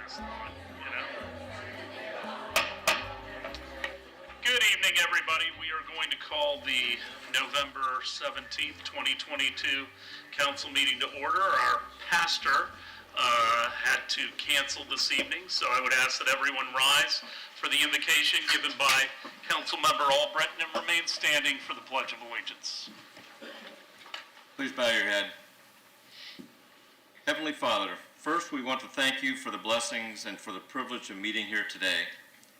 this thought, you know. Good evening, everybody. We are going to call the November 17th, 2022 council meeting to order. Our pastor had to cancel this evening, so I would ask that everyone rise for the invocation given by Councilmember Albritton and remain standing for the Pledge of Allegiance. Please bow your head. Heavenly Father, first we want to thank you for the blessings and for the privilege of meeting here today.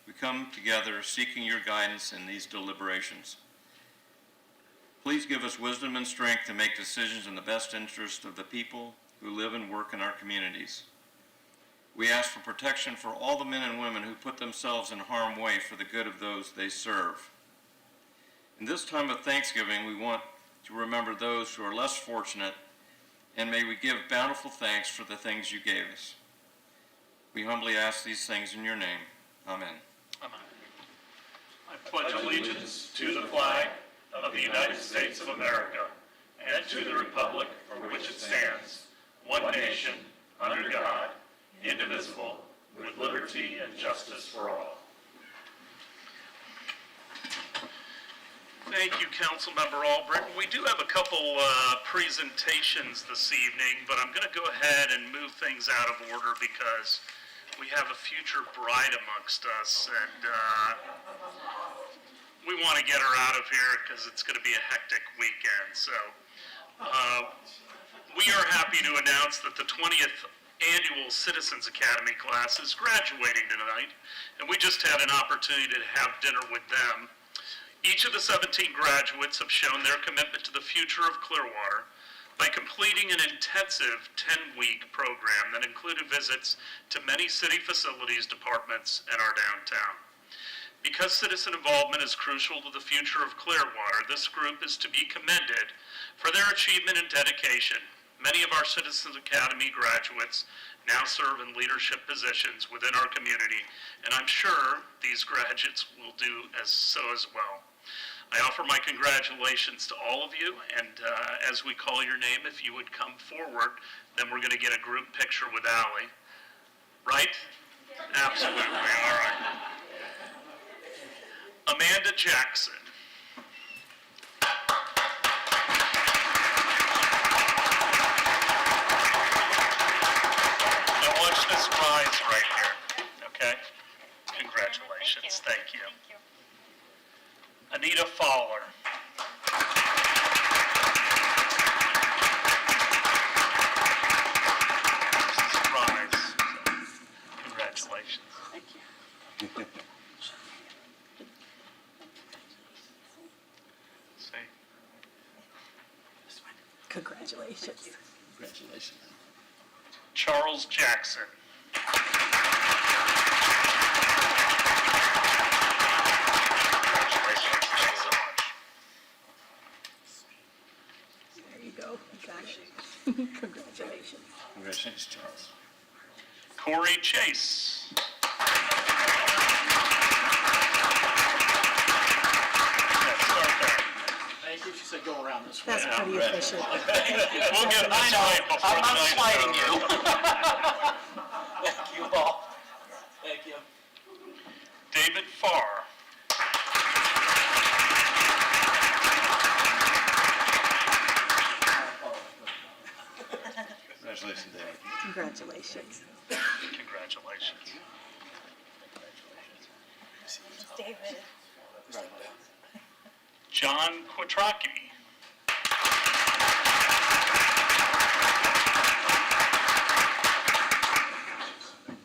We come together seeking your guidance in these deliberations. Please give us wisdom and strength to make decisions in the best interest of the people who live and work in our communities. We ask for protection for all the men and women who put themselves in harm's way for the good of those they serve. In this time of Thanksgiving, we want to remember those who are less fortunate, and may we give bountiful thanks for the things you gave us. We humbly ask these things in your name. Amen. Amen. I pledge allegiance to the flag of the United States of America and to the republic for which it stands, one nation, under God, indivisible, with liberty and justice for all. Thank you, Councilmember Albritton. We do have a couple presentations this evening, but I'm going to go ahead and move things out of order because we have a future bride amongst us, and we want to get her out of here because it's going to be a hectic weekend. So we are happy to announce that the 20th Annual Citizens Academy class is graduating tonight, and we just had an opportunity to have dinner with them. Each of the 17 graduates have shown their commitment to the future of Clearwater by completing an intensive 10-week program that included visits to many city facilities, departments, and our downtown. Because citizen involvement is crucial to the future of Clearwater, this group is to be commended for their achievement and dedication. Many of our Citizens Academy graduates now serve in leadership positions within our community, and I'm sure these graduates will do so as well. I offer my congratulations to all of you, and as we call your name, if you would come forward, then we're going to get a group picture with Allie. Right? Absolutely, all right. Amanda Jackson. Now watch this rise right here, okay? Congratulations, thank you. Anita Fowler. Rise. Congratulations. Thank you. See? Congratulations. Congratulations. Charles Jackson. There you go. Got it. Congratulations. Congratulations, Charles. Corey Chase. Thank you. She said go around this way. That's pretty efficient. We'll get this right before I'm not tonight's slighting over. you. Thank you all. Thank you. David Farr. Congratulations, David. Congratulations. Congratulations. David. John Quattrocki.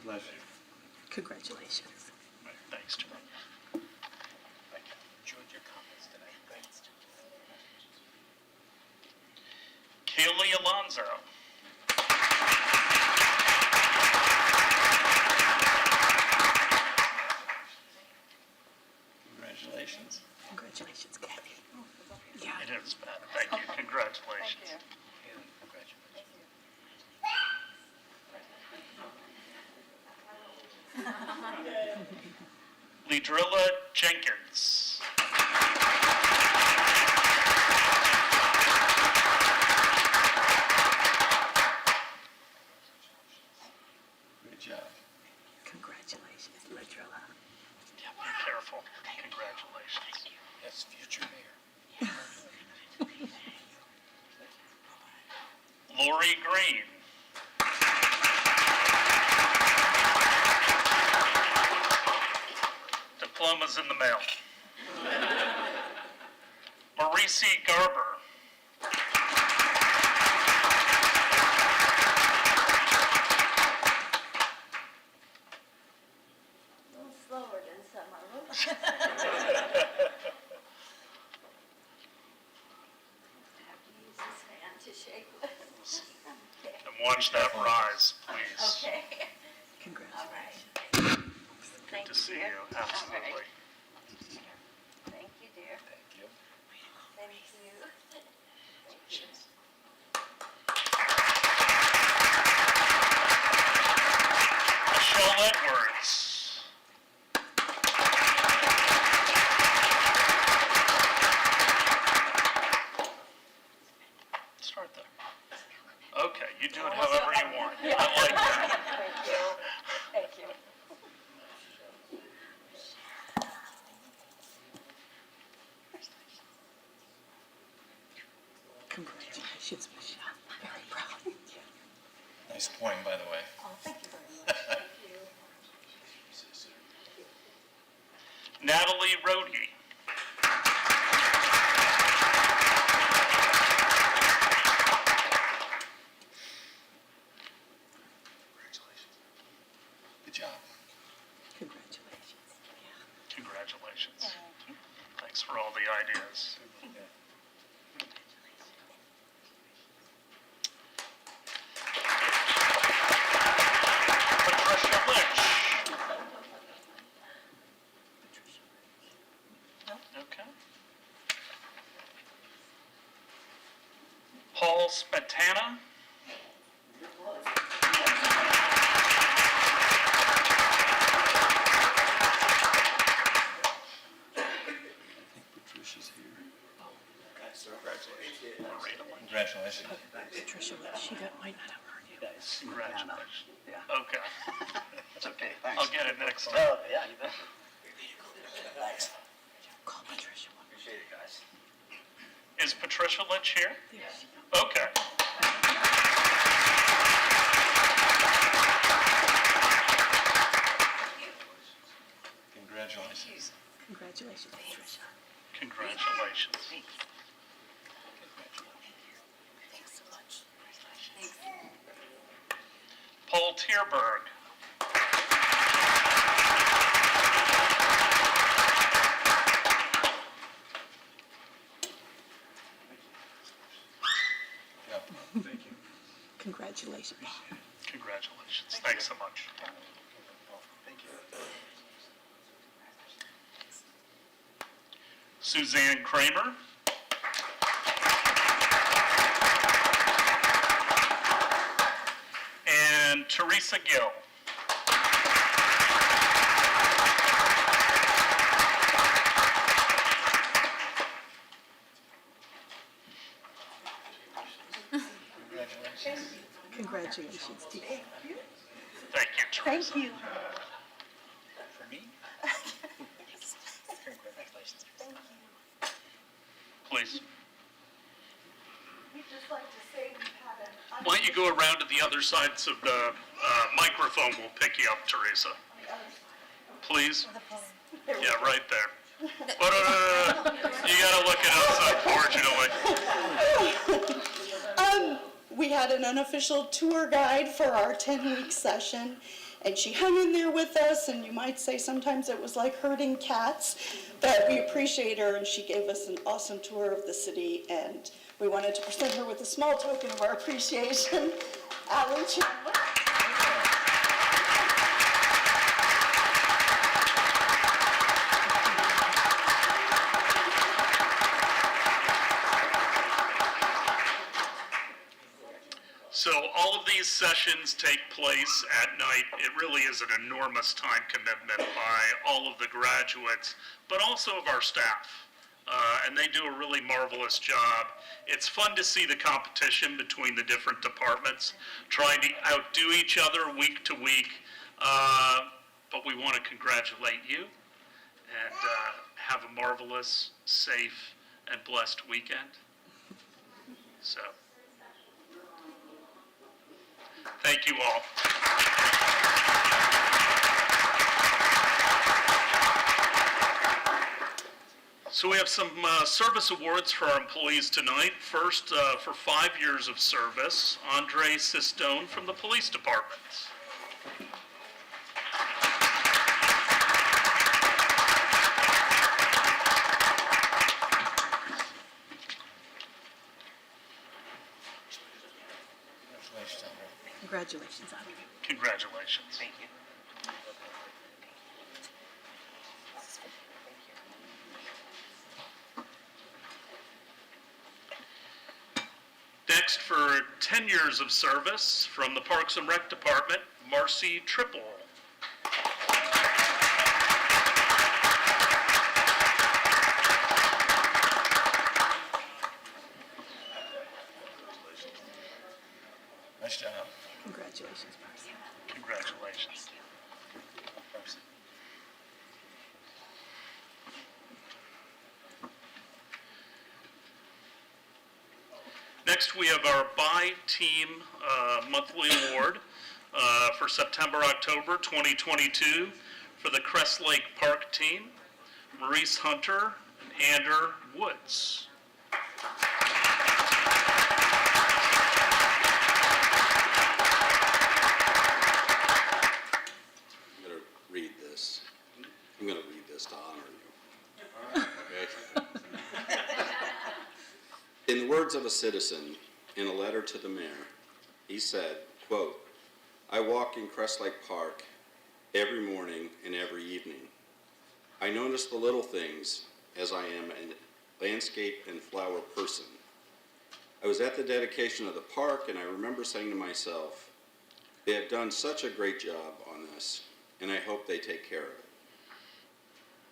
Pleasure. Congratulations. Thanks, John. Enjoyed your comments tonight. Thanks. Kaylee Alonzo. Congratulations. Congratulations, Kathy. Yeah. It is bad. Thank you. Congratulations. Ledrilla Jenkins. Great job. Lori Green. Diplomas in the mail. Maurice Garber. A little slower than some of them. Have to use this hand to shake with. Okay. And watch that rise, please. Okay. Congratulations. All right. Good to see you, absolutely. Thank you, dear. Thank you. Thank you. Thank you. Michelle Edwards. Start there. Okay, you do it however you want. I like that. Thank you. Thank you. Congratulations, Michelle. Very proud of you. Nice poem, by the way. Oh, thank you very much. Thank you. Natalie Rohde. Good job. Congratulations. Congratulations. Thanks for all the ideas. Patricia Lynch. Okay. Paul Smetana. Patricia's here. Congratulations. Patricia, she might not have heard you. Congratulations. Yeah. Okay. It's okay, thanks. I'll get it next time. Oh, yeah, you bet. Thanks. Call Patricia. Appreciate it, guys. Is Patricia Lynch here? There she goes. Okay. Congratulations. Congratulations, Patricia. Congratulations. Thanks so much. Paul Tierberg. Congratulations. Congratulations. Thanks so much. Thank you. Suzanne Kramer. And Teresa Gill. Congratulations, dear. Thank you, Teresa. Thank you. For me? Congratulations. Thank you. Please. We'd just like to say we've had an Why don't you go around to the other sides of the microphone? We'll pick you up, Teresa. Please? Yeah, right there. But, you gotta look at us, unfortunately. We had an unofficial tour guide for our 10-week session, and she hung in there with us, and you might say sometimes it was like herding cats, but we appreciate her, and she gave us an awesome tour of the city, and we wanted to present her with a small token of our appreciation. Alan Chandler. So all of these sessions take place at night. It really is an enormous time commitment by all of the graduates, but also of our staff. And they do a really marvelous job. It's fun to see the competition between the different departments, trying to outdo each other week to week. But we want to congratulate you and have a marvelous, safe, and blessed weekend. So, Thank you all. So we have some service awards for our employees tonight. First, for 5 years of service, Andre Sistone from the Police Department. Congratulations, Andre. Congratulations. Thank you. Next, for 10 years of service, from the Parks and Rec Department, Marcy Triple. Nice job. Congratulations, Marcy. Congratulations. Next, we have our Buy Team Monthly Award for September, October 2022 for the Crest Lake Park Team, Maurice Hunter and Ander Woods. I'm going to read this. I'm going to read this to honor you. Okay? In the words of a citizen in a letter to the mayor, he said, quote, "I walk in Crest Lake Park every morning and every evening. I notice the little things as I am a landscape and flower person. I was at the dedication of the park and I remember saying to myself, they have done such a great job on this, and I hope they take care of it.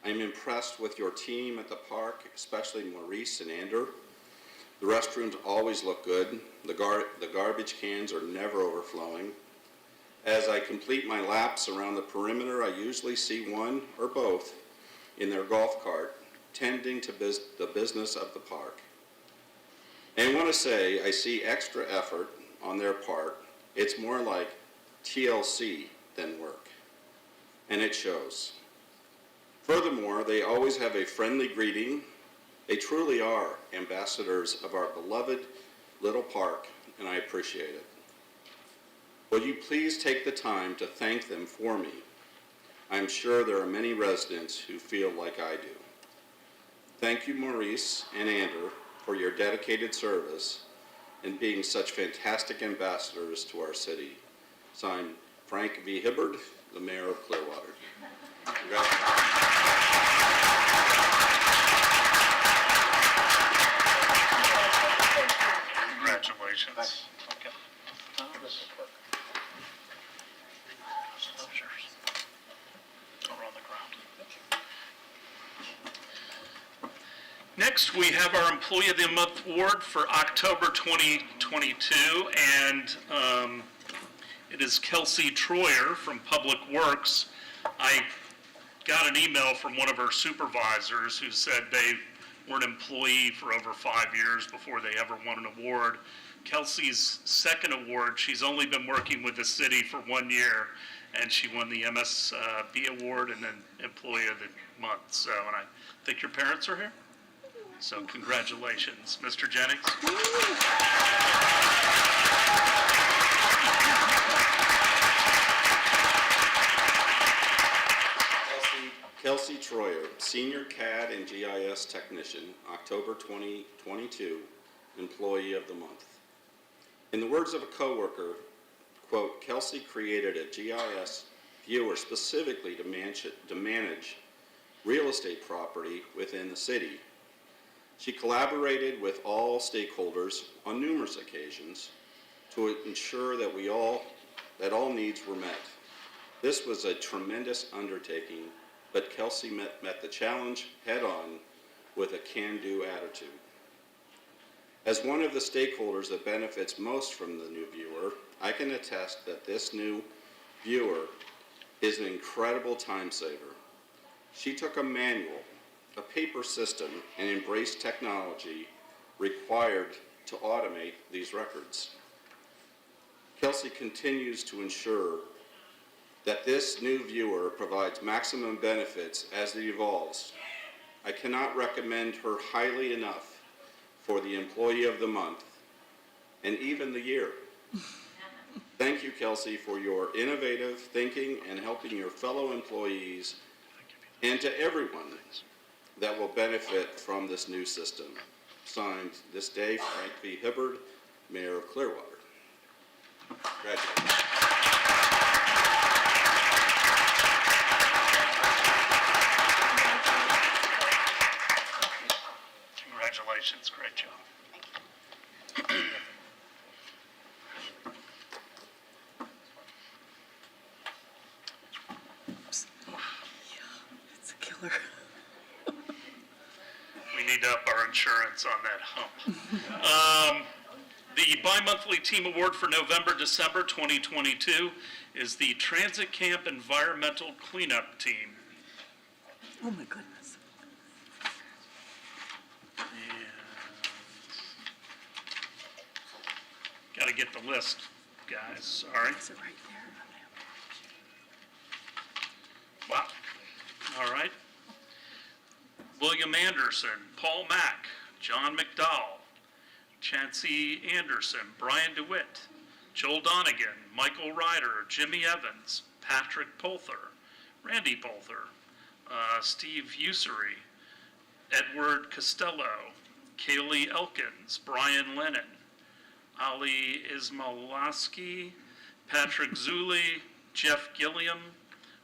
I am impressed with your team at the park, especially Maurice and Ander. The restrooms always look good. The garbage cans are never overflowing. As I complete my laps around the perimeter, I usually see one or both in their golf cart, tending to the business of the park. And I want to say I see extra effort on their part. It's more like TLC than work, and it shows. Furthermore, they always have a friendly greeting. They truly are ambassadors of our beloved little park, and I appreciate it. Will you please take the time to thank them for me? I'm sure there are many residents who feel like I do. Thank you, Maurice and Ander, for your dedicated service and being such fantastic ambassadors to our city. Signed, Frank V. Hibbard, the mayor of Clearwater. Congratulations. Okay. Over on the ground. Next, we have our Employee of the Month Award for October 2022, and it is Kelsey Troyer from Public Works. I got an email from one of our supervisors who said they were an employee for over 5 years before they ever won an award. Kelsey's second award, she's only been working with the city for 1 year, and she won the MSB award and then Employee of the Month. So, and I think your parents are here? So congratulations, Mr. Jennings. Kelsey Troyer, Senior CAD and GIS Technician, October 2022, Employee of the Month. In the words of a coworker, quote, Kelsey created a GIS viewer specifically to manage real estate property within the city. She collaborated with all stakeholders on numerous occasions to ensure that all needs were met. This was a tremendous undertaking, but Kelsey met the challenge head-on with a can-do attitude. As one of the stakeholders that benefits most from the new viewer, I can attest that this new viewer is an incredible time saver. She took a manual, a paper system, and embraced technology required to automate these records. Kelsey continues to ensure that this new viewer provides maximum benefits as it evolves. I cannot recommend her highly enough for the Employee of the Month and even the year. Thank you, Kelsey, for your innovative thinking and helping your fellow employees and to everyone that will benefit from this new system. Signed this day, Frank V. Hibbard, Mayor of Clearwater. Congratulations. Congratulations, great job. It's a killer. We need to up our insurance on that hump. The bi-monthly team award for November, December 2022 is the Transit Camp Environmental Cleanup Team. Oh my goodness. Got to get the list, guys, sorry. Is it right there? Wow, all right. William Anderson, Paul Mack, John McDowell, Chancey Anderson, Brian DeWitt, Joel Donegan, Michael Ryder, Jimmy Evans, Patrick Polther, Randy Polther, Steve Usery, Edward Costello, Kaylee Elkins, Brian Lennon, Ali Ismailowski, Patrick Zulli, Jeff Gilliam,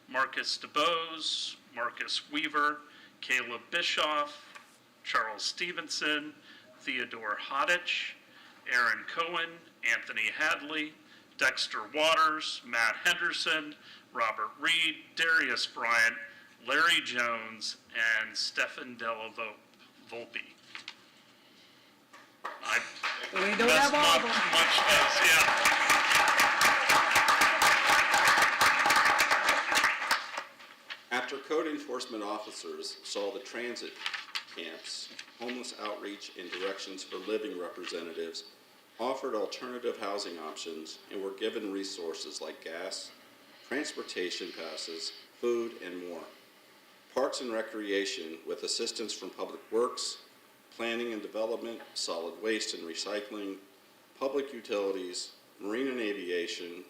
Marcus DeBose, Marcus Weaver, Caleb Bischoff, Charles Stevenson, Theodore Hodich, Aaron Cohen, Anthony Hadley, Dexter Waters, Matt Henderson, Robert Reed, Darius Bryant, Larry Jones, and Stefan Della Volpe. We don't have all of them. Much does, yeah. After code enforcement officers saw the transit camps, homeless outreach and directions for living representatives offered alternative housing options and were given resources like gas, transportation passes, food, and more. Parks and Recreation, with assistance from Public Works, Planning and Development, Solid Waste and Recycling, Public Utilities, Marine and Aviation,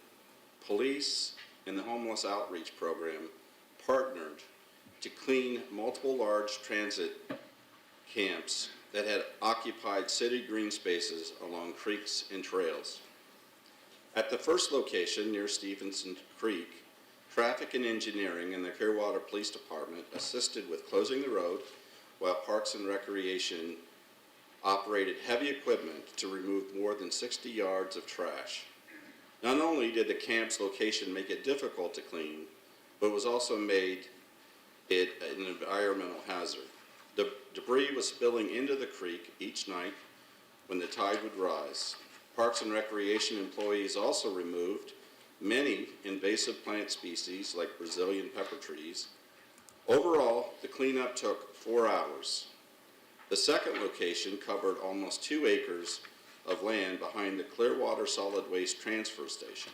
Police, and the Homeless Outreach Program, partnered to clean multiple large transit camps that had occupied city green spaces along creeks and trails. At the first location near Stevenson Creek, Traffic and Engineering and the Clearwater Police Department assisted with closing the road, while Parks and Recreation operated heavy equipment to remove more than 60 yards of trash. Not only did the camp's location make it difficult to clean, but was also made it an environmental hazard. The debris was spilling into the creek each night when the tide would rise. Parks and Recreation employees also removed many invasive plant species like Brazilian pepper trees. Overall, the cleanup took 4 hours. The second location covered almost 2 acres of land behind the Clearwater Solid Waste Transfer Station.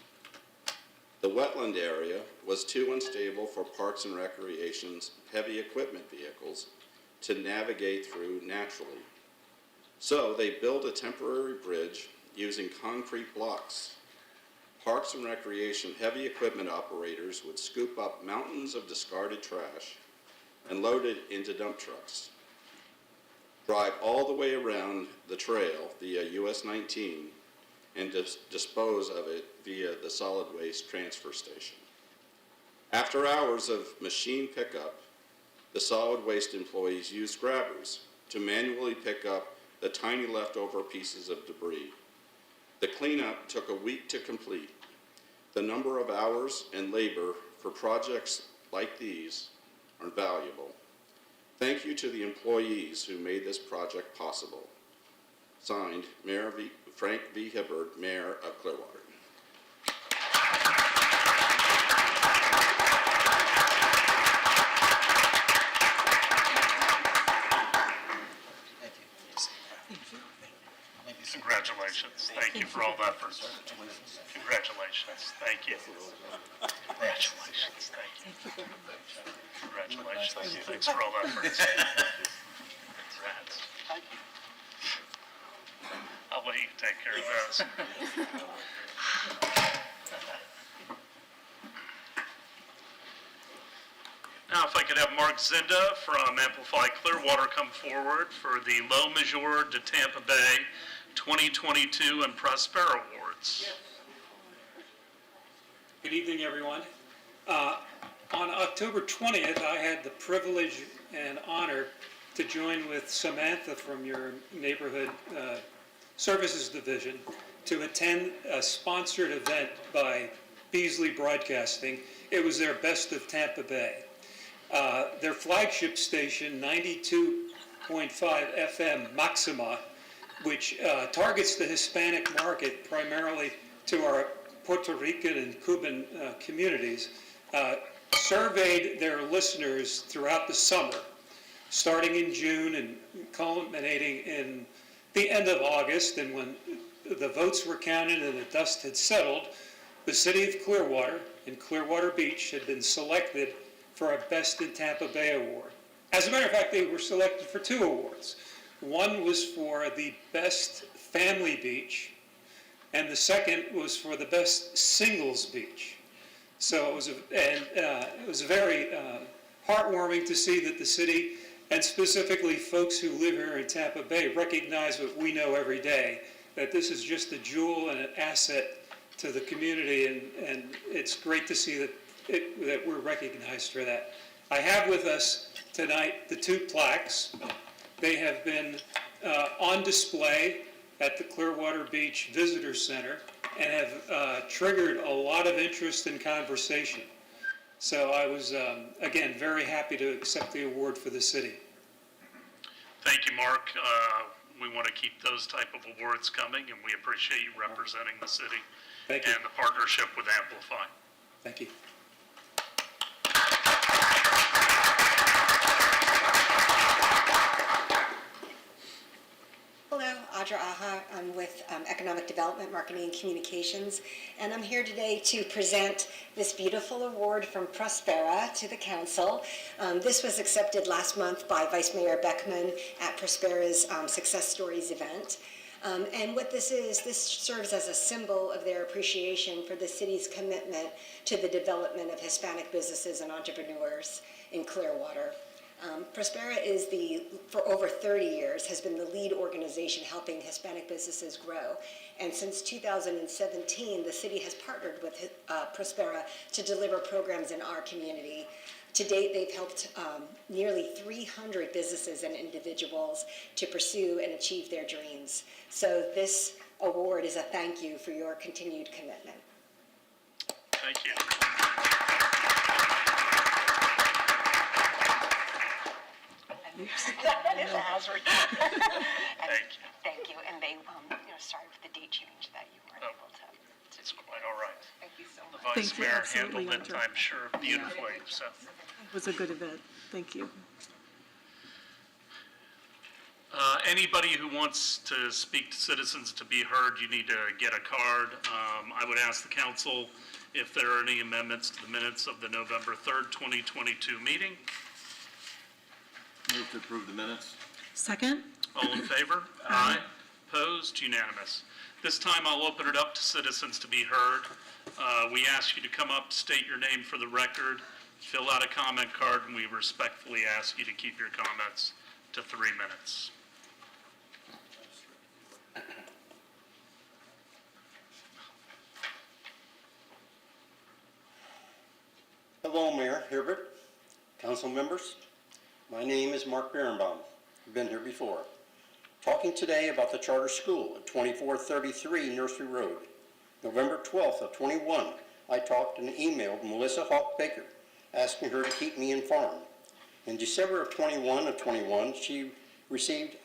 The wetland area was too unstable for Parks and Recreation's heavy equipment vehicles to navigate through naturally. So they built a temporary bridge using concrete blocks. Parks and Recreation heavy equipment operators would scoop up mountains of discarded trash and load it into dump trucks, drive all the way around the trail via US 19, and dispose of it via the solid waste transfer station. After hours of machine pickup, the solid waste employees used grabbers to manually pick up the tiny leftover pieces of debris. The cleanup took a week to complete. The number of hours and labor for projects like these are valuable. Thank you to the employees who made this project possible. Signed, Frank V. Hibbard, Mayor of Clearwater. Thank you. Thank you, sir. Congratulations. Thank you for all the efforts. Congratulations. Thank you. Congratulations. Thank you. Congratulations. Thanks for all the efforts. Congrats. I'll let you take care of those. Now, if I could have Mark Zinda from Amplify Clearwater come forward for the Low Major de Tampa Bay 2022 and Prospera Awards. Good evening, everyone. On October 20th, I had the privilege and honor to join with Samantha from your neighborhood services division to attend a sponsored event by Beasley Broadcasting. It was their Best of Tampa Bay. Their flagship station, 92.5 FM Maxima, which targets the Hispanic market primarily to our Puerto Rican and Cuban communities, surveyed their listeners throughout the summer, starting in June and culminating in the end of August. And when the votes were counted and the dust had settled, the city of Clearwater and Clearwater Beach had been selected for a Best in Tampa Bay award. As a matter of fact, they were selected for 2 awards. One was for the Best Family Beach, and the second was for the Best Singles Beach. So it was very heartwarming to see that the city, and specifically folks who live here in Tampa Bay, recognize what we know every day, that this is just a jewel and an asset to the community, and it's great to see that we're recognized for that. I have with us tonight the 2 plaques. They have been on display at the Clearwater Beach Visitor Center and have triggered a lot of interest and conversation. So I was, again, very happy to accept the award for the city. Thank you, Mark. We want to keep those type of awards coming, and we appreciate you representing the city Thank you. and the partnership with Amplify. Thank you. Hello, Audra Aha. I'm with Economic Development, Marketing, and Communications, and I'm here today to present this beautiful award from Prospera to the Council. This was accepted last month by Vice Mayor Beckman at Prospera's Success Stories event. And what this is, this serves as a symbol of their appreciation for the city's commitment to the development of Hispanic businesses and entrepreneurs in Clearwater. Prospera is for over 30 years, has been the lead organization helping Hispanic businesses grow. And since 2017, the city has partnered with Prospera to deliver programs in our community. To date, they've helped nearly 300 businesses and individuals to pursue and achieve their dreams. So this award is a thank you for your continued commitment. Thank you. That is a hazard. Thank you. And they, sorry for the date change that you weren't able to. It's quite all right. Thank you so The much. Vice Thank you, Mayor absolutely, handled it, Audra. I'm sure, beautifully, so. It was a good event. Thank you. Anybody who wants to speak to citizens to be heard, you need to get a card. I would ask the council if there are any amendments to the minutes of the November 3rd, 2022 meeting. Move to approve the minutes. Second? All in favor? Aye. Opposed? Unanimous. This time I'll open it up to citizens to be heard. We ask you to come up, state your name for the record, fill out a comment card, and we respectfully ask you to keep your comments to 3 minutes. Hello, Mayor Hirbert, council members. My name is Mark Birnbaum. I've been here before. Talking today about the charter school at 2433 Nursery Road. November 12th of 21, I talked and emailed Melissa Hawk Baker, asking her to keep me informed. In December of 21, I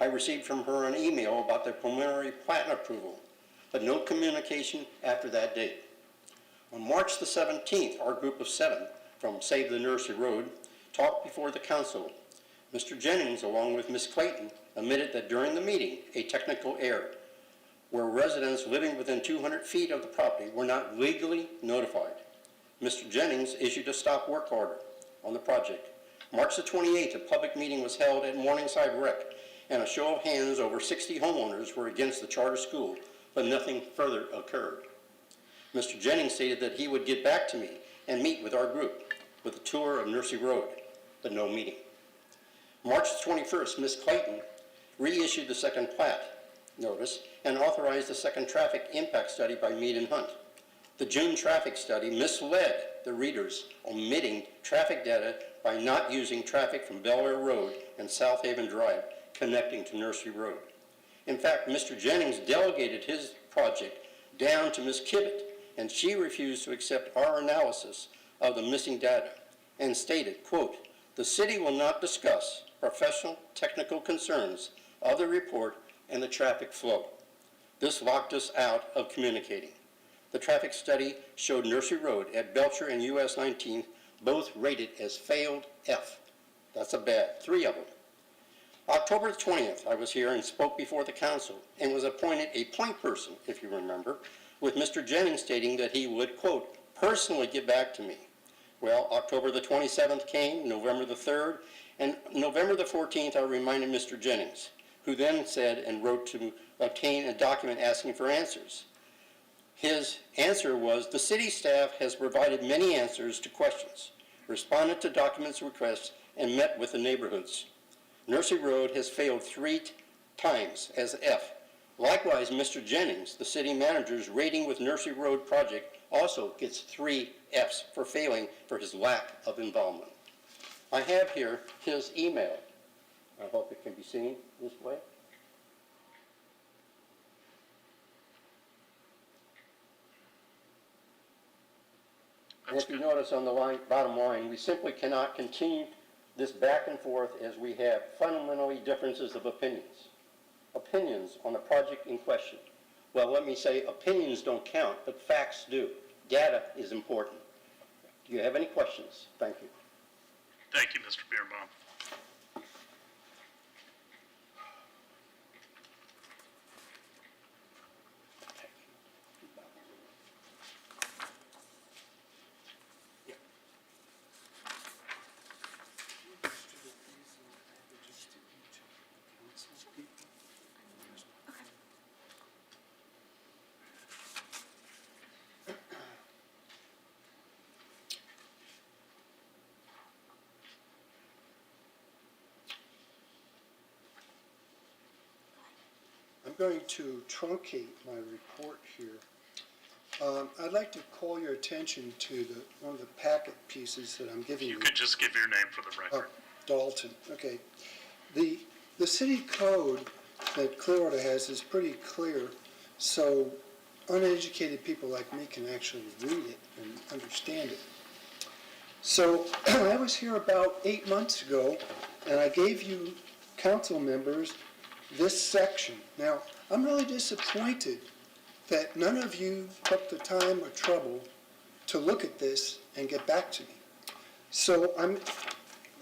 received from her an email about the preliminary plat approval, but no communication after that date. On March the 17th, our group of 7 from Save the Nursery Road talked before the council. Mr. Jennings, along with Ms. Clayton, admitted that during the meeting, a technical error where residents living within 200 feet of the property were not legally notified. Mr. Jennings issued a stop work order on the project. March the 28th, a public meeting was held at Morningside Rec, and a show of hands, over 60 homeowners were against the charter school, but nothing further occurred. Mr. Jennings stated that he would get back to me and meet with our group with a tour of Nursery Road, but no meeting. March the 21st, Ms. Clayton reissued the second plat notice and authorized the second traffic impact study by Mead and Hunt. The June traffic study misled the readers, omitting traffic data by not using traffic from Belware Road and South Haven Drive connecting to Nursery Road. In fact, Mr. Jennings delegated his project down to Ms. Kibbitt, and she refused to accept our analysis of the missing data and stated, quote, "The city will not discuss professional technical concerns of the report and the traffic flow." This locked us out of communicating. The traffic study showed Nursery Road at Belcher and US 19 both rated as failed F. That's a bad, 3 of them. October 20th, I was here and spoke before the council and was appointed a point person, if you remember, with Mr. Jennings stating that he would, quote, "personally get back to me." Well, October the 27th came, November the 3rd, and November the 14th, I reminded Mr. Jennings, who then said and wrote to obtain a document asking for answers. His answer was, "The city staff has provided many answers to questions, responded to documents requests, and met with the neighborhoods. Nursery Road has failed 3 times as F. Likewise, Mr. Jennings, the city manager's rating with Nursery Road project, also gets 3 Fs for failing for his lack of involvement." I have here his email. I hope it can be seen this way. And if you notice on the bottom line, we simply cannot continue this back and forth as we have fundamentally differences of opinions. Opinions on the project in question. Well, let me say opinions don't count, but facts do. Data is important. Do you have any questions? Thank you. Thank you, Mr. Birnbaum. I'm going to truncate my report here. I'd like to call your attention to one of the packet pieces that I'm giving you. You could just give your name for the record. Dalton, okay. The city code that Clearwater has is pretty clear, so uneducated people like me can actually read it and understand it. So I was here about 8 months ago, and I gave you council members this section. Now, I'm really disappointed that none of you took the time or trouble to look at this and get back to me. So I'm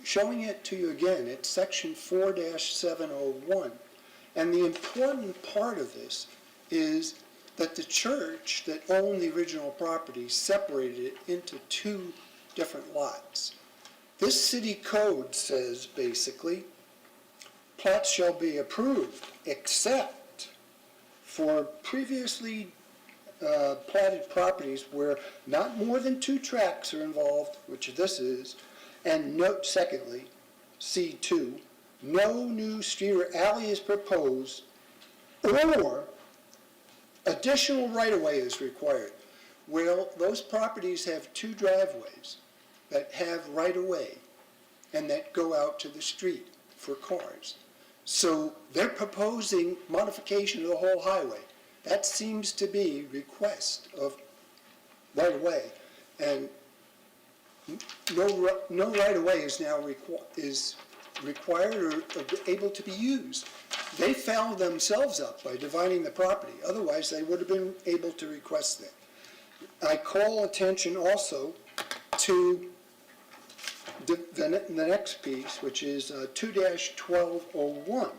showing it to you again. It's section 4-701. And the important part of this is that the church that owned the original property separated it into 2 different lots. This city code says, basically, plats shall be approved except for previously platted properties where not more than 2 tracks are involved, which this is, and note, secondly, C2, no new street or alley is proposed, or additional right-of-way is required. Well, those properties have 2 driveways that have right-of-way and that go out to the street for cars. So they're proposing modification of the whole highway. That seems to be request of right-of-way. And no right-of-way is now required or able to be used. They fouled themselves up by dividing the property. Otherwise, they would have been able to request that. I call attention also to the next piece, which is 2-1201.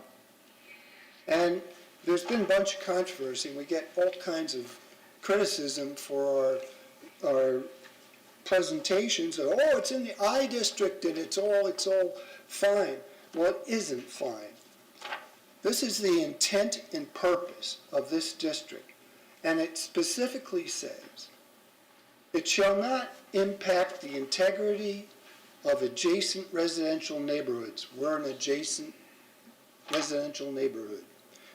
And there's been a bunch of controversy, and we get all kinds of criticism for our presentations, of, oh, it's in the I district and it's all fine. Well, it isn't fine. This is the intent and purpose of this district, and it specifically says, it shall not impact the integrity of adjacent residential neighborhoods. We're an adjacent residential neighborhood.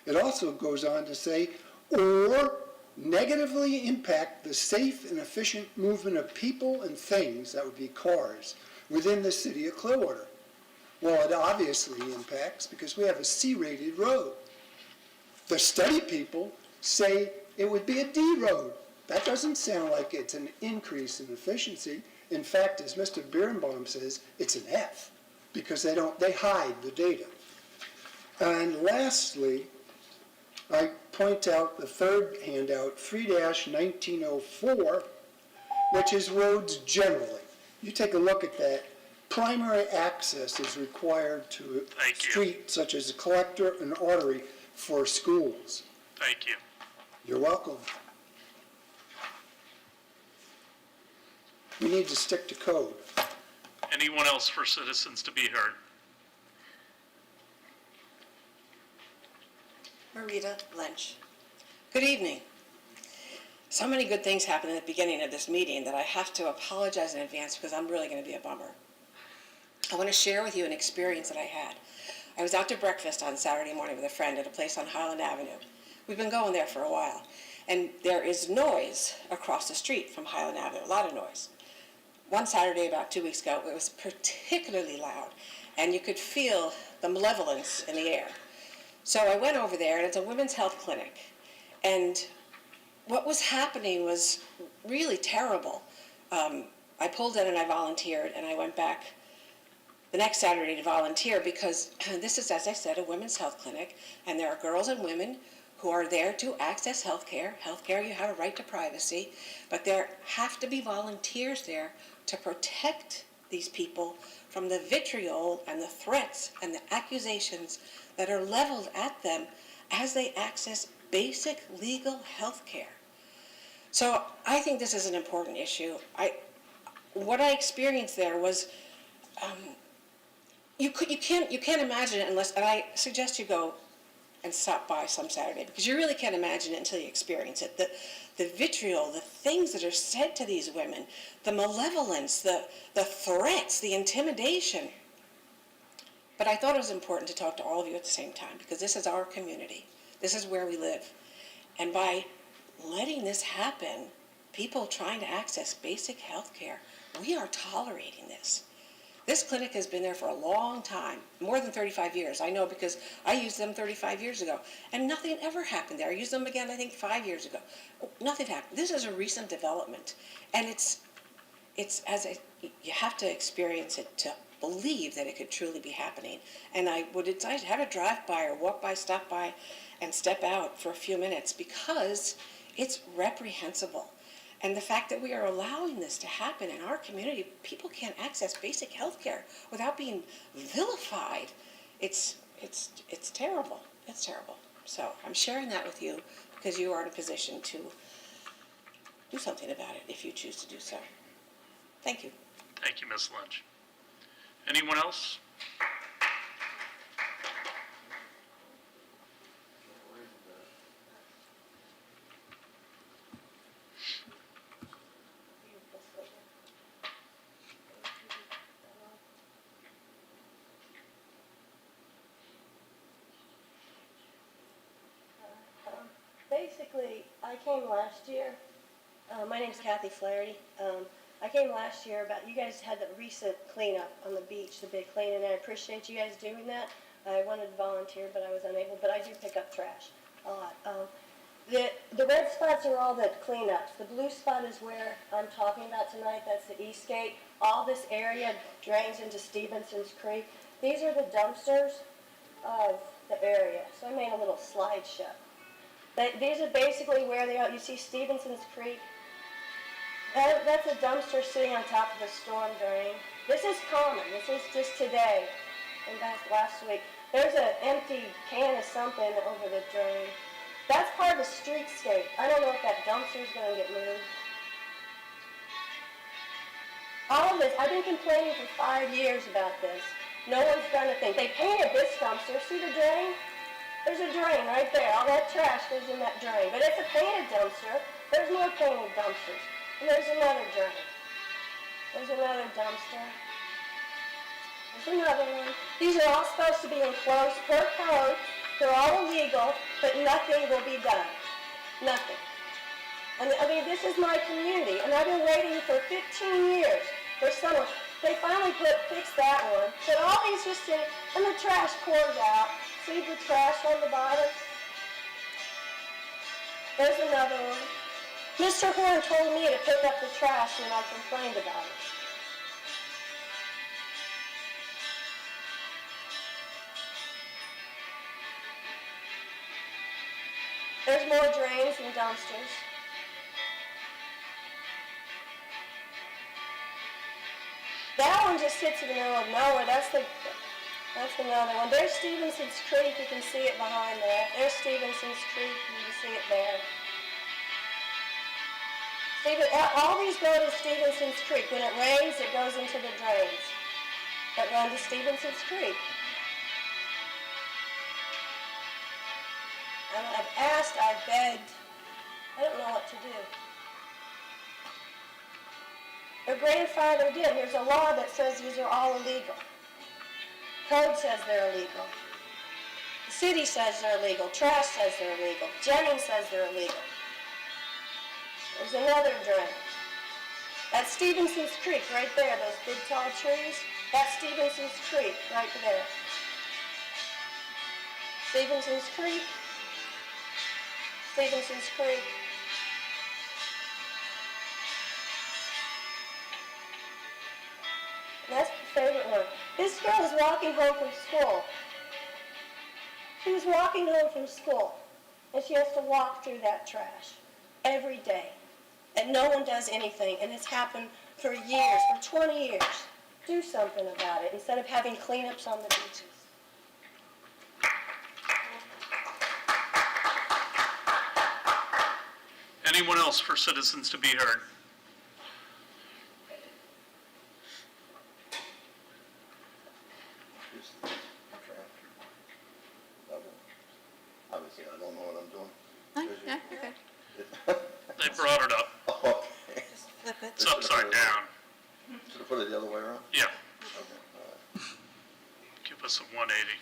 It also goes on to say, or negatively impact the safe and efficient movement of people and things, that would be cars, within the city of Clearwater. Well, it obviously impacts because we have a C-rated road. The study people say it would be a D road. That doesn't sound like it's an increase in efficiency. In fact, as Mr. Birnbaum says, it's an F because they hide the data. And lastly, I point out the third handout, 3-1904, which is roads generally. You take a look at that. Primary access is required to a street such as a collector and artery for schools. Thank you. You're welcome. We need to stick to code. Anyone else for citizens to be heard? Marita Lynch. Good evening. So many good things happened at the beginning of this meeting that I have to apologize in advance because I'm really going to be a bummer. I want to share with you an experience that I had. I was out to breakfast on Saturday morning with a friend at a place on Highland Avenue. We've been going there for a while, and there is noise across the street from Highland Avenue, a lot of noise. One Saturday about 2 weeks ago, it was particularly loud, and you could feel the malevolence in the air. So I went over there, and it's a women's health clinic. And what was happening was really terrible. I pulled in and I volunteered, and I went back the next Saturday to volunteer because this is, as I said, a women's health clinic, and there are girls and women who are there to access health care. Health care, you have a right to privacy, but there have to be volunteers there to protect these people from the vitriol and the threats and the accusations that are leveled at them as they access basic legal health care. So I think this is an important issue. What I experienced there was, you can't imagine it unless, and I suggest you go and stop by some Saturday because you really can't imagine it until you experience it. The vitriol, the things that are said to these women, the malevolence, the threats, the intimidation. But I thought it was important to talk to all of you at the same time because this is our community. This is where we live. And by letting this happen, people trying to access basic health care, we are tolerating this. This clinic has been there for a long time, more than 35 years. I know because I used them 35 years ago, and nothing ever happened there. I used them again, I think, 5 years ago. Nothing happened. This is a recent development, and you have to experience it to believe that it could truly be happening. And I would advise have a drive by or walk by, stop by, and step out for a few minutes because it's reprehensible. And the fact that we are allowing this to happen in our community, people can't access basic health care without being vilified. It's terrible. It's terrible. So I'm sharing that with you because you are in a position to do something about it if you choose to do so. Thank you. Thank you, Ms. Lynch. Anyone else? Basically, I came last year. My name's Kathy Flaherty. I came last year you guys had the recent cleanup on the beach, the big cleaning, and I appreciate you guys doing that. I wanted to volunteer, but I was unable, but I do pick up trash a lot. The red spots are all the cleanups. The blue spot is where I'm talking about tonight. That's the East Gate. All this area drains into Stevenson's Creek. These are the dumpsters of the area. So I made a little slideshow. These are basically where they are. You see Stevenson's Creek. That's a dumpster sitting on top of the storm drain. This is common. This is just today and last week. There's an empty can of something over the drain. That's part of the streetscape. I don't know if that dumpster's gonna get moved. All of this, I've been complaining for 5 years about this. No one's done a thing. They painted this dumpster. See the drain? There's a drain right there. All that trash goes in that drain. But it's a painted dumpster. There's more painted dumpsters. And there's another drain. There's another dumpster. There's another one. These are all supposed to be enclosed per code. They're all illegal, but nothing will be done. Nothing. And I mean, this is my community, and I've been waiting for 15 years for someone. They finally fixed that one, but all these just sit, and the trash pours out. See the trash on the bottom? There's another one. Mr. Horn told me to pick up the trash when I complained about it. There's more drains and dumpsters. That one just sits in the middle of nowhere. That's another one. There's Stevenson's Creek. You can see it behind there. There's Stevenson's Creek. You can see it there. All these go to Stevenson's Creek. When it rains, it goes into the drains that run to Stevenson's Creek. And I've asked, I've begged. I don't know what to do. Their grandfather did. There's a law that says these are all illegal. Code says they're illegal. The city says they're illegal. Trash says they're illegal. Jennings says they're illegal. There's another drain. That's Stevenson's Creek right there, those big tall trees. That's Stevenson's Creek right there. Stevenson's Creek. Stevenson's Creek. That's my favorite one. This girl is walking home from school. She was walking home from school, and she has to walk through that trash every day. And no one does anything, and it's happened for years, for 20 years. Do something about it instead of having cleanups on the beaches. Anyone else for citizens to be heard? Obviously, I don't know what I'm doing. Yeah, okay. They brought it up. Okay. Flip it. It's upside down. Should I put it the other way around? Yeah, Okay, all right. give us a 180.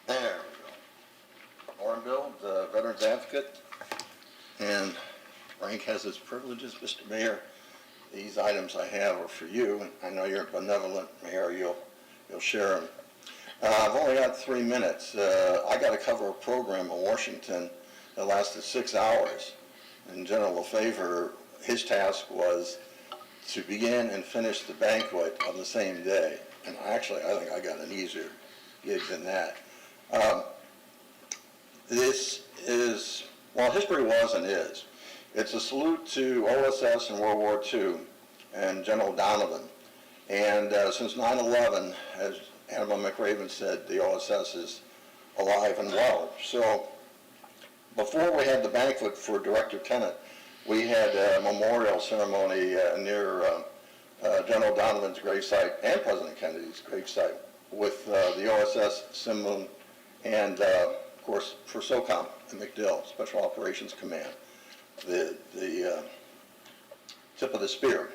There we go. Lauren Bill, the Veterans Advocate, and rank has its privileges, Mr. Mayor. These items I have are for you, and I know you're benevolent, Mayor, you'll share them. I've only got 3 minutes. I got to cover a program in Washington that lasted 6 hours. And General LaFavor, his task was to begin and finish the banquet on the same day. And actually, I think I got an easier gig than that. This is, well, history was and is. It's a salute to OSS in World War II and General Donovan. And since 9/11, as Anna McRaven said, the OSS is alive and well. So before we had the banquet for Director Tennant, we had a memorial ceremony near General Donovan's gravesite and President Kennedy's gravesite with the OSS, Simon, and of course for SOCOM and MacDill, Special Operations Command, the tip of the spear.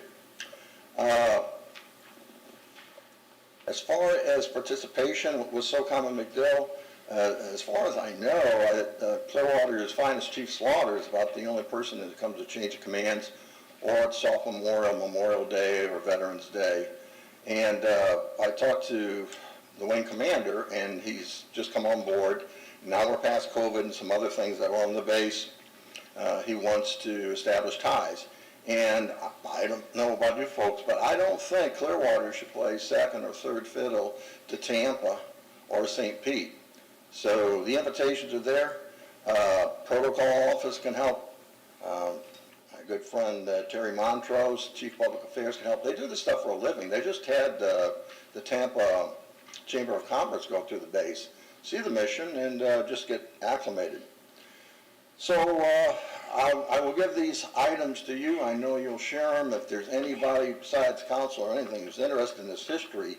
As far as participation with SOCOM and MacDill, as far as I know, Clearwater's finest Chief Slaughter is about the only person that comes to change of commands or at Soft Memorial Day or Veterans Day. And I talked to the wing commander, and he's just come on board. Now we're past COVID and some other things that are on the base. He wants to establish ties. And I don't know about you folks, but I don't think Clearwater should play second or third fiddle to Tampa or St. Pete. So the invitations are there. Protocol office can help. My good friend Terry Montrose, Chief Public Affairs, can help. They do this stuff for a living. They just had the Tampa Chamber of Commerce go to the base, see the mission, and just get acclimated. So I will give these items to you. I know you'll share them. If there's anybody besides council or anything who's interested in this history,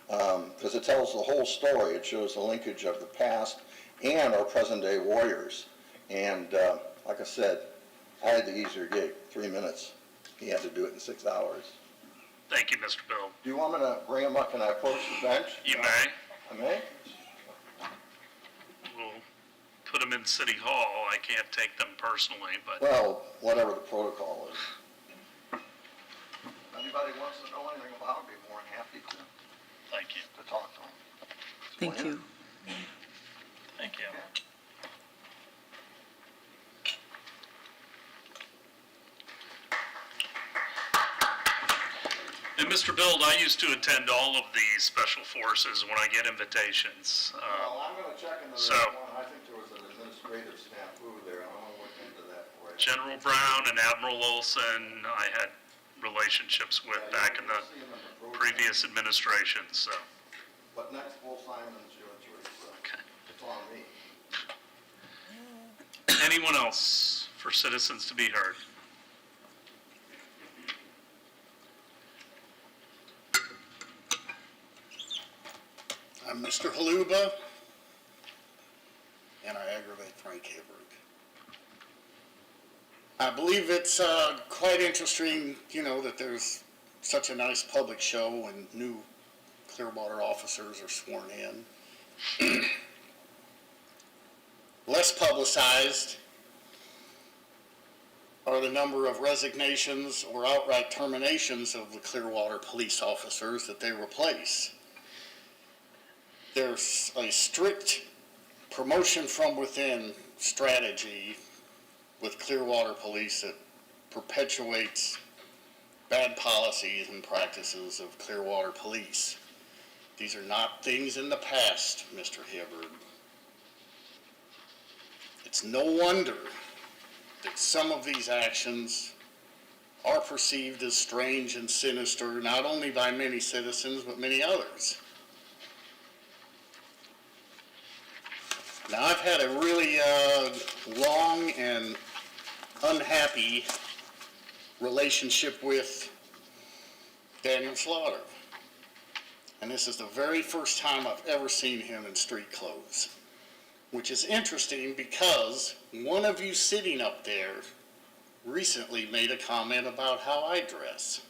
because it tells the whole story. It shows the linkage of the past and our present-day warriors. And like I said, I had the easier gig, 3 minutes. He had to do it in 6 hours. Thank you, Mr. Bill. Do you want me to bring him up? Can I approach the bench? You may. I may? We'll put them in City Hall. I can't take them personally, but Well, whatever the protocol is. If anybody wants to know anything about it, I'd be more than happy thank you. to talk to them. Thank you. Thank you. And Mr. Bill, I used to attend all of these special forces when I get invitations. Well, I'm going to check into so- that one. I think there was an administrative snafu there, and I want to look into that for you. General Brown and Admiral Olson, I had relationships with back in the previous administration, so. But next, we'll sign the insurance rate, so Okay. it's on me. Anyone else for citizens to be heard? I'm Mr. Haluba, and I aggravate Frank Hibbert. I believe it's quite interesting, that there's such a nice public show when new Clearwater officers are sworn in. Less publicized are the number of resignations or outright terminations of the Clearwater police officers that they replace. There's a strict promotion from within strategy with Clearwater Police that perpetuates bad policies and practices of Clearwater Police. These are not things in the past, Mr. Hibbard. It's no wonder that some of these actions are perceived as strange and sinister, not only by many citizens, but many others. Now, I've had a really long and unhappy relationship with Daniel Slaughter. And this is the very first time I've ever seen him in street clothes, which is interesting because one of you sitting up there recently made a comment about how I dress.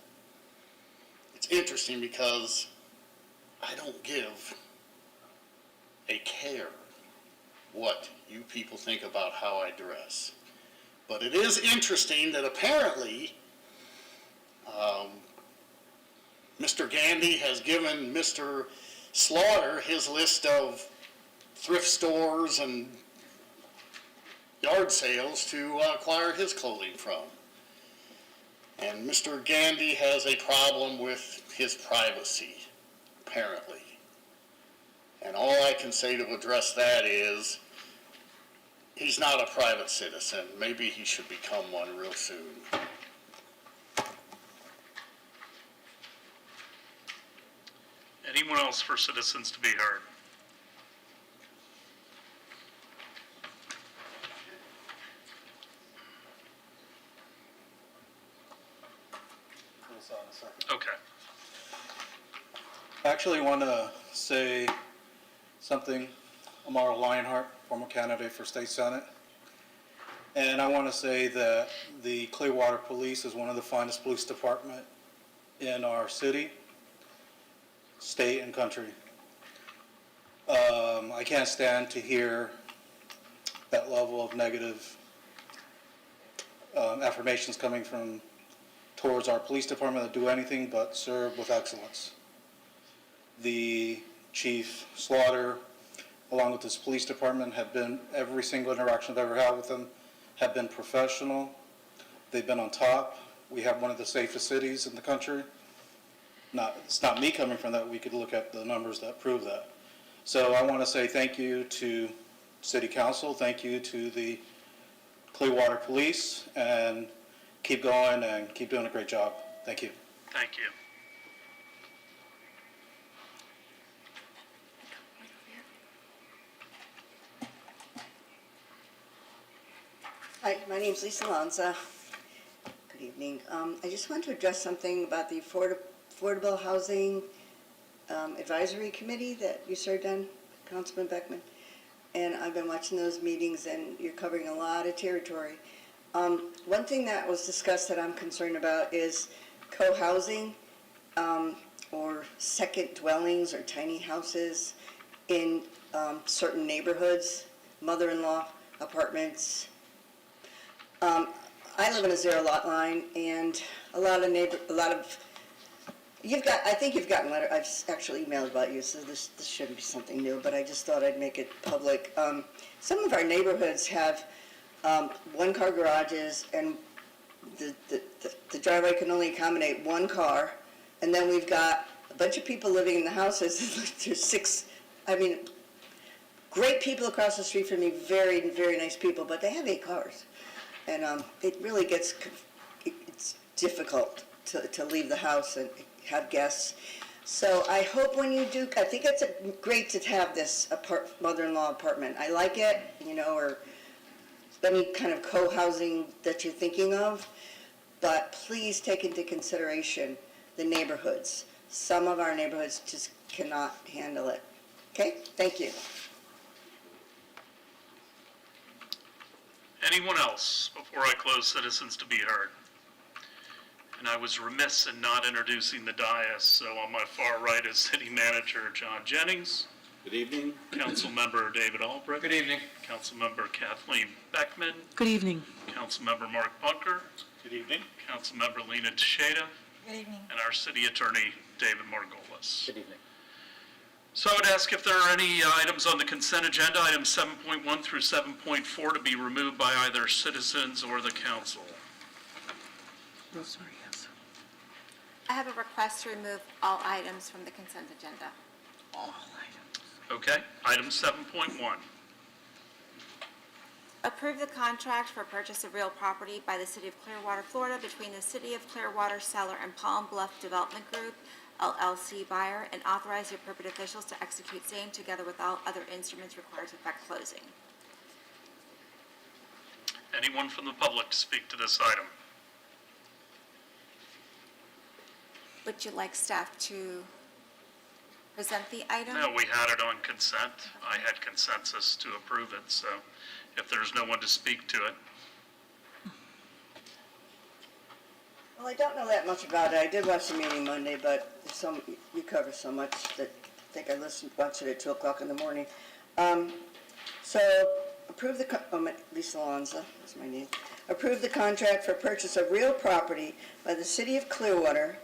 It's interesting because I don't give a care what you people think about how I dress. But it is interesting that apparently Mr. Gandy has given Mr. Slaughter his list of thrift stores and yard sales to acquire his clothing from. And Mr. Gandy has a problem with his privacy, apparently. And all I can say to address that is, he's not a private citizen. Maybe he should become one real soon. Anyone else for citizens to be heard? Okay. I actually want to say something. Amara Lionheart, former candidate for state senate. And I want to say that the Clearwater Police is one of the finest police department in our city, state, and country. I can't stand to hear that level of negative affirmations coming from towards our police department that do anything but serve with excellence. The Chief Slaughter, along with his police department, have been, every single interaction I've ever had with them, have been professional. They've been on top. We have one of the safest cities in the country. It's not me coming from that. We could look at the numbers that prove that. So I want to say thank you to City Council. Thank you to the Clearwater Police, and keep going and keep doing a great job. Thank you. Thank you. Hi, my name's Lisa Lanza. Good evening. I just want to address something about the Affordable Housing Advisory Committee that you served on, Councilman Beckman. And I've been watching those meetings, and you're covering a lot of territory. One thing that was discussed that I'm concerned about is co-housing or second dwellings or tiny houses in certain neighborhoods, mother-in-law apartments. I live in a zero lot line, and I think you've gotten letter. I've actually emailed about you, so this shouldn't be something new, but I just thought I'd make it public. Some of our neighborhoods have one-car garages, and the driveway can only accommodate one car, and then we've got a bunch of people living in the houses. There's six, great people across the street from me, very, very nice people, but they have 8 cars. And it really it's difficult to leave the house and have guests. So I hope when you do, I think it's great to have this mother-in-law apartment. I like it, or any kind of co-housing that you're thinking of, but please take into consideration the neighborhoods. Some of our neighborhoods just cannot handle it. Okay, thank you. Anyone else before I close citizens to be heard? And I was remiss in not introducing the dais, so on my far right is City Manager John Jennings. Good evening. Councilmember David Albrecht. Good evening. Councilmember Kathleen Beckman. Good evening. Councilmember Mark Bunker. Good evening. Councilmember Lena Teixeira. Good evening. And our City Attorney David Margolis. Good evening. So I would ask if there are any items on the consent agenda, items 7.1 through 7.4, to be removed by either citizens or the council. Rosemary, yes. I have a request to remove all items from the consent agenda. All items. Okay, item 7.1. Approve the contract for purchase of real property by the City of Clearwater, Florida between the City of Clearwater seller and Palm Bluff Development Group, LLC buyer, and authorize the appropriate officials to execute same together with all other instruments required to effect closing. Anyone from the public to speak to this item? Would you like staff to present the item? No, we had it on consent. I had consensus to approve it, so if there's no one to speak to it. Well, I don't know that much about it. I did watch the meeting Monday, but you cover so much that I think I watched it at 2 o'clock in the morning. So approve Lisa Lanza, that's my name. Approve the contract for purchase of real property by the City of Clearwater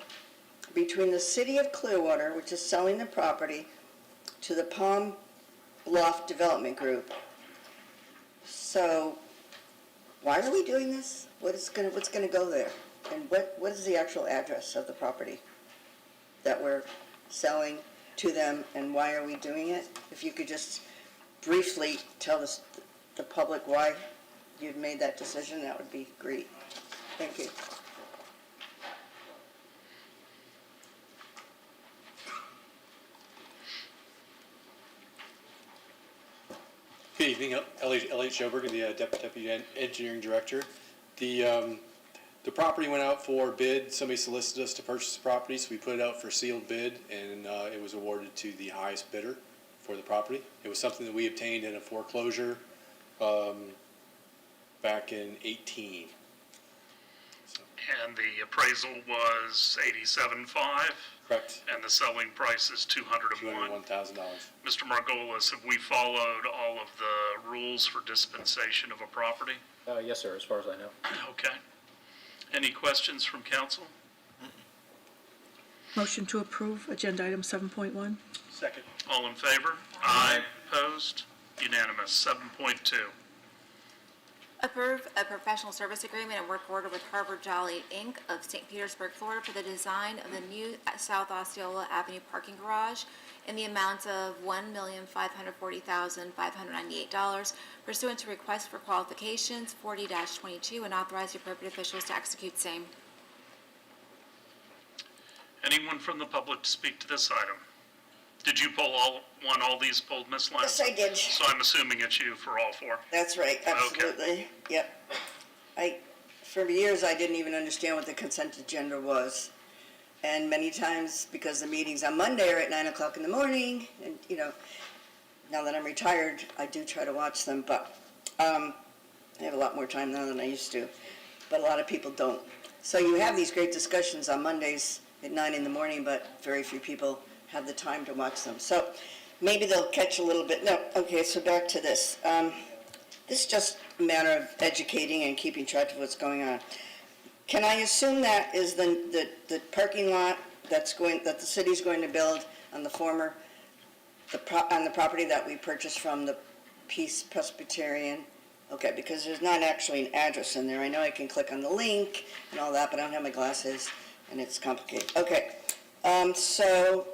between the City of Clearwater, which is selling the property, to the Palm Bluff Development Group. So why are we doing this? What's going to go there? And what is the actual address of the property that we're selling to them, and why are we doing it? If you could just briefly tell the public why you've made that decision, that would be great. Thank you. Good evening, Elliot Schoberg, the Deputy Engineering Director. The property went out for bid. Somebody solicited us to purchase the property, so we put it out for sealed bid, and it was awarded to the highest bidder for the property. It was something that we obtained in a foreclosure back in 18. And the appraisal was $87,500. Correct. And the selling price is $201,000. Mr. Margolis, have we followed all of the rules for dispensation of a property? Yes, sir, as far as I know. Okay. Any questions from council? Motion to approve agenda item 7.1. Second. All in favor? Aye. Opposed? Unanimous. 7.2. Approve a professional service agreement and work order with Harvard Jolly Inc. of St. Petersburg, Florida for the design of the new South Osceola Avenue parking garage in the amount of $1,540,598 pursuant to request for qualifications 40-22 and authorize the appropriate officials to execute same. Anyone from the public to speak to this item? Did you pull all these pulled, Ms. Lanza? Yes, I did. So I'm assuming it's you for all four? That's right, absolutely. Yep. For years, I didn't even understand what the consent agenda was. And many times, because the meetings on Monday are at 9 o'clock in the morning, and, now that I'm retired, I do try to watch them, but I have a lot more time now than I used to. But a lot of people don't. So you have these great discussions on Mondays at 9 in the morning, but very few people have the time to watch them. So maybe they'll catch a little bit. No, okay, so back to this. This is just a matter of educating and keeping track of what's going on. Can I assume that is the parking lot that the city's going to build on the on the property that we purchased from the Peace Presbyterian? Okay, because there's not actually an address in there. I know I can click on the link and all that, but I don't have my glasses and it's complicated. Okay, so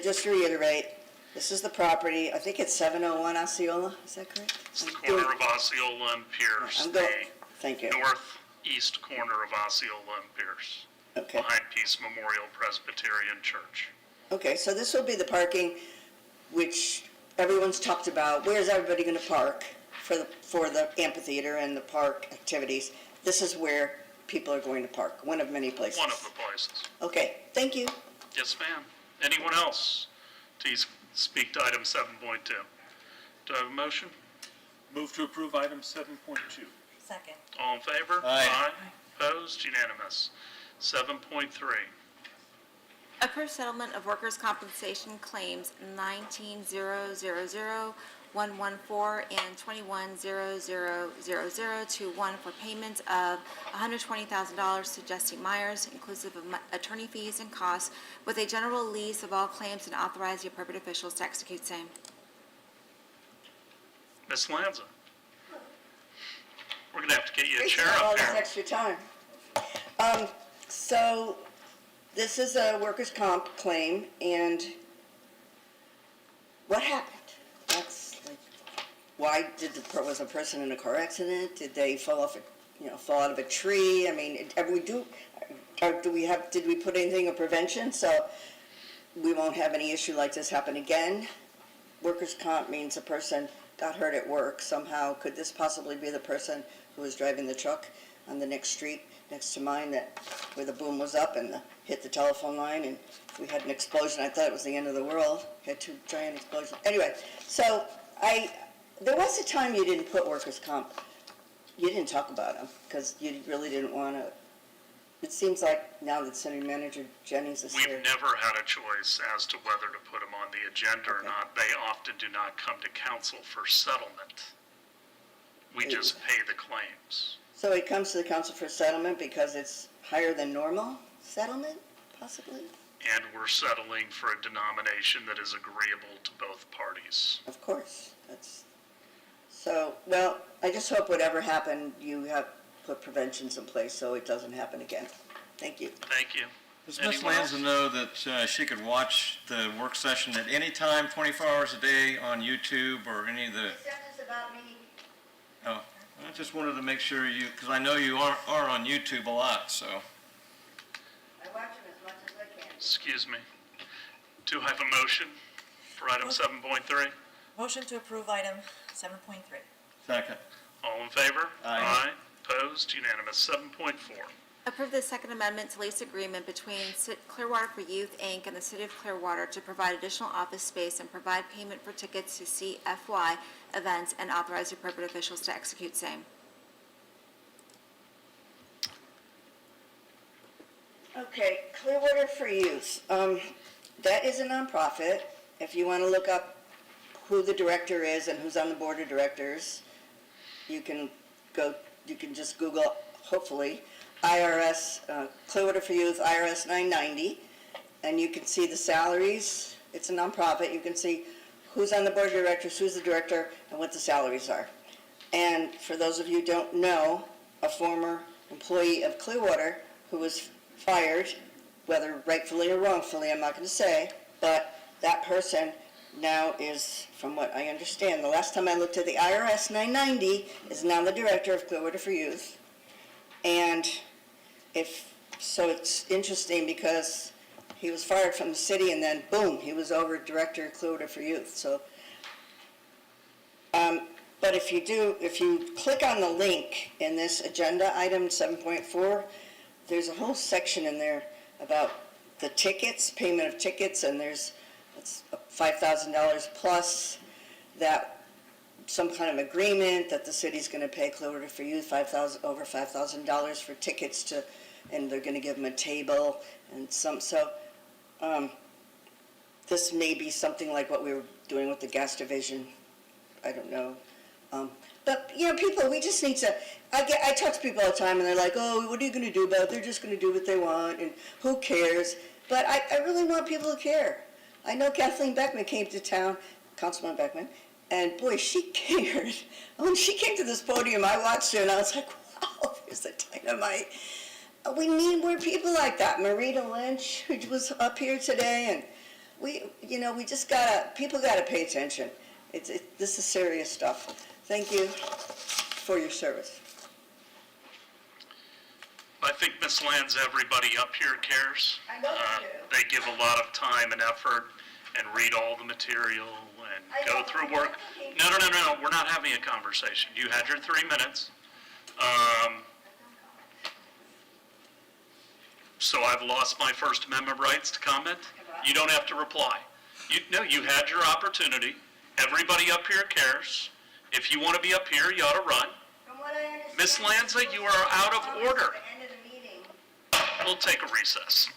just to reiterate, this is the property. I think it's 701 Osceola. Is that correct? It's the corner of Osceola and Pierce. Thank you. Northeast corner of Osceola and Pierce. Okay. Behind Peace Memorial Presbyterian Church. Okay, so this will be the parking which everyone's talked about. Where's everybody going to park for the amphitheater and the park activities? This is where people are going to park. One of many places. One of the places. Okay, thank you. Yes, ma'am. Anyone else to speak to item 7.2? Do I have a motion? Move to approve item 7.2. Second. All in favor? Aye. Opposed? Unanimous. 7.3. Approve settlement of workers' compensation claims 19,000,114 and 21,000,021 for payments of $120,000 to Jesse Myers, inclusive of attorney fees and costs, with a general lease of all claims and authorize the appropriate officials to execute same. Ms. Lanza. We're going to have to get you a chair all up this here. extra time. So this is a workers' comp claim, and what happened? Why was a person in a car accident? Did they fall out of a tree? I mean, did we put anything in prevention so we won't have any issue like this happen again? Workers' comp means a person got hurt at work somehow. Could this possibly be the person who was driving the truck on the next street next to mine where the boom was up and hit the telephone line and we had an explosion? I thought it was the end of the world. Had two giant explosions. Anyway, so there was a time you didn't put workers' comp. You didn't talk about them because you really didn't want to. It seems like now that City Manager Jennings is here. We've never had a choice as to whether to put them on the agenda or not. They often do not come to council for settlement. We just pay the claims. So it comes to the council for settlement because it's higher than normal settlement, possibly? And we're settling for a denomination that is agreeable to both parties. Of course. Well, I just hope whatever happened, you have put preventions in place so it doesn't happen again. Thank you. Thank you. Does Ms. Lanza know that she could watch the work session at any time, 24 hours a day on YouTube or any of the... He said this about me. Oh, I just wanted to make sure because I know you are on YouTube a lot, so... I watch him as much as I can. Excuse me. Do I have a motion for item 7.3? Motion to approve item 7.3. Second. All in favor? Aye. Opposed? Unanimous. 7.4. Approve the Second Amendment to lease agreement between Clearwater for Youth, Inc. and the City of Clearwater to provide additional office space and provide payment for tickets to CFY events and authorize the appropriate officials to execute same. Okay, Clearwater for Youth. That is a nonprofit. If you want to look up who the director is and who's on the board of directors, you can just Google, hopefully, IRS, Clearwater for Youth, IRS 990, and you can see the salaries. It's a nonprofit. You can see who's on the board of directors, who's the director, and what the salaries are. And for those of you who don't know, a former employee of Clearwater who was fired, whether rightfully or wrongfully, I'm not going to say, but that person now is, from what I understand, the last time I looked at the IRS 990, is now the director of Clearwater for Youth. And so it's interesting because he was fired from the city and then boom, he was over director of Clearwater for Youth. So, but if you click on the link in this agenda item 7.4, there's a whole section in there about the tickets, payment of tickets, and there's $5,000 plus that some kind of agreement that the city's going to pay Clearwater for Youth over $5,000 for tickets to, and they're going to give them a table and this may be something like what we were doing with the gas division. I don't know. But, people, we just need to, I talk to people all the time and they're like, oh, what are you going to do about it? They're just going to do what they want and who cares? But I really want people to care. I know Kathleen Beckman came to town, Councilman Beckman, and boy, she cared. When she came to this podium, I watched her and I was like, wow, there's the dynamite. We need more people like that. Marita Lynch, who was up here today, and we just people gotta pay attention. This is serious stuff. Thank you for your service. I think Ms. Lands, everybody up here cares. I know they do. They give a lot of time and effort and read all the material and go through work. No, we're not having a conversation. You had your 3 minutes. So I've lost my First Amendment rights to comment? You don't have to reply. You had your opportunity. Everybody up here cares. If you want to be up here, you ought to run. Ms. Lanza, you are out of order. We'll take a recess.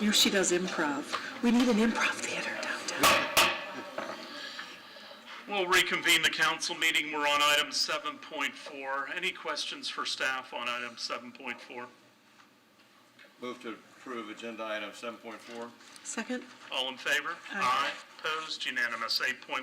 You know, she does improv. We need an improv theater downtown. We'll reconvene the council meeting. We're on item 7.4. Any questions for staff on item 7.4? Move to approve agenda item 7.4. Second? All in favor? Aye. Opposed? Unanimous. 8.1.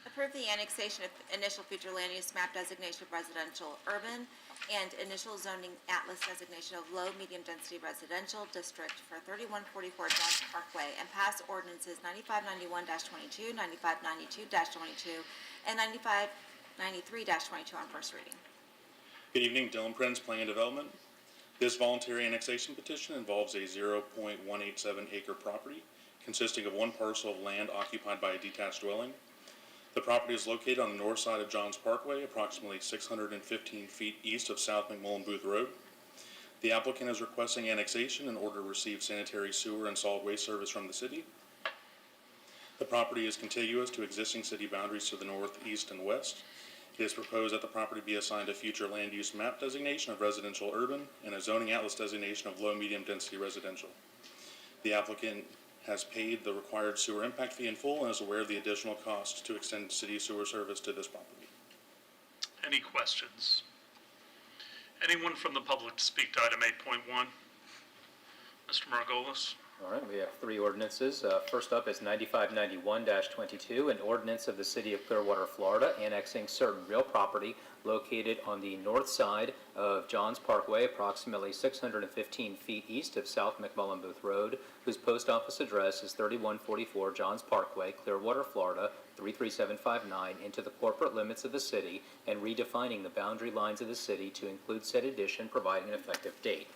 Approve the annexation of initial future land use map designation of residential urban and initial zoning atlas designation of low, medium density residential district for 3144 Johns Parkway and pass ordinances 9591-22, 9592-22, and 9593-22 on first reading. Good evening, Dylan Prince, Planning and Development. This voluntary annexation petition involves a 0.187 acre property consisting of one parcel of land occupied by a detached dwelling. The property is located on the north side of Johns Parkway, approximately 615 feet east of South McMullen Booth Road. The applicant is requesting annexation in order to receive sanitary sewer and solid waste service from the city. The property is contiguous to existing city boundaries to the north, east, and west. It is proposed that the property be assigned a future land use map designation of residential urban and a zoning atlas designation of low, medium density residential. The applicant has paid the required sewer impact fee in full and is aware of the additional costs to extend city sewer service to this property. Any questions? Anyone from the public to speak to item 8.1? Mr. Margolis? All right, we have three ordinances. First up is 9591-22, an ordinance of the City of Clearwater, Florida, annexing certain real property located on the north side of Johns Parkway, approximately 615 feet east of South McMullen Booth Road, whose post office address is 3144 Johns Parkway, Clearwater, Florida, 33759, into the corporate limits of the city and redefining the boundary lines of the city to include said addition, providing an effective date.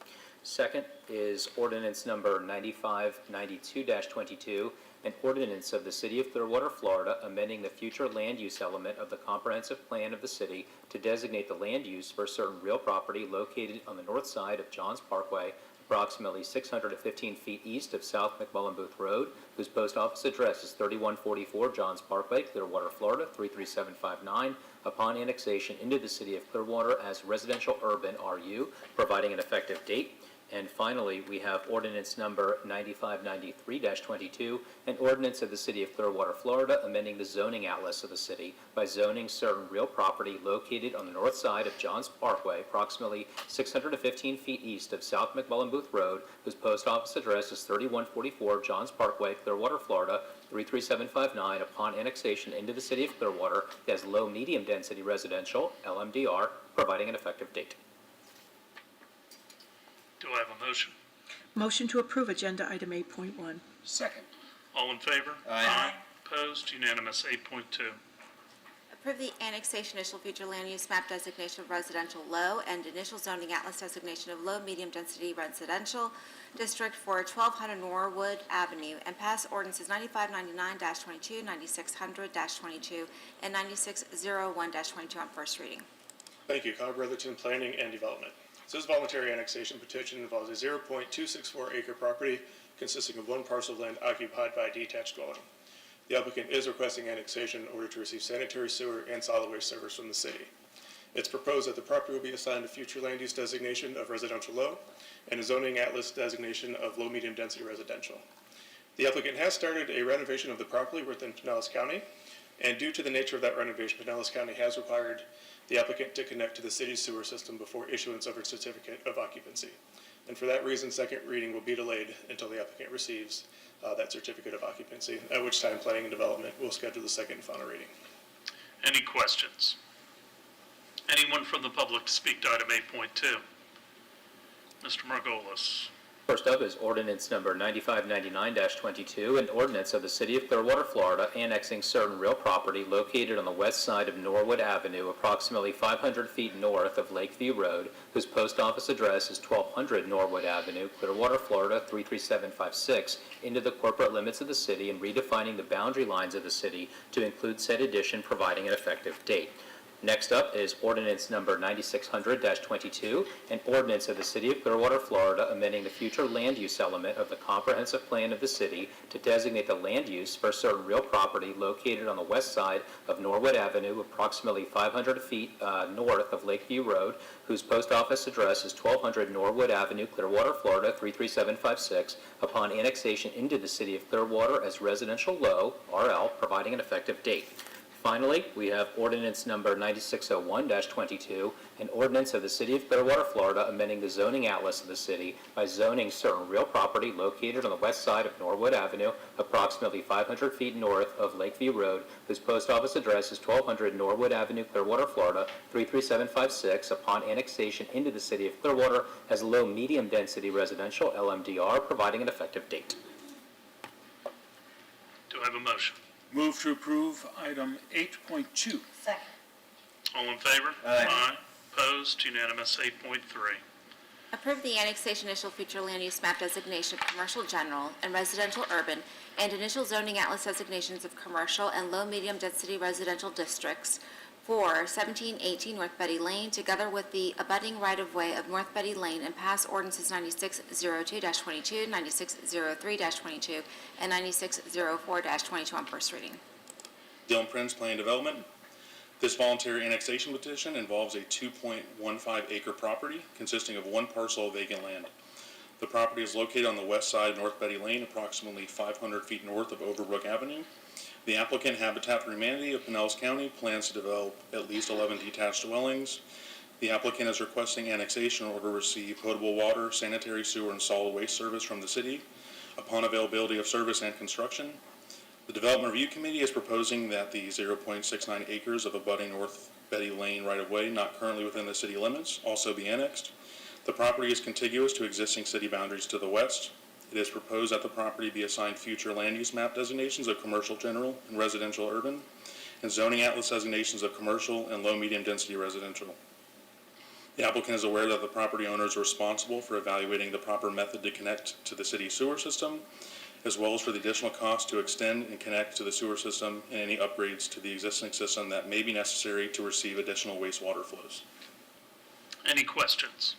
Second is ordinance number 9592-22, an ordinance of the City of Clearwater, Florida, amending the future land use element of the comprehensive plan of the city to designate the land use for certain real property located on the north side of Johns Parkway, approximately 615 feet east of South McMullen Booth Road, whose post office address is 3144 Johns Parkway, Clearwater, Florida, 33759, upon annexation into the City of Clearwater as residential urban RU, providing an effective date. And finally, we have ordinance number 9593-22, an ordinance of the City of Clearwater, Florida, amending the zoning atlas of the city by zoning certain real property located on the north side of Johns Parkway, approximately 615 feet east of South McMullen Booth Road, whose post office address is 3144 Johns Parkway, Clearwater, Florida, 33759, upon annexation into the City of Clearwater as low medium density residential, LMDR, providing an effective date. Do I have a motion? Motion to approve agenda item 8.1. Second. All in favor? Aye. Opposed? Unanimous. 8.2. Approve the annexation initial future land use map designation of residential low and initial zoning atlas designation of low medium density residential district for 1200 Norwood Avenue and pass ordinances 9599-22, 9600-22, and 9601-22 on first reading. Thank you. Kyle Brotherton, Planning and Development. So this voluntary annexation petition involves a 0.264 acre property consisting of one parcel of land occupied by a detached dwelling. The applicant is requesting annexation in order to receive sanitary sewer and solid waste service from the city. It's proposed that the property will be assigned a future land use designation of residential low and a zoning atlas designation of low medium density residential. The applicant has started a renovation of the property within Pinellas County, and due to the nature of that renovation, Pinellas County has required the applicant to connect to the city's sewer system before issuance of a certificate of occupancy. And for that reason, second reading will be delayed until the applicant receives that certificate of occupancy, at which time Planning and Development will schedule the second and final reading. Any questions? Anyone from the public to speak to item 8.2? Mr. Margolis? First up is ordinance number 9599-22, an ordinance of the City of Clearwater, Florida, annexing certain real property located on the west side of Norwood Avenue, approximately 500 feet north of Lakeview Road, whose post office address is 1200 Norwood Avenue, Clearwater, Florida, 33756, into the corporate limits of the city and redefining the boundary lines of the city to include said addition, providing an effective date. Next up is ordinance number 9600-22, an ordinance of the City of Clearwater, Florida, amending the future land use element of the comprehensive plan of the city to designate the land use for certain real property located on the west side of Norwood Avenue, approximately 500 feet north of Lakeview Road, whose post office address is 1200 Norwood Avenue, Clearwater, Florida, 33756, upon annexation into the City of Clearwater as residential low, RL, providing an effective date. Finally, we have ordinance number 9601-22, an ordinance of the City of Clearwater, Florida, amending the zoning atlas of the city by zoning certain real property located on the west side of Norwood Avenue, approximately 500 feet north of Lakeview Road, whose post office address is 1200 Norwood Avenue, Clearwater, Florida, 33756, upon annexation into the City of Clearwater as low-medium density residential, LMDR, providing an effective date. Do I have a motion? Move to approve item 8.2. Second. All in favor? Aye. Opposed? Unanimous. 8.3. Approve the annexation initial future land use map designation of commercial general and residential urban and initial zoning atlas designations of commercial and low-medium density residential districts for 1718 North Betty Lane, together with the abutting right-of-way of North Betty Lane, and pass ordinances 9602-22, 9603-22, and 9604-22 on first reading. Dylan Prince, Plan Development. This voluntary annexation petition involves a 2.15 acre property consisting of one parcel of vacant land. The property is located on the west side of North Betty Lane, approximately 500 feet north of Overbrook Avenue. The applicant, Habitat for Humanity of Pinellas County, plans to develop at least 11 detached dwellings. The applicant is requesting annexation in order to receive potable water, sanitary sewer, and solid waste service from the city upon availability of service and construction. The Development Review Committee is proposing that the 0.69 acres of abutting North Betty Lane right-of-way not currently within the city limits also be annexed. The property is contiguous to existing city boundaries to the west. It is proposed that the property be assigned future land use map designations of commercial general and residential urban, and zoning atlas designations of commercial and low-medium density residential. The applicant is aware that the property owner is responsible for evaluating the proper method to connect to the city sewer system, as well as for the additional cost to extend and connect to the sewer system and any upgrades to the existing system that may be necessary to receive additional wastewater flows. Any questions?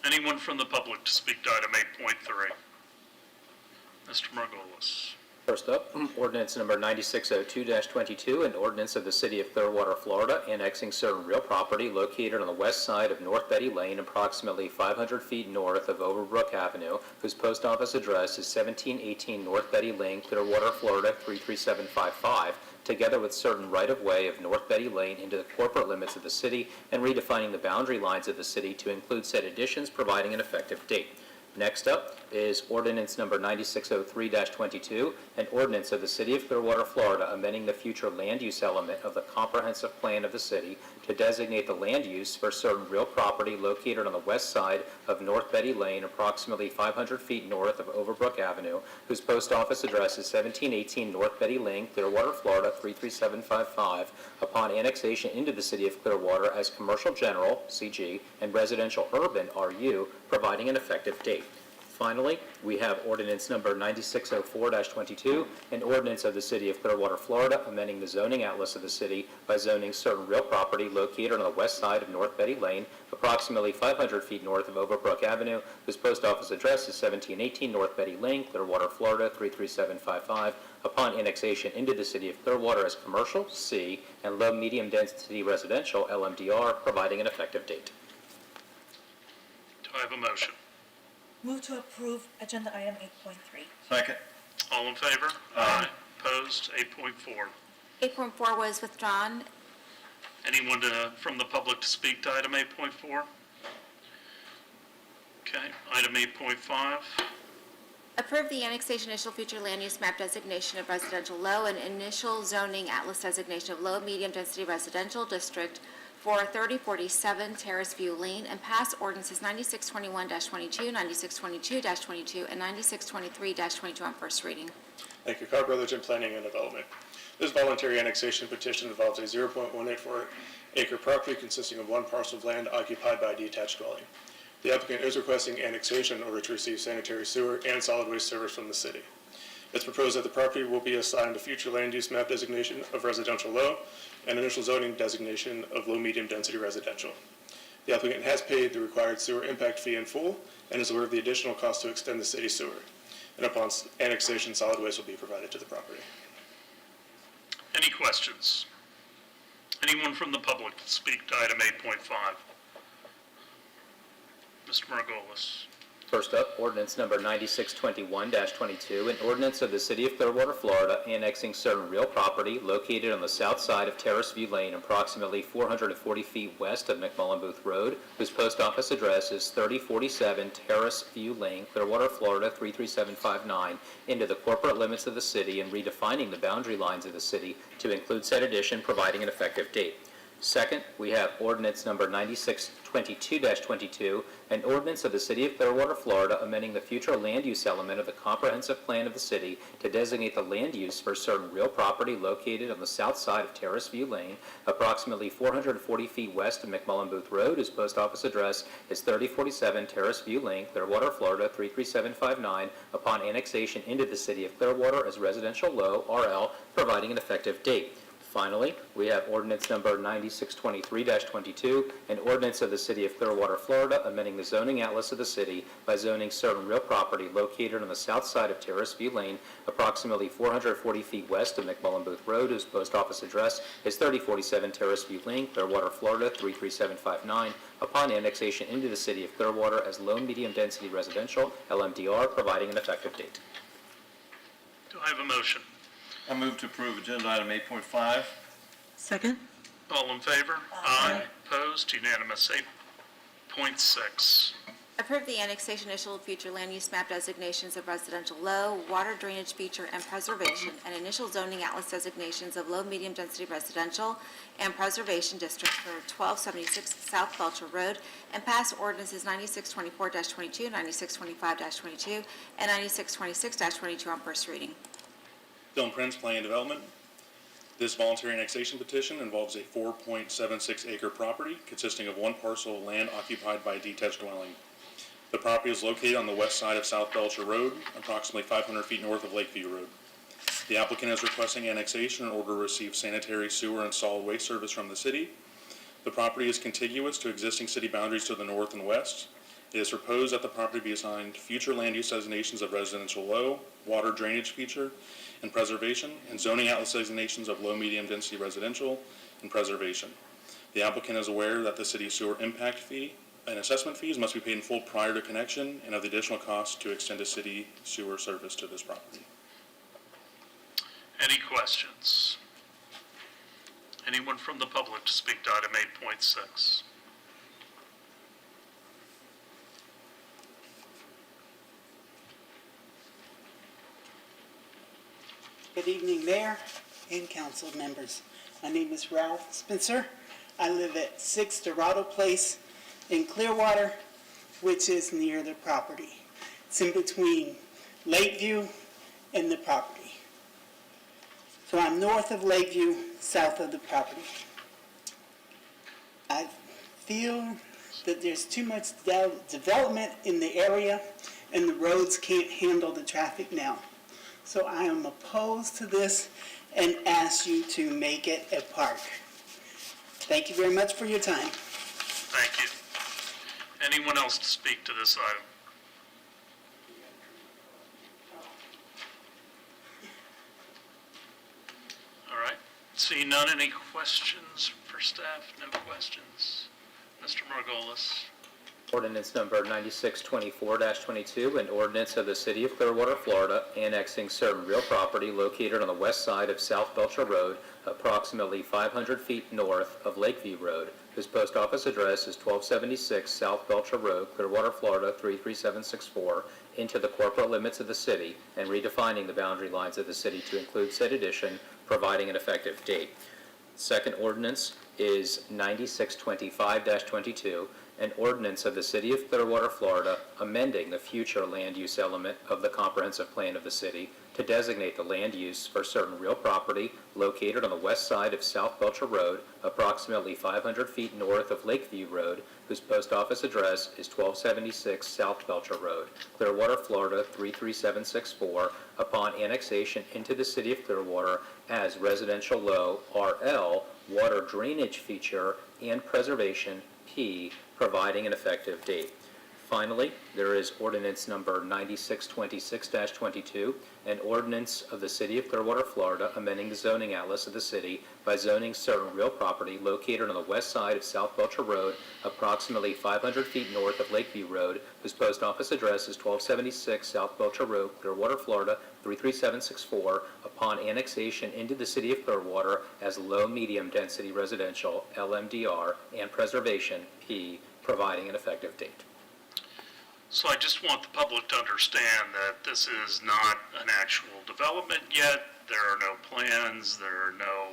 Anyone from the public to speak to item 8.3? Mr. Margolis. First up, ordinance number 9602-22, an ordinance of the City of Clearwater, Florida, annexing certain real property located on the west side of North Betty Lane, approximately 500 feet north of Overbrook Avenue, whose post office address is 1718 North Betty Lane, Clearwater, Florida, 33755, together with certain right-of-way of North Betty Lane into the corporate limits of the city and redefining the boundary lines of the city to include said additions, providing an effective date. Next up is ordinance number 9603-22, an ordinance of the City of Clearwater, Florida, amending the future land use element of the comprehensive plan of the city to designate the land use for certain real property located on the west side of North Betty Lane, approximately 500 feet north of Overbrook Avenue, whose post office address is 1718 North Betty Lane, Clearwater, Florida, 33755, upon annexation into the City of Clearwater as commercial general, CG, and residential urban, RU, providing an effective date. Finally, we have ordinance number 9604-22, an ordinance of the City of Clearwater, Florida, amending the zoning atlas of the city by zoning certain real property located on the west side of North Betty Lane, approximately 500 feet north of Overbrook Avenue, whose post office address is 1718 North Betty Lane, Clearwater, Florida, 33755, upon annexation into the City of Clearwater as commercial, C, and low-medium density residential, LMDR, providing an effective date. Do I have a motion? Move to approve agenda item 8.3. Second. All in favor? Aye. Opposed? 8.4. 8.4 was withdrawn. Anyone from the public to speak to item 8.4? Okay, item 8.5. Approve the annexation initial future land use map designation of residential low and initial zoning atlas designation of low medium density residential district for 3047 Terrace View Lane, and pass ordinances 9621-22, 9622-22, and 9623-22 on first reading. Thank you. Carr Brothers in Planning and Development. This voluntary annexation petition involves a 0.184 acre property consisting of one parcel of land occupied by a detached dwelling. The applicant is requesting annexation in order to receive sanitary sewer and solid waste service from the city. It's proposed that the property will be assigned a future land use map designation of residential low and initial zoning designation of low-medium density residential. The applicant has paid the required sewer impact fee in full and is aware of the additional cost to extend the city sewer. And upon annexation, solid waste will be provided to the property. Any questions? Anyone from the public to speak to item 8.5? Mr. Margolis. First up, ordinance number 9621-22, an ordinance of the City of Clearwater, Florida, annexing certain real property located on the south side of Terrace View Lane, approximately 440 feet west of McMullen Booth Road, whose post office address is 3047 Terrace View Lane, Clearwater, Florida 33759, into the corporate limits of the city and redefining the boundary lines of the city to include said addition, providing an effective date. Second, we have ordinance number 9622-22, an ordinance of the City of Clearwater, Florida, amending the future land use element of the comprehensive plan of the city to designate the land use for certain real property located on the south side of Terrace View Lane, approximately 440 feet west of McMullen Booth Road, whose post office address is 3047 Terrace View Lane, Clearwater, Florida 33759, upon annexation into the City of Clearwater as residential low, RL, providing an effective date. Finally, we have ordinance number 9623-22, an ordinance of the City of Clearwater, Florida, amending the zoning atlas of the city by zoning certain real property located on the south side of Terrace View Lane, approximately 440 feet west of McMullen Booth Road, whose post office address is 3047 Terrace View Lane, Clearwater, Florida 33759, upon annexation into the City of Clearwater as low-medium density residential, LMDR, providing an effective date. Do I have a motion? I move to approve agenda item 8.5. Second? All in favor? Aye. Opposed? Unanimous. 8.6. Approve the annexation initial future land use map designations of residential low, water drainage feature and preservation, and initial zoning atlas designations of low medium density residential and preservation district for 1276 South Belcher Road, and pass ordinances 9624-22, 9625-22, and 9626-22 on first reading. Dylan Prince, Planning and Development. This voluntary annexation petition involves a 4.76 acre property consisting of one parcel of land occupied by a detached dwelling. The property is located on the west side of South Belcher Road, approximately 500 feet north of Lakeview Road. The applicant is requesting annexation in order to receive sanitary, sewer, and solid waste service from the city. The property is contiguous to existing city boundaries to the north and west. It is proposed that the property be assigned future land use designations of residential low, water drainage feature, and preservation, and zoning atlas designations of low-medium density residential and preservation. The applicant is aware that the city's sewer impact fee and assessment fees must be paid in full prior to connection and of the additional cost to extend a city sewer service to this property. Any questions? Anyone from the public to speak to item 8.6? Good evening, Mayor and council members. My name is Ralph Spencer. I live at 6 Dorado Place in Clearwater, which is near the property. It's in between Lakeview and the property. So I'm north of Lakeview, south of the property. I feel that there's too much development in the area and the roads can't handle the traffic now. So I am opposed to this and ask you to make it a park. Thank you very much for your time. Thank you. Anyone else to speak to this item? All right. Seeing none, any questions for staff? No questions. Mr. Margolis. Ordinance number 9624-22, an ordinance of the City of Clearwater, Florida, annexing certain real property located on the west side of South Belcher Road, approximately 500 feet north of Lakeview Road, whose post office address is 1276 South Belcher Road, Clearwater, Florida 33764, into the corporate limits of the city, and redefining the boundary lines of the city to include said addition, providing an effective date. Second ordinance is 9625-22, An ordinance of the City of Clearwater, Florida, amending the future land use element of the comprehensive plan of the city to designate the land use for certain real property located on the west side of South Belcher Road, approximately 500 feet north of Lakeview Road, whose post office address is 1276 South Belcher Road, Clearwater, Florida 33764, upon annexation into the City of Clearwater as residential low RL water drainage feature and preservation P, providing an effective date. Finally, there is ordinance number 9626-22, an ordinance of the City of Clearwater, Florida, amending the zoning atlas of the city by zoning certain real property located on the west side of South Belcher Road, approximately 500 feet north of Lakeview Road, whose post office address is 1276 South Belcher Road, Clearwater, Florida 33764, upon annexation into the City of Clearwater as low-medium density residential, LMDR, and preservation, P, providing an effective date. So I just want the public to understand that this is not an actual development yet. There are no plans, there are no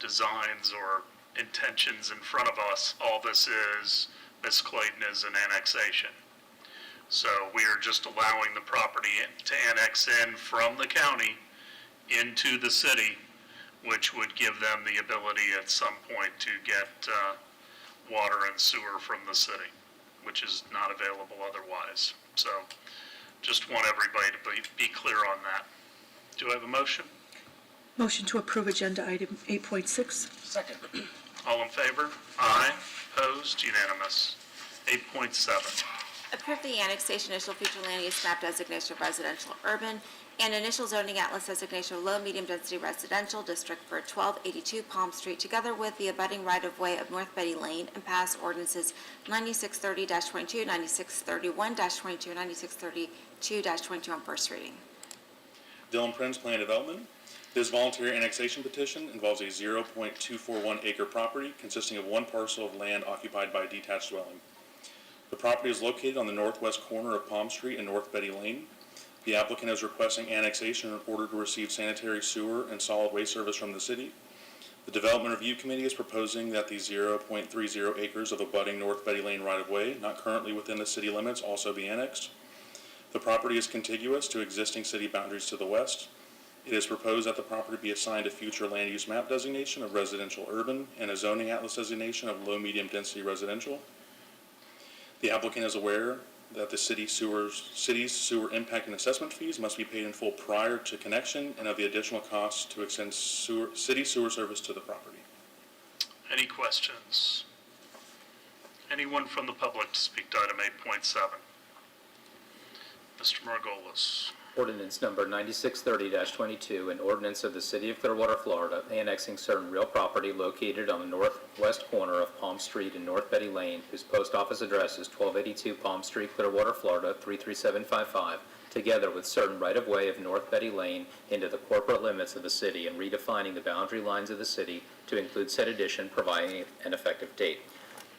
designs or intentions in front of us. All this is, Ms. Clayton, is an annexation. So we are just allowing the property to annex in from the county into the city, which would give them the ability at some point to get water and sewer from the city, which is not available otherwise. So just want everybody to be clear on that. Do I have a motion? Motion to approve agenda item 8.6. Second. All in favor? Aye. Opposed? Unanimous. 8.7. Approve the annexation initial future land use map designation of residential urban and initial zoning atlas designation of low medium density residential district for 1282 Palm Street, together with the abutting right-of-way of North Betty Lane, and pass ordinances 9630-22, 9631-22, and 9632-22 on first reading. Dillon Prince Plan Development. This voluntary annexation petition involves a 0.241 acre property consisting of one parcel of land occupied by a detached dwelling. The property is located on the northwest corner of Palm Street and North Betty Lane. The applicant is requesting annexation in order to receive sanitary sewer and solid waste service from the city. The Development Review Committee is proposing that the 0.30 acres of abutting North Betty Lane right-of-way, not currently within the city limits, also be annexed. The property is contiguous to existing city boundaries to the west. It is proposed that the property be assigned a future land use map designation of residential urban and a zoning atlas designation of low-medium density residential. The applicant is aware that the city's sewer impact and assessment fees must be paid in full prior to connection and of the additional costs to extend city sewer service to the property. Any questions? Anyone from the public to speak to item 8.7? Mr. Margolis. Ordinance number 9630-22, an ordinance of the City of Clearwater, Florida, annexing certain real property located on the northwest corner of Palm Street and North Betty Lane, whose post office address is 1282 Palm Street, Clearwater, Florida 33755, together with certain right-of-way of North Betty Lane into the corporate limits of the city and redefining the boundary lines of the city to include said addition, providing an effective date.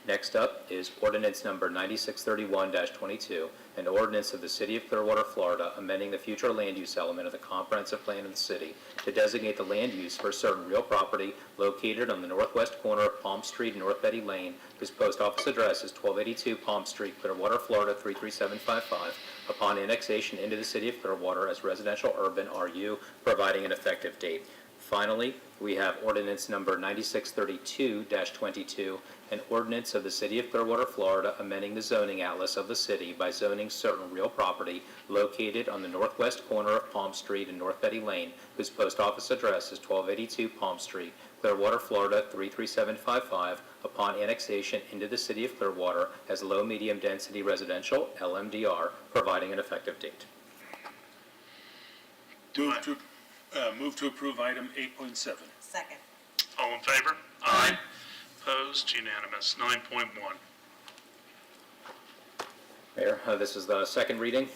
Next up is ordinance number 9631-22, an ordinance of the City of Clearwater, Florida, amending the future land use element of the comprehensive plan of the city to designate the land use for certain real property located on the northwest corner of Palm Street and North Betty Lane, whose post office address is 1282 Palm Street, Clearwater, Florida 33755, upon annexation into the City of Clearwater as residential urban RU, providing an effective date. Finally, we have ordinance number 9632-22, an ordinance of the City of Clearwater, Florida, amending the zoning atlas of the city by zoning certain real property located on the northwest corner of Palm Street and North Betty Lane, whose post office address is 1282 Palm Street, Clearwater, Florida 33755, upon annexation into the City of Clearwater as low-medium density residential, LMDR, providing an effective date. Move to approve item 8.7. Second. All in favor? Aye. Opposed? Unanimous. 9.1. Mayor, this is the second reading.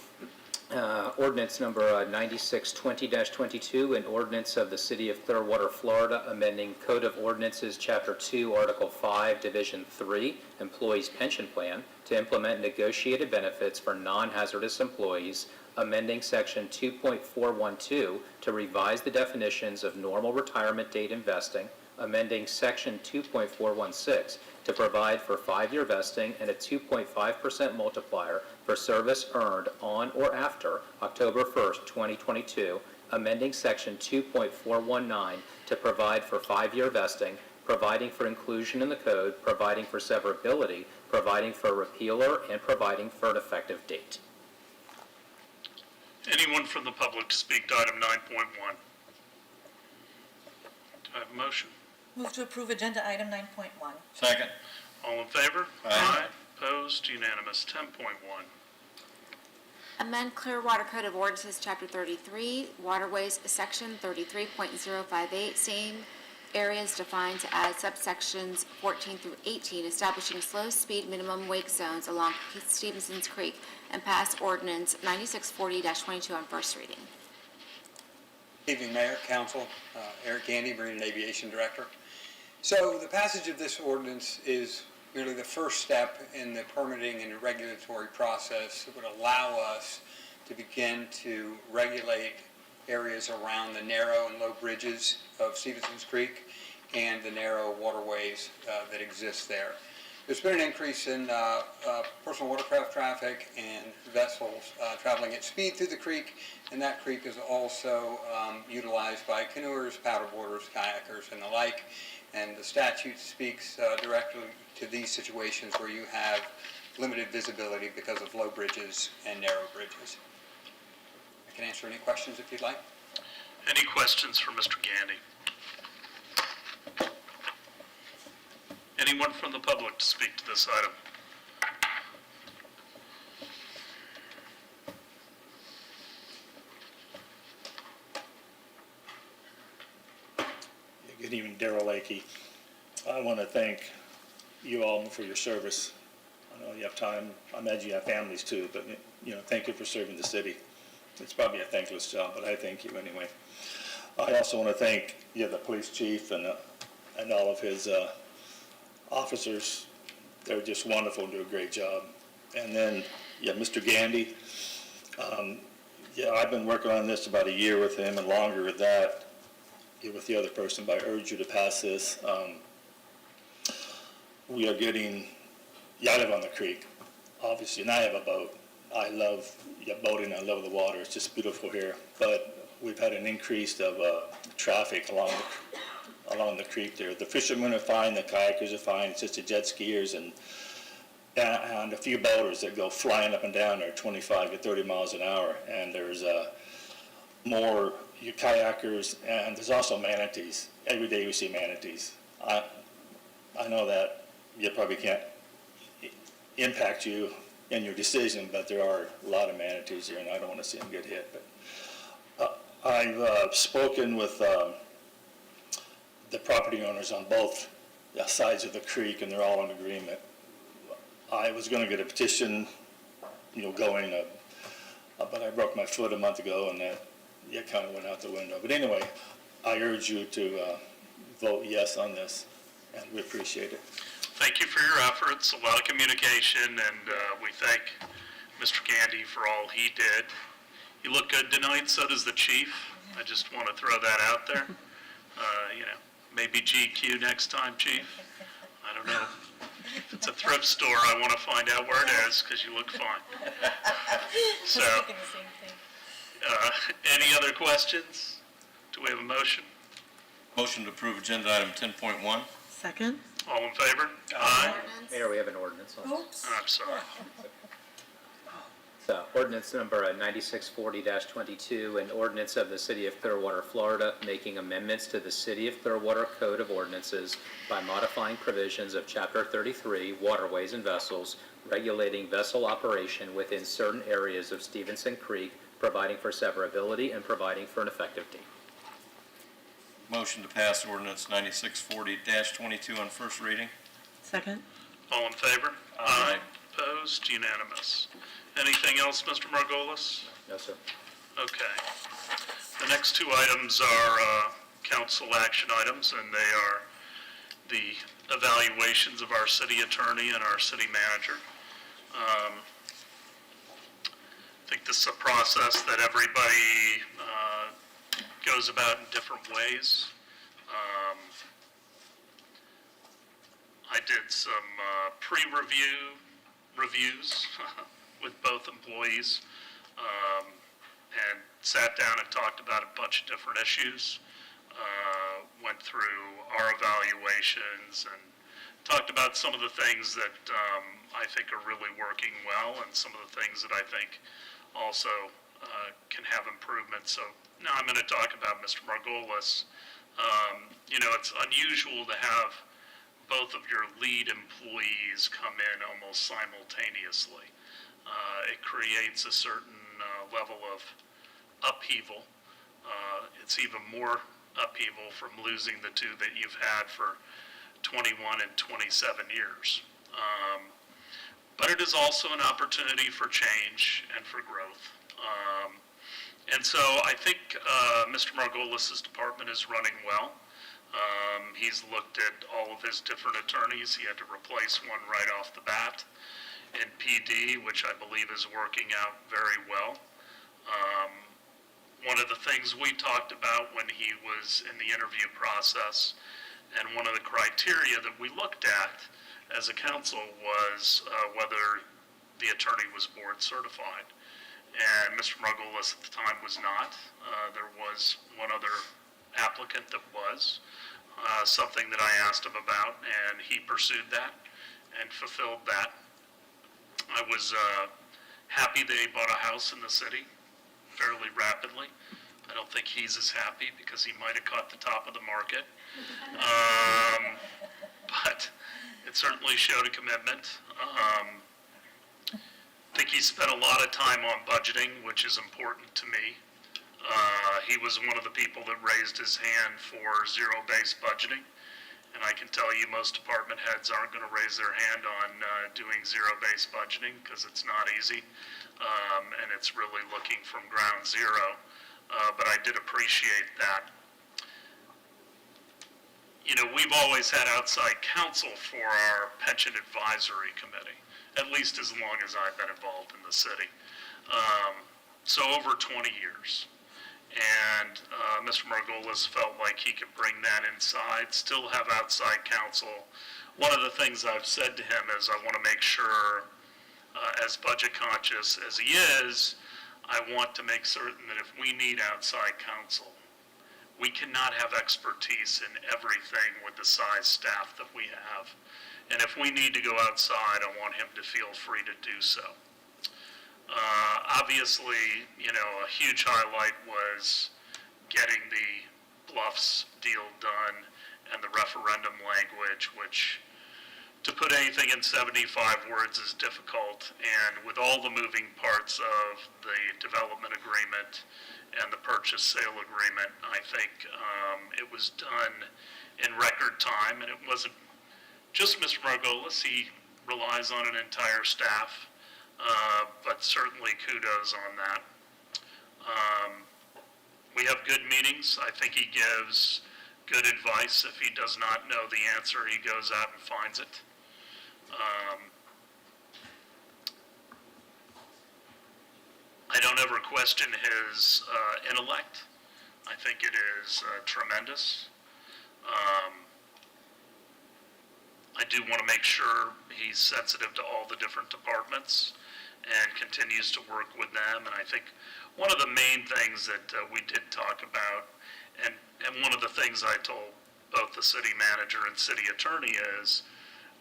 Ordinance number 9620-22, an ordinance of the City of Clearwater, Florida, amending Code of Ordinances, Chapter 2, Article 5, Division 3, Employees Pension Plan, to implement negotiated benefits for non-hazardous employees, amending Section 2.412 to revise the definitions of normal retirement date investing, amending Section 2.416 to provide for 5-year vesting and a 2.5% multiplier for service earned on or after October 1st, 2022, amending Section 2.419 to provide for 5-year vesting, providing for inclusion in the code, providing for severability, providing for a repealer, and providing for an effective date. Anyone from the public to speak to item 9.1? Do I have a motion? Move to approve agenda item 9.1. Second. All in favor? Aye. Opposed? Unanimous. 10.1. Amend Clearwater Code of Ordinances, Chapter 33, Waterways, Section 33.058, same areas defined to add subsections 14 through 18, establishing slow-speed minimum wake zones along Stevenson's Creek, and pass ordinance 9640-22 on first reading. Evening, Mayor, Council, Eric Gandy, Marine and Aviation Director. So the passage of this ordinance is merely the first step in the permitting and regulatory process that would allow us to begin to regulate areas around the narrow and low bridges of Stevenson's Creek and the narrow waterways that exist there. There's been an increase in personal watercraft traffic and vessels traveling at speed through the creek, and that creek is also utilized by canoers, paddleboarders, kayakers, and the like. And the statute speaks directly to these situations where you have limited visibility because of low bridges and narrow bridges. I can answer any questions if you'd like. Any questions for Mr. Gandy? Anyone from the public to speak to this item? Good evening, Darrell Lakey. I want to thank you all for your service. I know you have time. I imagine you have families too, but thank you for serving the city. It's probably a thankless job, but I thank you anyway. I also want to thank the police chief and all of his officers. They're just wonderful and do a great job. And then, Mr. Gandy. I've been working on this about a year with him and longer with that. With the other person, but I urge you to pass this. We are getting, I live on the creek, obviously, and I have a boat. I love boating, I love the water, it's just beautiful here. But we've had an increase of traffic along the creek there. The fishermen are fine, the kayakers are fine, it's just the jet skiers and a few boaters that go flying up and down there 25 to 30 miles an hour. And there's more kayakers, and there's also manatees. Every day we see manatees. I know that you probably can't impact you in your decision, but there are a lot of manatees here, and I don't want to see them get hit. But I've spoken with the property owners on both sides of the creek, and they're all in agreement. I was going to get a petition, going, but I broke my foot a month ago, and that kind of went out the window. But anyway, I urge you to vote yes on this, and we appreciate it. Thank you for your efforts, a lot of communication, and we thank Mr. Gandy for all he did. You look good tonight, so does the chief. I just want to throw that out there. Maybe GQ next time, chief. I don't know. If it's a thrift store, I want to find out where it is, because you look fine. So, any other questions? Do we have a motion? Motion to approve agenda item 10.1. Second. All in favor? Aye. Mayor, we have an ordinance on this. Oops. I'm sorry. So, ordinance number 9640-22, an ordinance of the City of Clearwater, Florida, making amendments to the City of Clearwater Code of Ordinances by modifying provisions of Chapter 33, Waterways and Vessels, regulating vessel operation within certain areas of Stevenson Creek, providing for severability and providing for an effective date. Motion to pass ordinance 9640-22 on first reading. Second. All in favor? Aye. Opposed? Unanimous. Anything else, Mr. Margolis? No, sir. Okay. The next two items are council action items, and they are the evaluations of our city attorney and our city manager. I think this is a process that everybody goes about in different ways. I did some reviews with both employees, and sat down and talked about a bunch of different issues. Went through our evaluations and talked about some of the things that I think are really working well, and some of the things that I think also can have improvement. So now I'm going to talk about Mr. Margolis. You know, it's unusual to have both of your lead employees come in almost simultaneously. It creates a certain level of upheaval. It's even more upheaval from losing the two that you've had for 21 and 27 years. But it is also an opportunity for change and for growth. And so I think Mr. Margolis' department is running well. He's looked at all of his different attorneys. He had to replace one right off the bat in PD, which I believe is working out very well. One of the things we talked about when he was in the interview process, and one of the criteria that we looked at as a council, was whether the attorney was board certified. And Mr. Margolis at the time was not. There was one other applicant that was, something that I asked him about, and he pursued that and fulfilled that. I was happy that he bought a house in the city fairly rapidly. I don't think he's as happy because he might have caught the top of the market. But it certainly showed a commitment. I think he spent a lot of time on budgeting, which is important to me. He was one of the people that raised his hand for zero-based budgeting. And I can tell you most department heads aren't going to raise their hand on doing zero-based budgeting because it's not easy. And it's really looking from ground zero. But I did appreciate that. You know, we've always had outside counsel for our pension advisory committee, at least as long as I've been involved in the city. So over 20 years. And Mr. Margolis felt like he could bring that inside, still have outside counsel. One of the things I've said to him is I want to make sure, as budget conscious as he is, I want to make certain that if we need outside counsel, we cannot have expertise in everything with the size staff that we have. And if we need to go outside, I want him to feel free to do so. Obviously, you know, a huge highlight was getting the Bluffs deal done and the referendum language, which to put anything in 75 words is difficult. And with all the moving parts of the development agreement and the purchase sale agreement, I think it was done in record time. And it wasn't just Mr. Margolis. He relies on an entire staff. But certainly kudos on that. We have good meetings. I think he gives good advice. If he does not know the answer, he goes out and finds it. I don't ever question his intellect. I think it is tremendous. I do want to make sure he's sensitive to all the different departments and continues to work with them. And I think one of the main things that we did talk about, and one of the things I told both the city manager and city attorney is,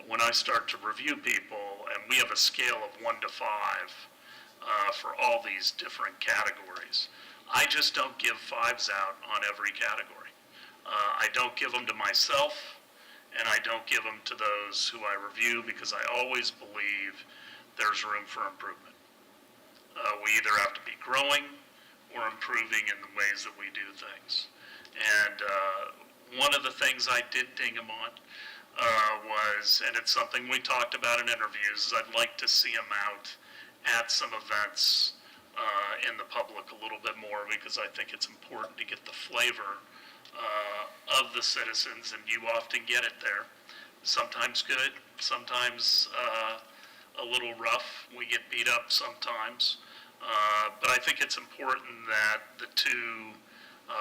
when I start to review people, and we have a scale of 1 to 5 for all these different categories, I just don't give 5s out on every category. I don't give them to myself, and I don't give them to those who I review, because I always believe there's room for improvement. We either have to be growing or improving in the ways that we do things. And one of the things I did ding him on was, and it's something we talked about in interviews, is I'd like to see him out at some events in the public a little bit more, because I think it's important to get the flavor of the citizens, and you often get it there. Sometimes good, sometimes a little rough. We get beat up sometimes. But I think it's important that the two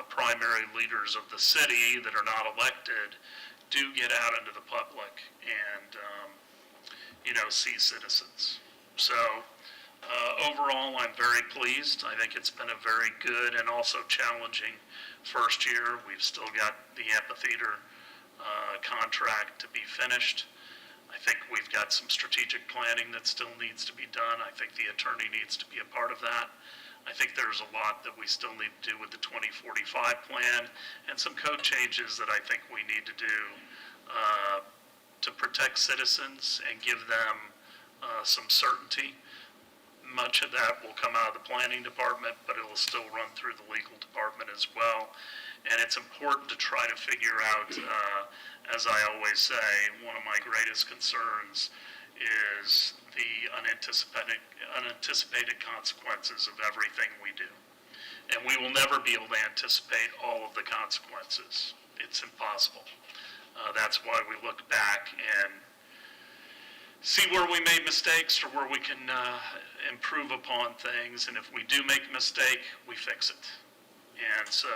primary leaders of the city that are not elected do get out into the public and, see citizens. So overall, I'm very pleased. I think it's been a very good and also challenging first year. We've still got the amphitheater contract to be finished. I think we've got some strategic planning that still needs to be done. I think the attorney needs to be a part of that. I think there's a lot that we still need to do with the 2045 plan and some code changes that I think we need to do to protect citizens and give them some certainty. Much of that will come out of the planning department, but it will still run through the legal department as well. And it's important to try to figure out, as I always say, one of my greatest concerns is the unanticipated consequences of everything we do. And we will never be able to anticipate all of the consequences. It's impossible. That's why we look back and see where we made mistakes or where we can improve upon things. And if we do make a mistake, we fix it. And so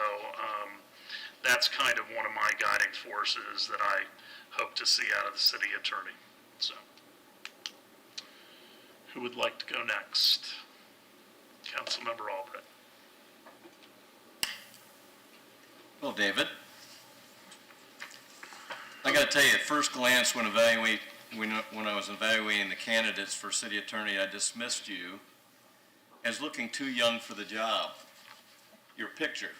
that's kind of one of my guiding forces that I hope to see out of the city attorney. So, who would like to go next? Councilmember Albrecht. Well, David, I got to tell you, at first glance, when I was evaluating the candidates for city attorney, I dismissed you as looking too young for the job, your picture.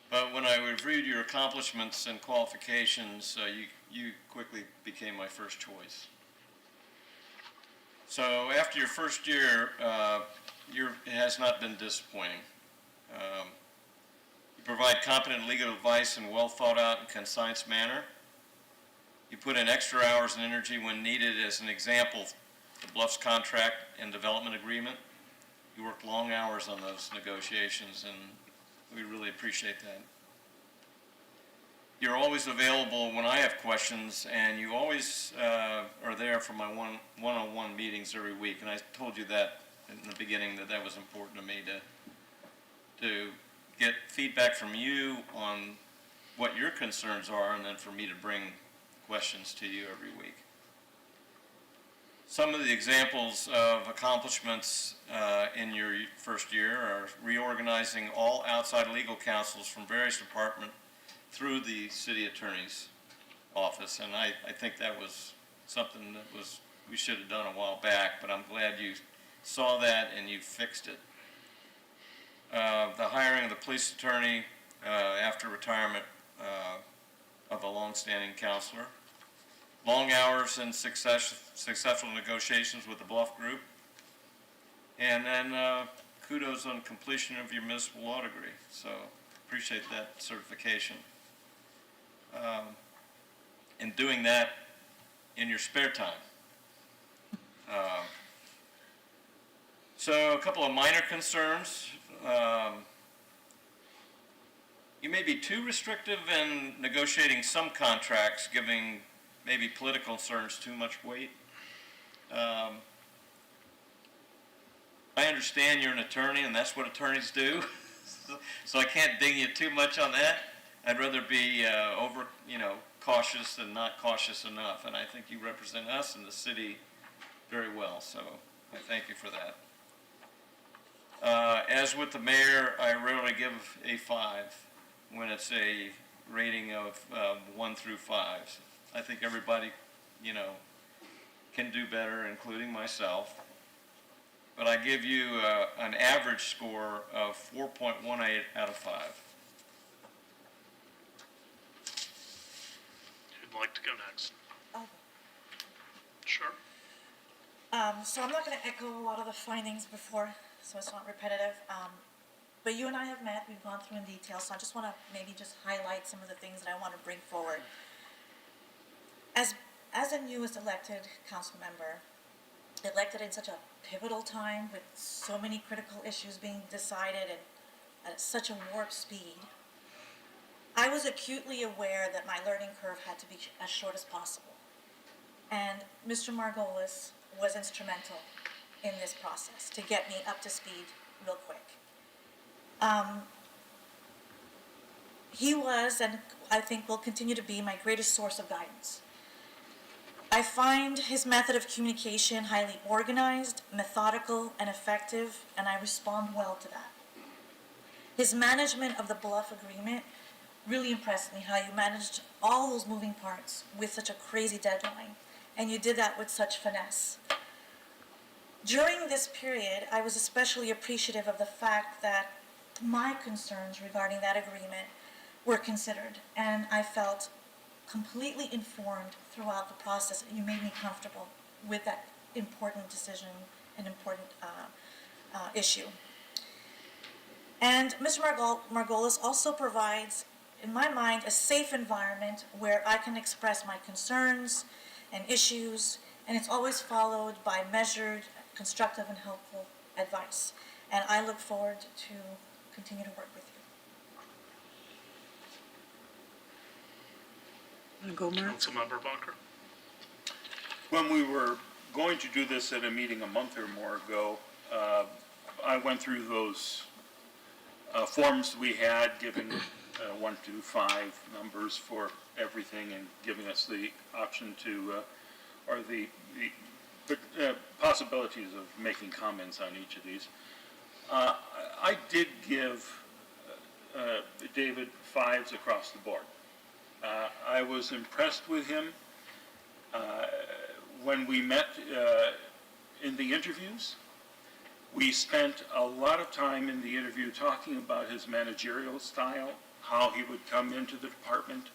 But when I reviewed your accomplishments and qualifications, you quickly became my first choice. So after your first year, it has not been disappointing. You provide competent legal advice in a well thought out and concise manner. You put in extra hours and energy when needed. As an example, the Bluffs contract and development agreement. You worked long hours on those negotiations, and we really appreciate that. You're always available when I have questions, and you always are there for my one-on-one meetings every week. And I told you that in the beginning, that was important to me to get feedback from you on what your concerns are, and then for me to bring questions to you every week. Some of the examples of accomplishments in your first year are reorganizing all outside legal counsels from various departments through the city attorney's office, and I think that was something that we should have done a while back, but I'm glad you saw that and you fixed it. The hiring of the police attorney after retirement of a long-standing counselor. Long hours and successful negotiations with the Bluff Group. And then kudos on completion of your municipal law degree. So appreciate that certification. And doing that in your spare time. So a couple of minor concerns. You may be too restrictive in negotiating some contracts, giving maybe political concerns too much weight. I understand you're an attorney, and that's what attorneys do. So I can't ding you too much on that. I'd rather be cautious than not cautious enough, and I think you represent us and the city very well. So I thank you for that. As with the mayor, I rarely give a 5 when it's a rating of 1 through 5. I think everybody, can do better, including myself. But I give you an average score of 4.18 out of 5. Who'd like to go next? Oh. Sure. So I'm not going to echo a lot of the findings before, so it's not repetitive. But you and I have met, we've gone through in detail, so I just want to maybe just highlight some of the things that I want to bring forward. As a newest elected council member, elected in such a pivotal time with so many critical issues being decided and at such a warp speed, I was acutely aware that my learning curve had to be as short as possible. And Mr. Margolis was instrumental in this process to get me up to speed real quick. He was, and I think will continue to be, my greatest source of guidance. I find his method of communication highly organized, methodical, and effective, and I respond well to that. His management of the Bluff Agreement really impressed me, how you managed all those moving parts with such a crazy deadline, and you did that with such finesse. During this period, I was especially appreciative of the fact that my concerns regarding that agreement were considered, and I felt completely informed throughout the process. You made me comfortable with that important decision and important issue. And Mr. Margolis also provides, in my mind, a safe environment where I can express my concerns and issues, and it's always followed by measured, constructive, and helpful advice. And I look forward to continue to work with you. Go, Mark. Councilmember Bunker. When we were going to do this at a meeting a month or more ago, I went through those forms we had, given 1 to 5 numbers for everything, and giving us the option to, or the possibilities of making comments on each of these. I did give David 5s across the board. I was impressed with him. When we met in the interviews, we spent a lot of time in the interview talking about his managerial style, how he would come into the department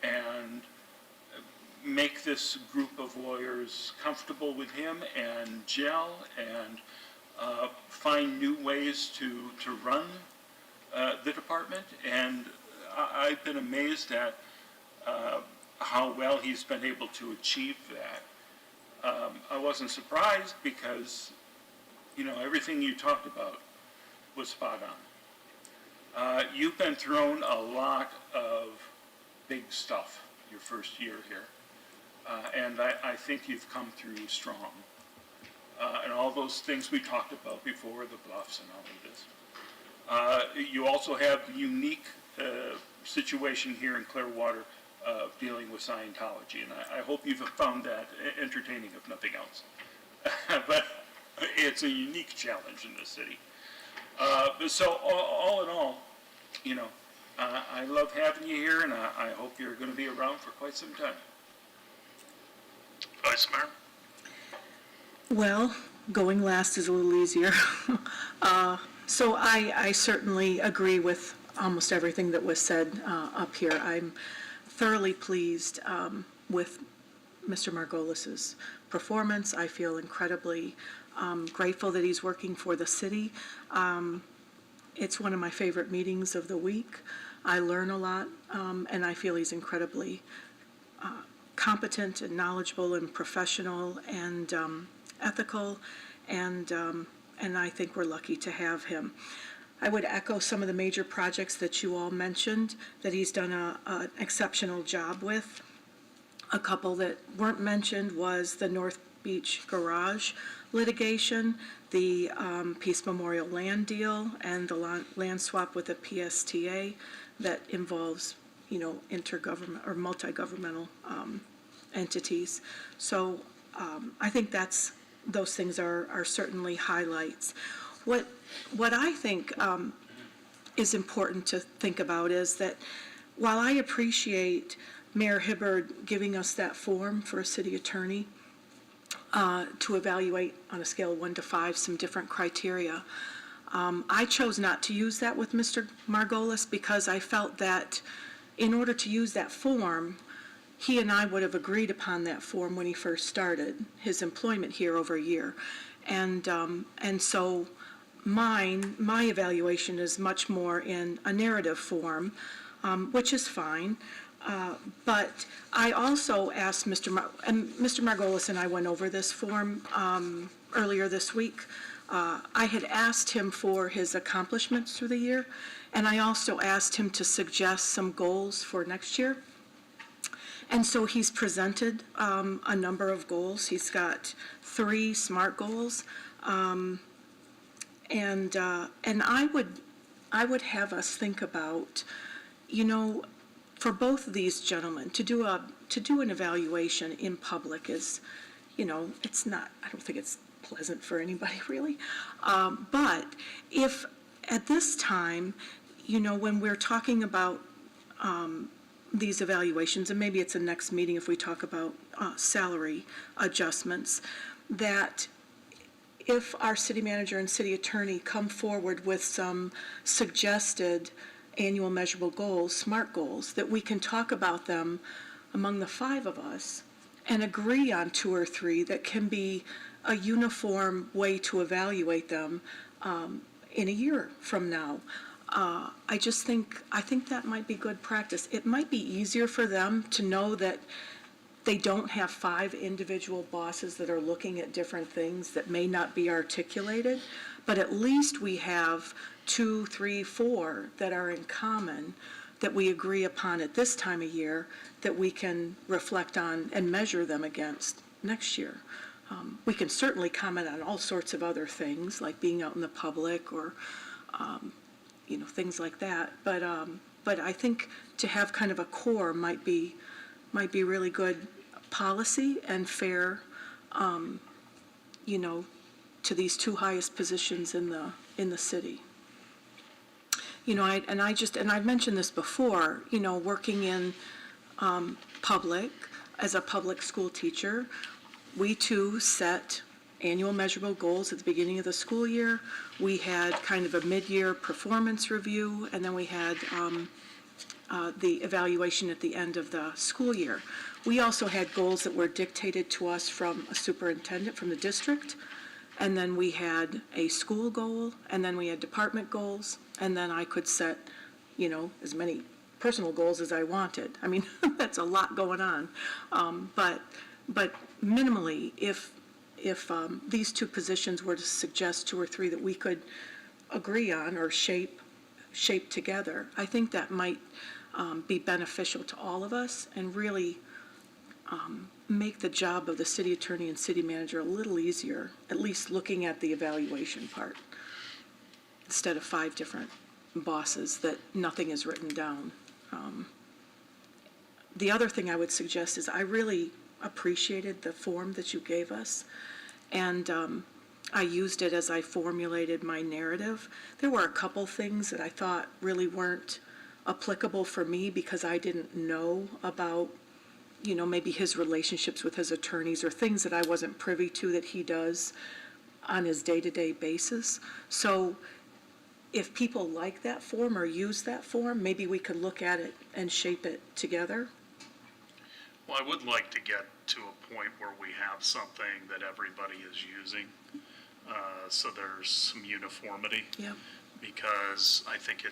and make this group of lawyers comfortable with him and gel and find new ways to run the department. And I've been amazed at how well he's been able to achieve that. I wasn't surprised because, you know, everything you talked about was spot on. You've been thrown a lot of big stuff your first year here, and I think you've come through strong. And all those things we talked about before, the bluffs and all of this. You also have the unique situation here in Clearwater dealing with Scientology, and I hope you've found that entertaining, if nothing else. But it's a unique challenge in this city. So all in all, you know, I love having you here, and I hope you're going to be around for quite some time. Vice Mayor? Well, going last is a little easier. So I certainly agree with almost everything that was said up here. I'm thoroughly pleased with Mr. Margolis's performance. I feel incredibly grateful that he's working for the city. It's one of my favorite meetings of the week. I learn a lot, and I feel he's incredibly competent and knowledgeable and professional and ethical, and I think we're lucky to have him. I would echo some of the major projects that you all mentioned that he's done an exceptional job with. A couple that weren't mentioned was the North Beach Garage litigation, the Peace Memorial land deal, and the land swap with the PSTA that involves, you know, intergovernment or multi-governmental entities. So I think those things are certainly highlights. What I think is important to think about is that while I appreciate Mayor Hibbard giving us that form for a city attorney to evaluate on a scale of 1 to 5 some different criteria, I chose not to use that with Mr. Margolis because I felt that in order to use that form, he and I would have agreed upon that form when he first started his employment here over a year. And so my evaluation is much more in a narrative form, which is fine. But I also asked Mr. Margolis and I went over this form earlier this week. I had asked him for his accomplishments through the year, and I also asked him to suggest some goals for next year. And so he's presented a number of goals. He's got 3 SMART goals. And I would have us think about you know, for both of these gentlemen, to do an evaluation in public is, you know, it's not, I don't think it's pleasant for anybody really. But if at this time, you know, when we're talking about these evaluations, and maybe it's the next meeting if we talk about salary adjustments, that if our city manager and city attorney come forward with some suggested annual measurable goals, SMART goals, that we can talk about them among the five of us and agree on 2 or 3 that can be a uniform way to evaluate them in a year from now. I think that might be good practice. It might be easier for them to know that they don't have 5 individual bosses that are looking at different things that may not be articulated, but at least we have 2, 3, 4 that are in common that we agree upon at this time of year that we can reflect on and measure them against next year. We can certainly comment on all sorts of other things like being out in the public or you know, things like that. But I think to have kind of a core might be really good policy and fair, you know, to these 2 highest positions in the city. You know, I've mentioned this before, you know, working in public, as a public school teacher, we too set annual measurable goals at the beginning of the school year. We had kind of a mid-year performance review, and then we had the evaluation at the end of the school year. We also had goals that were dictated to us from a superintendent from the district, and then we had a school goal, and then we had department goals, and then I could set, you know, as many personal goals as I wanted. I mean, that's a lot going on. But minimally, if these 2 positions were to suggest 2 or 3 that we could agree on or shape together, I think that might be beneficial to all of us and really make the job of the city attorney and city manager a little easier, at least looking at the evaluation part, instead of 5 different bosses that nothing is written down. The other thing I would suggest is I really appreciated the form that you gave us, and I used it as I formulated my narrative. There were a couple things that I thought really weren't applicable for me because I didn't know about, you know, maybe his relationships with his attorneys or things that I wasn't privy to that he does on his day-to-day basis. So if people like that form or use that form, maybe we could look at it and shape it together. Well, I would like to get to a point where we have something that everybody is using, so there's some uniformity. Yep. Because I think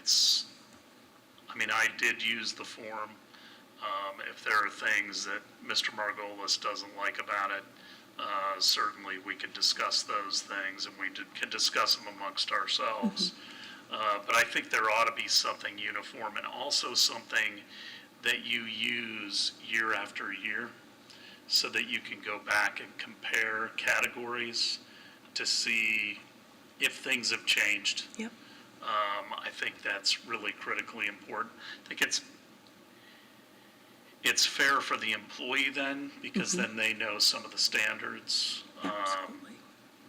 I did use the form. If there are things that Mr. Margolis doesn't like about it, certainly we could discuss those things, and we can discuss them amongst ourselves. But I think there ought to be something uniform and also something that you use year after year so that you can go back and compare categories to see if things have changed. Yep. I think that's really critically important. I think it's fair for the employee then, because then they know some of the standards.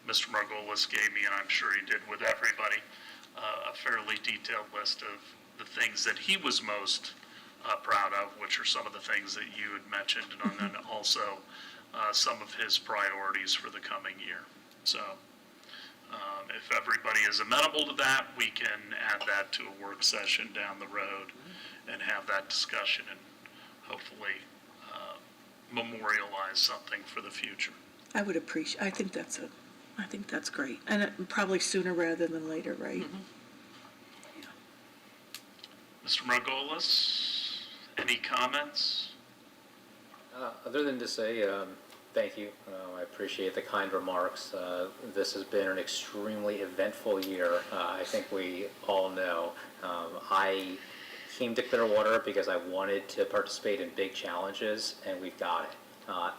Mr. Margolis gave me, and I'm sure he did with everybody, a fairly detailed list of the things that he was most proud of, which are some of the things that you had mentioned, and then also some of his priorities for the coming year. So if everybody is amenable to that, we can add that to a work session down the road and have that discussion and hopefully memorialize something for the future. I think that's great, and probably sooner rather than later, right? Mr. Margolis, any comments? Other than to say thank you. I appreciate the kind remarks. This has been an extremely eventful year. I think we all know. I came to Clearwater because I wanted to participate in big challenges, and we've got it,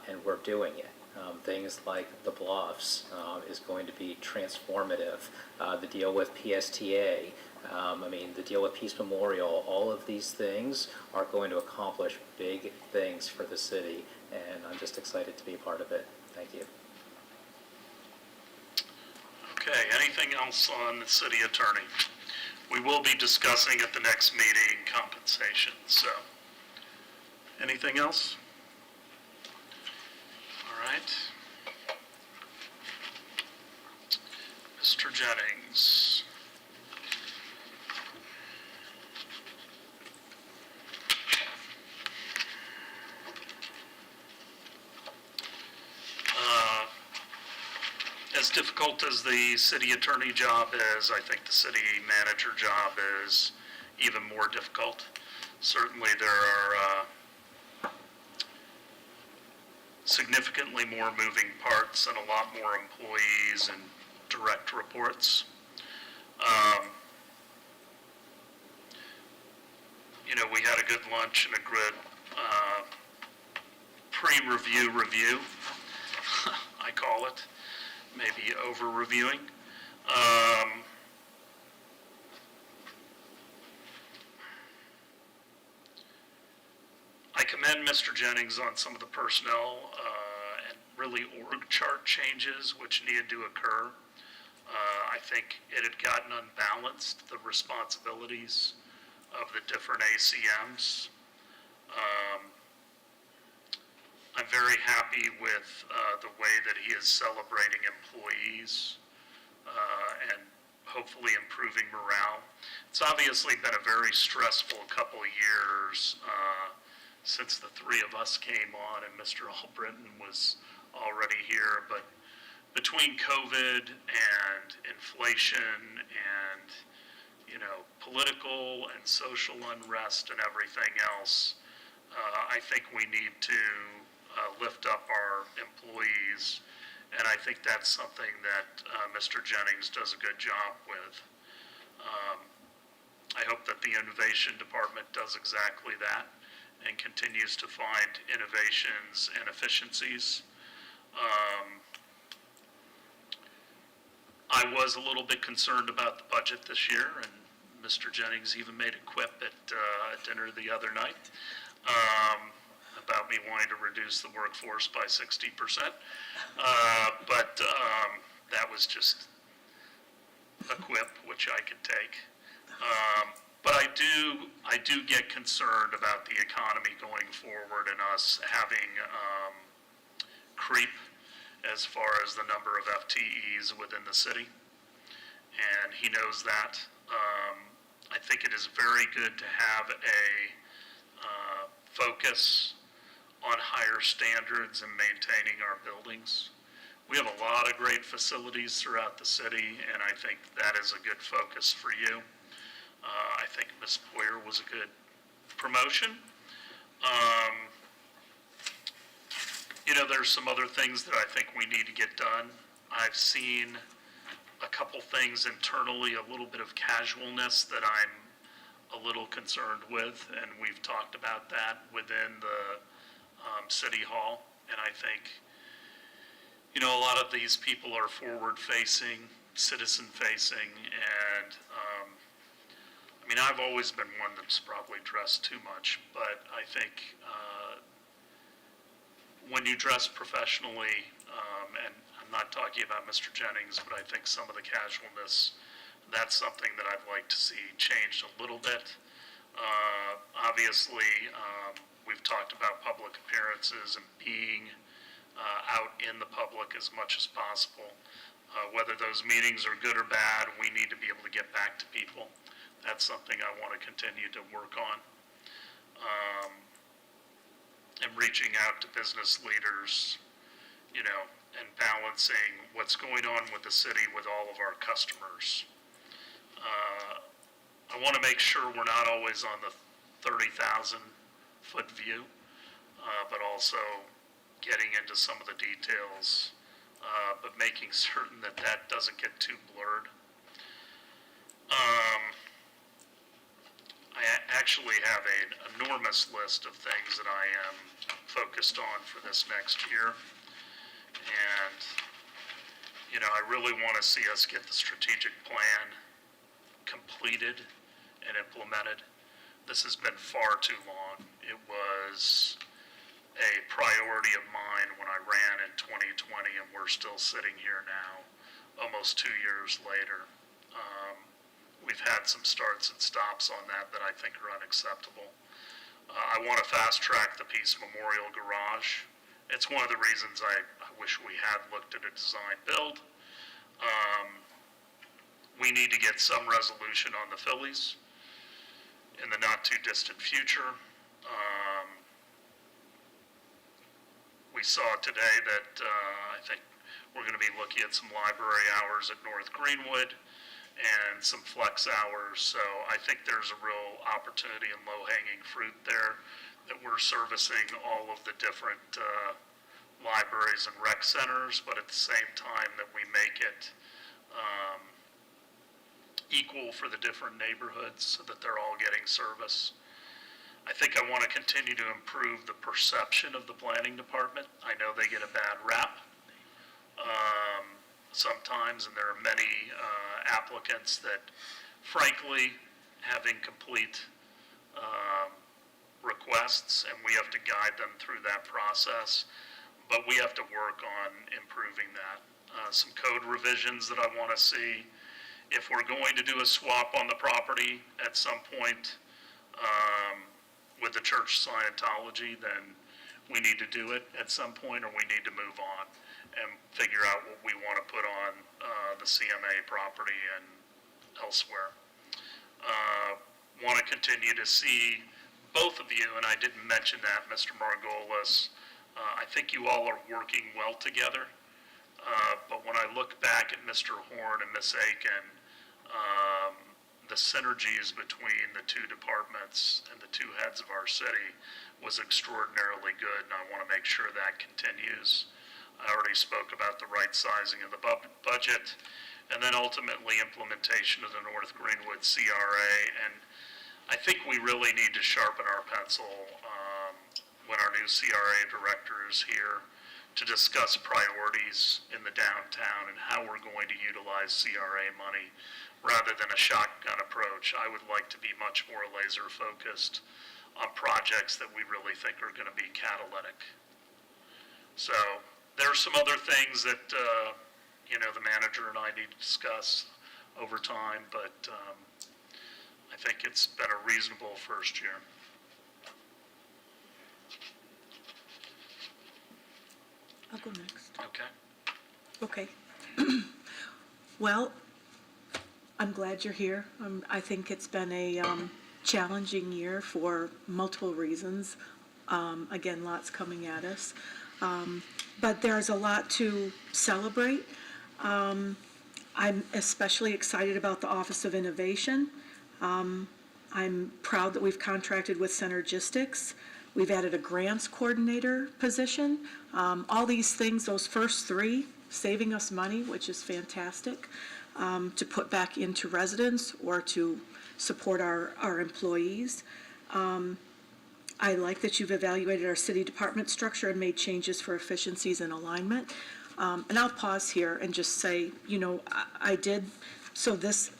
and we're doing it. Things like the Bluffs is going to be transformative. The deal with PSTA The deal with Peace Memorial, all of these things are going to accomplish big things for the city, and I'm just excited to be a part of it. Thank you. Okay, anything else on the city attorney? We will be discussing at the next meeting compensation, so. Anything else? All right. Mr. Jennings. As difficult as the city attorney job is, I think the city manager job is even more difficult. Certainly there are significantly more moving parts and a lot more employees and direct reports. We had a good lunch and a good pre-review review, I call it. Maybe over-reviewing. I commend Mr. Jennings on some of the personnel and really org chart changes which needed to occur. I think it had gotten unbalanced, the responsibilities of the different ACMs. I'm very happy with the way that he is celebrating employees and hopefully improving morale. It's obviously been a very stressful couple of years since the three of us came on and Mr. Albritton was already here, but between COVID and inflation and political and social unrest and everything else, I think we need to lift up our employees, and I think that's something that Mr. Jennings does a good job with. I hope that the innovation department does exactly that and continues to find innovations and efficiencies. I was a little bit concerned about the budget this year, and Mr. Jennings even made a quip at dinner the other night about me wanting to reduce the workforce by 60%. But that was just a quip, which I could take. But I do get concerned about the economy going forward and us having creep as far as the number of FTEs within the city. And he knows that. I think it is very good to have a focus on higher standards and maintaining our buildings. We have a lot of great facilities throughout the city, and I think that is a good focus for you. I think Ms. Boyer was a good promotion. There's some other things that I think we need to get done. I've seen a couple things internally, a little bit of casualness that I'm a little concerned with, and we've talked about that within the City Hall. And I think, a lot of these people are forward-facing, citizen-facing, and I've always been one that's probably dressed too much, but I think when you dress professionally, and I'm not talking about Mr. Jennings, but I think some of the casualness, that's something that I'd like to see changed a little bit. Obviously, we've talked about public appearances and being out in the public as much as possible. Whether those meetings are good or bad, we need to be able to get back to people. That's something I want to continue to work on. And reaching out to business leaders, and balancing what's going on with the city with all of our customers. I want to make sure we're not always on the 30,000 foot view, but also getting into some of the details, but making certain that that doesn't get too blurred. I actually have an enormous list of things that I am focused on for this next year. And, I really want to see us get the strategic plan complete completed and implemented. This has been far too long. It was a priority of mine when I ran in 2020, and we're still sitting here now, almost 2 years later. We've had some starts and stops on that I think are unacceptable. I want to fast track the Peace Memorial Garage. It's one of the reasons I wish we had looked at a design build. We need to get some resolution on the Phillies in the not too distant future. We saw today that I think we're going to be looking at some library hours at North Greenwood and some flex hours. So I think there's a real opportunity and low-hanging fruit there that we're servicing all of the different libraries and rec centers, but at the same time that we make it equal for the different neighborhoods so that they're all getting service. I think I want to continue to improve the perception of the planning department. I know they get a bad rap sometimes, and there are many applicants that, frankly, have incomplete requests, and we have to guide them through that process. But we have to work on improving that. Some code revisions that I want to see. If we're going to do a swap on the property at some point with the church Scientology, then we need to do it at some point, or we need to move on and figure out what we want to put on the CMA property and elsewhere. Want to continue to see both of you, and I didn't mention that, Mr. Margolis. I think you all are working well together. But when I look back at Mr. Horn and Ms. Aiken, the synergies between the two departments and the two heads of our city was extraordinarily good, and I want to make sure that continues. I already spoke about the right sizing of the budget, and then ultimately implementation of the North Greenwood CRA. And I think we really need to sharpen our pencil when our new CRA director is here to discuss priorities in the downtown and how we're going to utilize CRA money rather than a shotgun approach. I would like to be much more laser focused on projects that we really think are going to be catalytic. So there are some other things that the manager and I need to discuss over time, but I think it's been a reasonable first year. I'll go next. Okay. Okay. Well, I'm glad you're here. I think it's been a challenging year for multiple reasons. Again, lots coming at us. But there's a lot to celebrate. I'm especially excited about the Office of Innovation. I'm proud that we've contracted with Synergistics. We've added a grants coordinator position. All these things, those first three, saving us money, which is fantastic, to put back into residents or to support our employees. I like that you've evaluated our city department structure and made changes for efficiencies and alignment. And I'll pause here and just say, I did, so this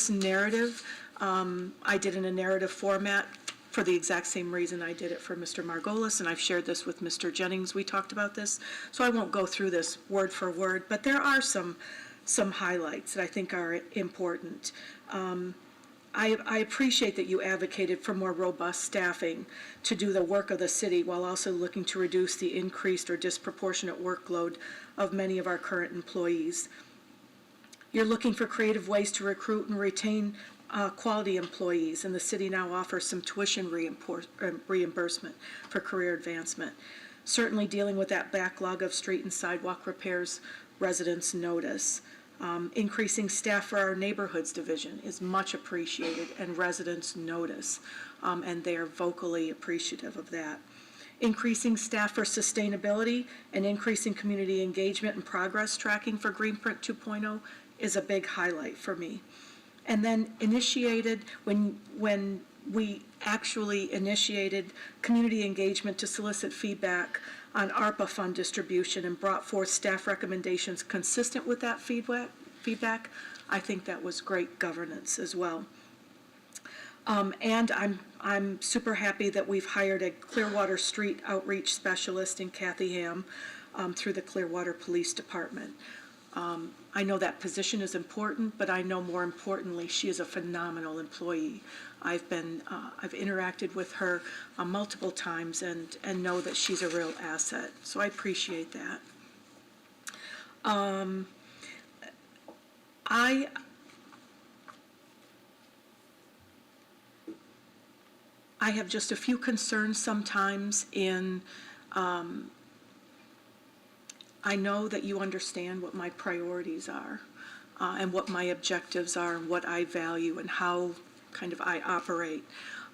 narrative, I did in a narrative format for the exact same reason I did it for Mr. Margolis, and I've shared this with Mr. Jennings. We talked about this, so I won't go through this word for word, but there are some highlights that I think are important. I appreciate that you advocated for more robust staffing to do the work of the city while also looking to reduce the increased or disproportionate workload of many of our current employees. You're looking for creative ways to recruit and retain quality employees, and the city now offers some tuition reimbursement for career advancement. Certainly dealing with that backlog of street and sidewalk repairs residents notice. Increasing staff for our neighborhoods division is much appreciated, and residents notice, and they are vocally appreciative of that. Increasing staff for sustainability and increasing community engagement and progress tracking for Greenprint 2.0 is a big highlight for me. And then when we actually initiated community engagement to solicit feedback on ARPA fund distribution and brought forth staff recommendations consistent with that feedback, I think that was great governance as well. And I'm super happy that we've hired a Clearwater Street outreach specialist in Kathy Ham through the Clearwater Police Department. I know that position is important, but I know more importantly, she is a phenomenal employee. I've interacted with her multiple times and know that she's a real asset. So I appreciate that. I have just a few concerns sometimes in, I know that you understand what my priorities are and what my objectives are and what I value and how kind of I operate.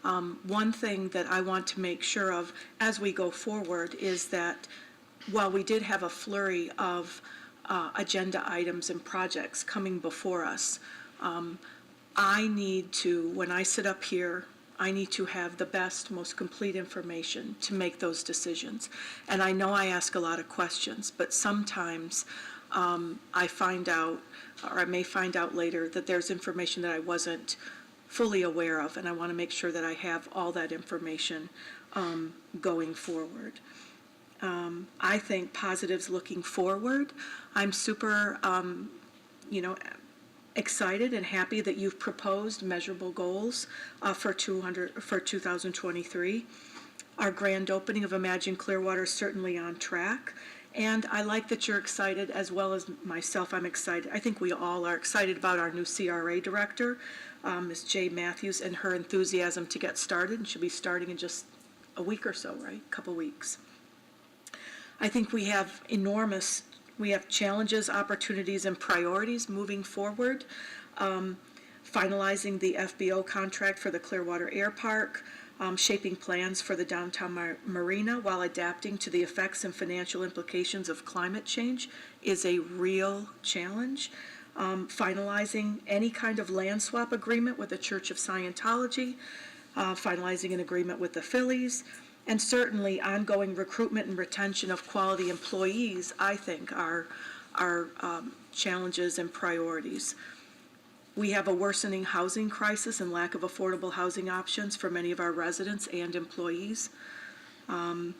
One thing that I want to make sure of as we go forward is that while we did have a flurry of agenda items and projects coming before us, I need to, when I sit up here, I need to have the best, most complete information to make those decisions. And I know I ask a lot of questions, but sometimes I find out, or I may find out later, that there's information that I wasn't fully aware of, and I want to make sure that I have all that information going forward. I think positives looking forward. I'm super, excited and happy that you've proposed measurable goals for 2023. Our grand opening of Imagine Clearwater is certainly on track. And I like that you're excited, as well as myself, I'm excited. I think we all are excited about our new CRA director, Ms. Jay Matthews, and her enthusiasm to get started. And she'll be starting in just a week or so, right? A couple weeks. I think we have challenges, opportunities, and priorities moving forward. Finalizing the FBO contract for the Clearwater Air Park, shaping plans for the downtown marina while adapting to the effects and financial implications of climate change is a real challenge. Finalizing any kind of land swap agreement with the Church of Scientology, finalizing an agreement with the Phillies, and certainly ongoing recruitment and retention of quality employees, I think, are challenges and priorities. We have a worsening housing crisis and lack of affordable housing options for many of our residents and employees. I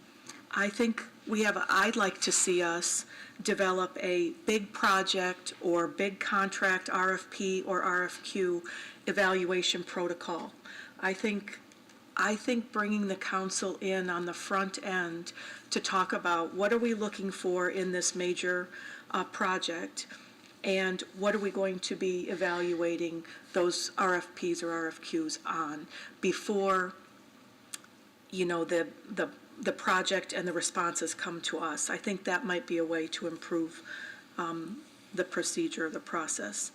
think I'd like to see us develop a big project or big contract RFP or RFQ evaluation protocol. I think bringing the council in on the front end to talk about what are we looking for in this major project, and what are we going to be evaluating those RFPs or RFQs on before, the project and the responses come to us. I think that might be a way to improve the procedure, the process.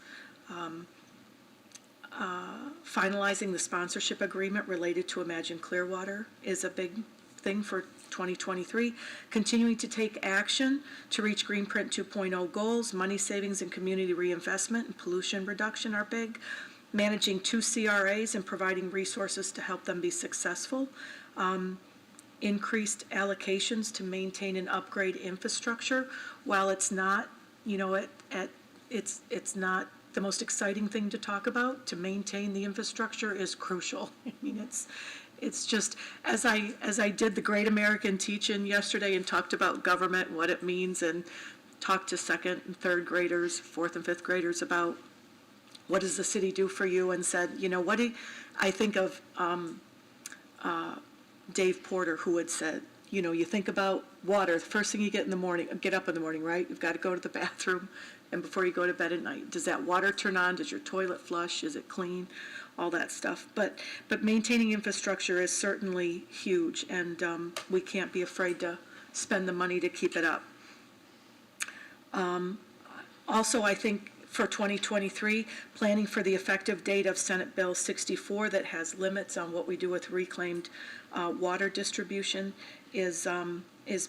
Finalizing the sponsorship agreement related to Imagine Clearwater is a big thing for 2023. Continuing to take action to reach Greenprint 2.0 goals, money savings and community reinvestment and pollution reduction are big. Managing 2 CRAs and providing resources to help them be successful. Increased allocations to maintain and upgrade infrastructure. While it's not, it's not the most exciting thing to talk about. To maintain the infrastructure is crucial. I mean, it's just, as I did the Great American Teach-In yesterday and talked about government, what it means, and talked to second and third graders, fourth and fifth graders about what does the city do for you, and said, I think of Dave Porter, who had said, you think about water, the first thing you get up in the morning, right? You've got to go to the bathroom, and before you go to bed at night, does that water turn on? Does your toilet flush? Is it clean? All that stuff. But maintaining infrastructure is certainly huge, and we can't be afraid to spend the money to keep it up. Also, I think for 2023, planning for the effective date of Senate Bill 64 that has limits on what we do with reclaimed water distribution is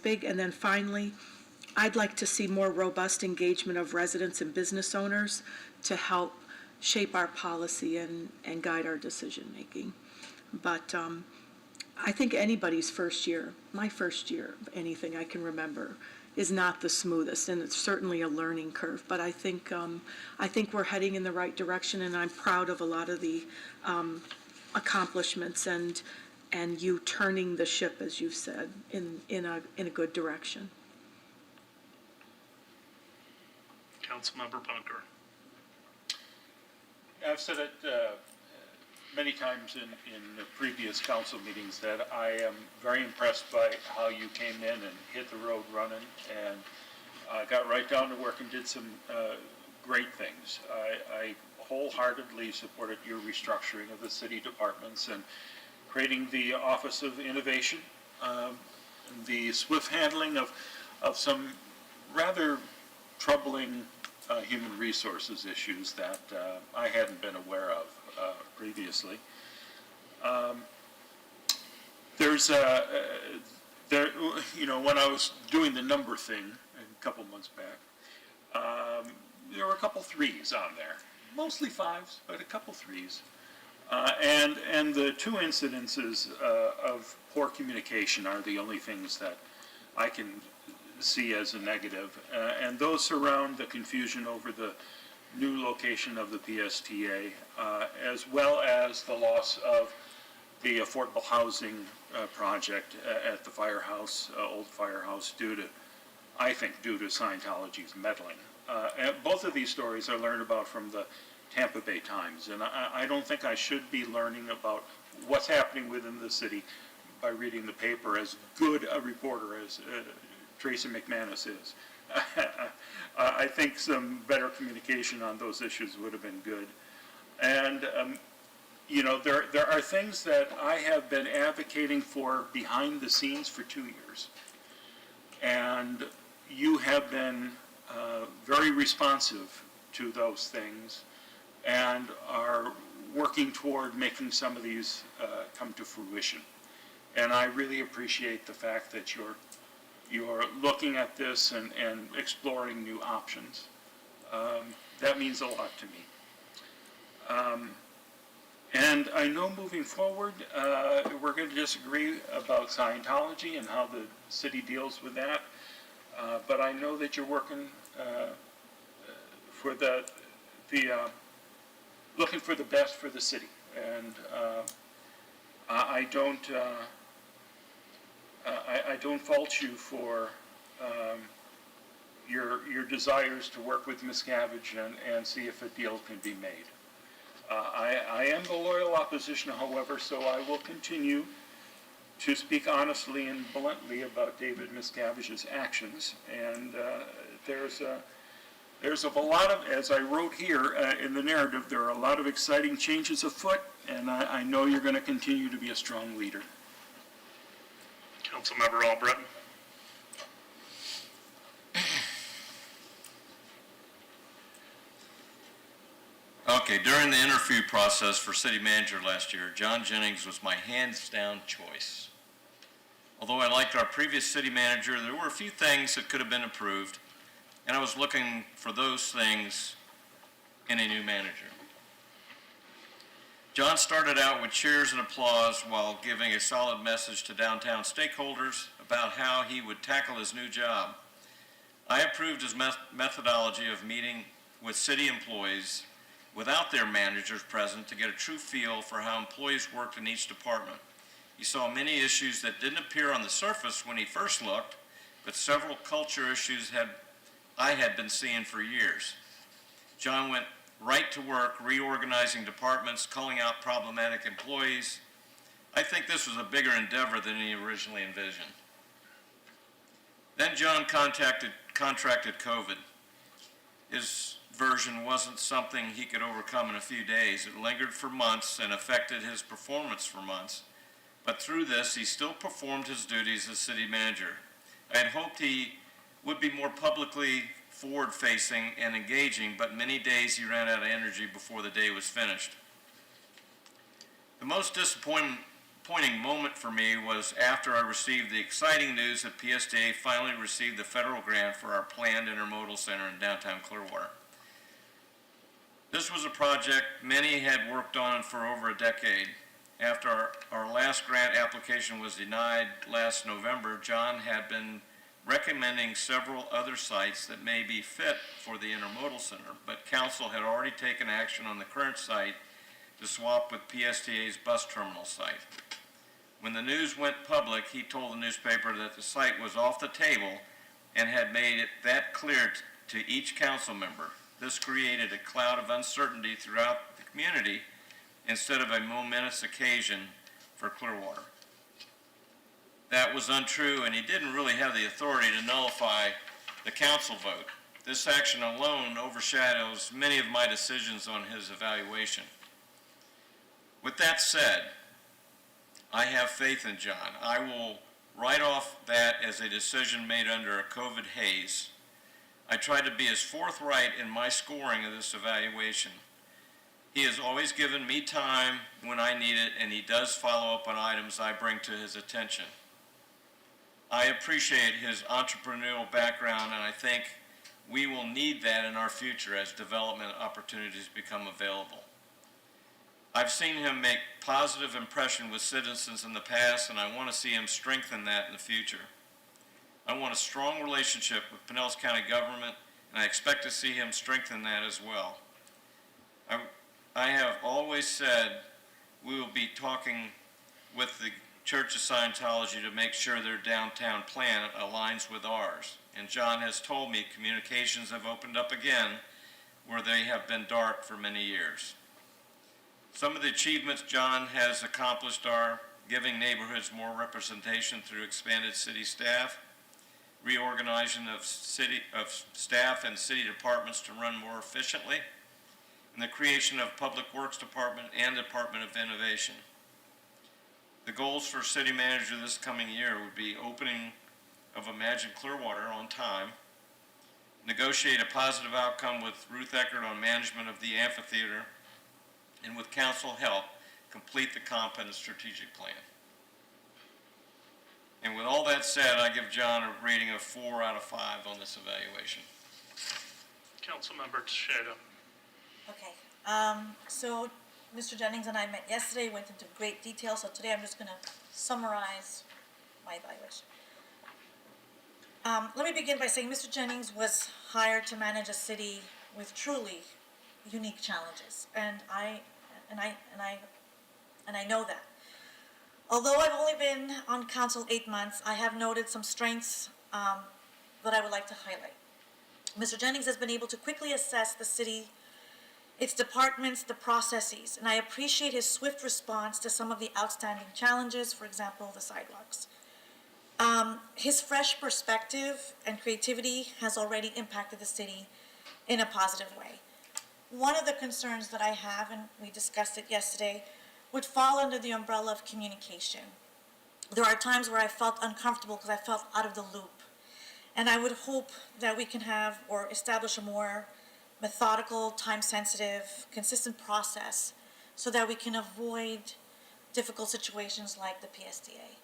big. And then finally, I'd like to see more robust engagement of residents and business owners to help shape our policy and guide our decision making. But I think anybody's first year, my first year of anything I can remember, is not the smoothest, and it's certainly a learning curve. But I think we're heading in the right direction, and I'm proud of a lot of the accomplishments and you turning the ship, as you've said, in a good direction. Councilmember Bunker. I've said it many times in the previous council meetings that I am very impressed by how you came in and hit the road running and got right down to work and did some great things. I wholeheartedly supported your restructuring of the city departments and creating the Office of Innovation, the swift handling of some rather troubling human resources issues that I hadn't been aware of previously. When I was doing the number thing a couple months back, there were a couple threes on there, mostly fives, but a couple threes. And the two incidences of poor communication are the only things that I can see as a negative, and those surround the confusion over the new location of the PSTA, as well as the loss of the affordable housing project at the firehouse, old firehouse, due to Scientology's meddling. And both of these stories I learned about from the Tampa Bay Times, and I don't think I should be learning about what's happening within the city by reading the paper, as good a reporter as Tracy McManus is. I think some better communication on those issues would have been good. And, there are things that I have been advocating for behind the scenes for 2 years. And you have been very responsive to those things and are working toward making some of these come to fruition. And I really appreciate the fact that you're looking at this and exploring new options. That means a lot to me. And I know moving forward, we're going to disagree about Scientology and how the city deals with that. But I know that you're working for looking for the best for the city. And I don't fault you for your desires to work with Miscavige and see if a deal can be made. I am the loyal opposition, however, so I will continue to speak honestly and bluntly about David Miscavige's actions. And there's a lot of, as I wrote here in the narrative, there are a lot of exciting changes afoot, and I know you're going to continue to be a strong leader. Councilmember Albritton. Okay, during the interview process for city manager last year, John Jennings was my hands-down choice. Although I liked our previous city manager, there were a few things that could have been improved, and I was looking for those things in a new manager. John started out with cheers and applause while giving a solid message to downtown stakeholders about how he would tackle his new job. I approved his methodology of meeting with city employees without their managers present to get a true feel for how employees worked in each department. He saw many issues that didn't appear on the surface when he first looked, but several culture issues I had been seeing for years. John went right to work reorganizing departments, calling out problematic employees. I think this was a bigger endeavor than he originally envisioned. Then John contracted COVID. His version wasn't something he could overcome in a few days. It lingered for months and affected his performance for months. But through this, he still performed his duties as city manager. I had hoped he would be more publicly forward-facing and engaging, but many days he ran out of energy before the day was finished. The most disappointing moment for me was after I received the exciting news that PSTA finally received the federal grant for our planned intermodal center in downtown Clearwater. This was a project many had worked on for over a decade. After our last grant application was denied last November, John had been recommending several other sites that may be fit for the intermodal center, but council had already taken action on the current site to swap with PSTA's bus terminal site. When the news went public, he told the newspaper that the site was off the table and had made it that clear to each council member. This created a cloud of uncertainty throughout the community instead of a momentous occasion for Clearwater. That was untrue, and he didn't really have the authority to nullify the council vote. This action alone overshadows many of my decisions on his evaluation. With that said, I have faith in John. I will write off that as a decision made under a COVID haze. I tried to be as forthright in my scoring of this evaluation. He has always given me time when I need it, and he does follow up on items I bring to his attention. I appreciate his entrepreneurial background, and I think we will need that in our future as development opportunities become available. I've seen him make positive impression with citizens in the past, and I want to see him strengthen that in the future. I want a strong relationship with Pinellas County government, and I expect to see him strengthen that as well. I have always said we will be talking with the Church of Scientology to make sure their downtown plan aligns with ours. And John has told me communications have opened up again where they have been dark for many years. Some of the achievements John has accomplished are giving neighborhoods more representation through expanded city staff, reorganization of staff and city departments to run more efficiently, and the creation of Public Works Department and Department of Innovation. The goals for city manager this coming year would be opening of Imagine Clearwater on time, negotiate a positive outcome with Ruth Eckert on management of the amphitheater, and with council help, complete the comp and the strategic plan. And with all that said, I give John a rating of 4 out of 5 on this evaluation. Councilmember Teixeira. Okay, so Mr. Jennings and I met yesterday, went into great detail, so today I'm just gonna summarize my evaluation. Let me begin by saying Mr. Jennings was hired to manage a city with truly unique challenges, and I know that. Although I've only been on council 8 months, I have noted some strengths that I would like to highlight. Mr. Jennings has been able to quickly assess the city, its departments, the processes, and I appreciate his swift response to some of the outstanding challenges, for example, the sidewalks. His fresh perspective and creativity has already impacted the city in a positive way. One of the concerns that I have, and we discussed it yesterday, would fall under the umbrella of communication. There are times where I felt uncomfortable because I felt out of the loop. And I would hope that we can have or establish a more methodical, time-sensitive, consistent process so that we can avoid difficult situations like the PSDA.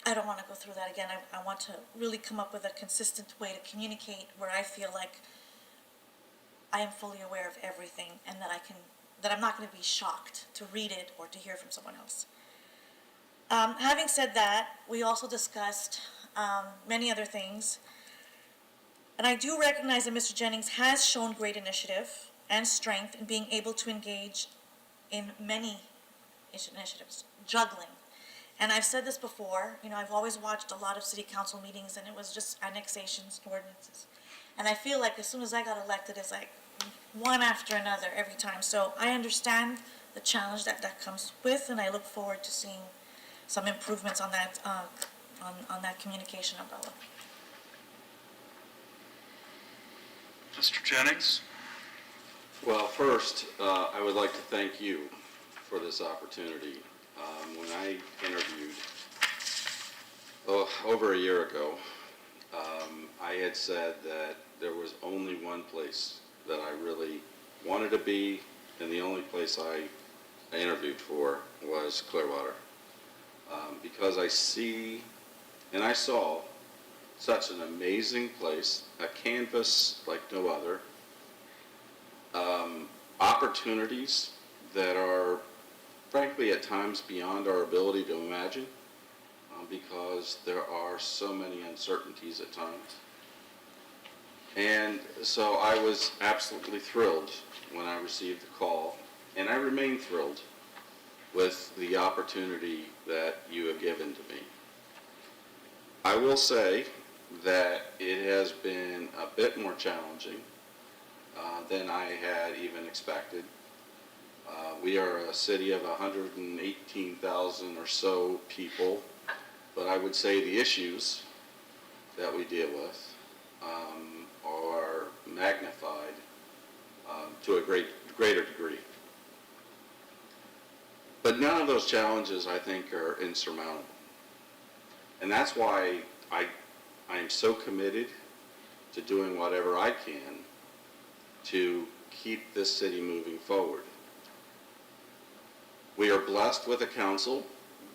I don't want to go through that again. I want to really come up with a consistent way to communicate where I feel like I am fully aware of everything and that I'm not going to be shocked to read it or to hear from someone else. Having said that, we also discussed many other things. And I do recognize that Mr. Jennings has shown great initiative and strength in being able to engage in many initiatives, juggling. And I've said this before, I've always watched a lot of city council meetings and it was just annexations and ordinances. And I feel like as soon as I got elected, it's like one after another every time. So I understand the challenge that comes with, and I look forward to seeing some improvements on that, on that communication umbrella. Mr. Jennings? Well, first, I would like to thank you for this opportunity. When I interviewed over a year ago, I had said that there was only one place that I really wanted to be, and the only place I interviewed for was Clearwater. Because I see, and I saw, such an amazing place, a canvas like no other, opportunities that are frankly at times beyond our ability to imagine, because there are so many uncertainties at times. And so I was absolutely thrilled when I received the call, and I remain thrilled with the opportunity that you have given to me. I will say that it has been a bit more challenging than I had even expected. We are a city of 118,000 or so people, but I would say the issues that we deal with are magnified to a greater degree. But none of those challenges, I think, are insurmountable. And that's why I'm so committed to doing whatever I can to keep this city moving forward. We are blessed with a council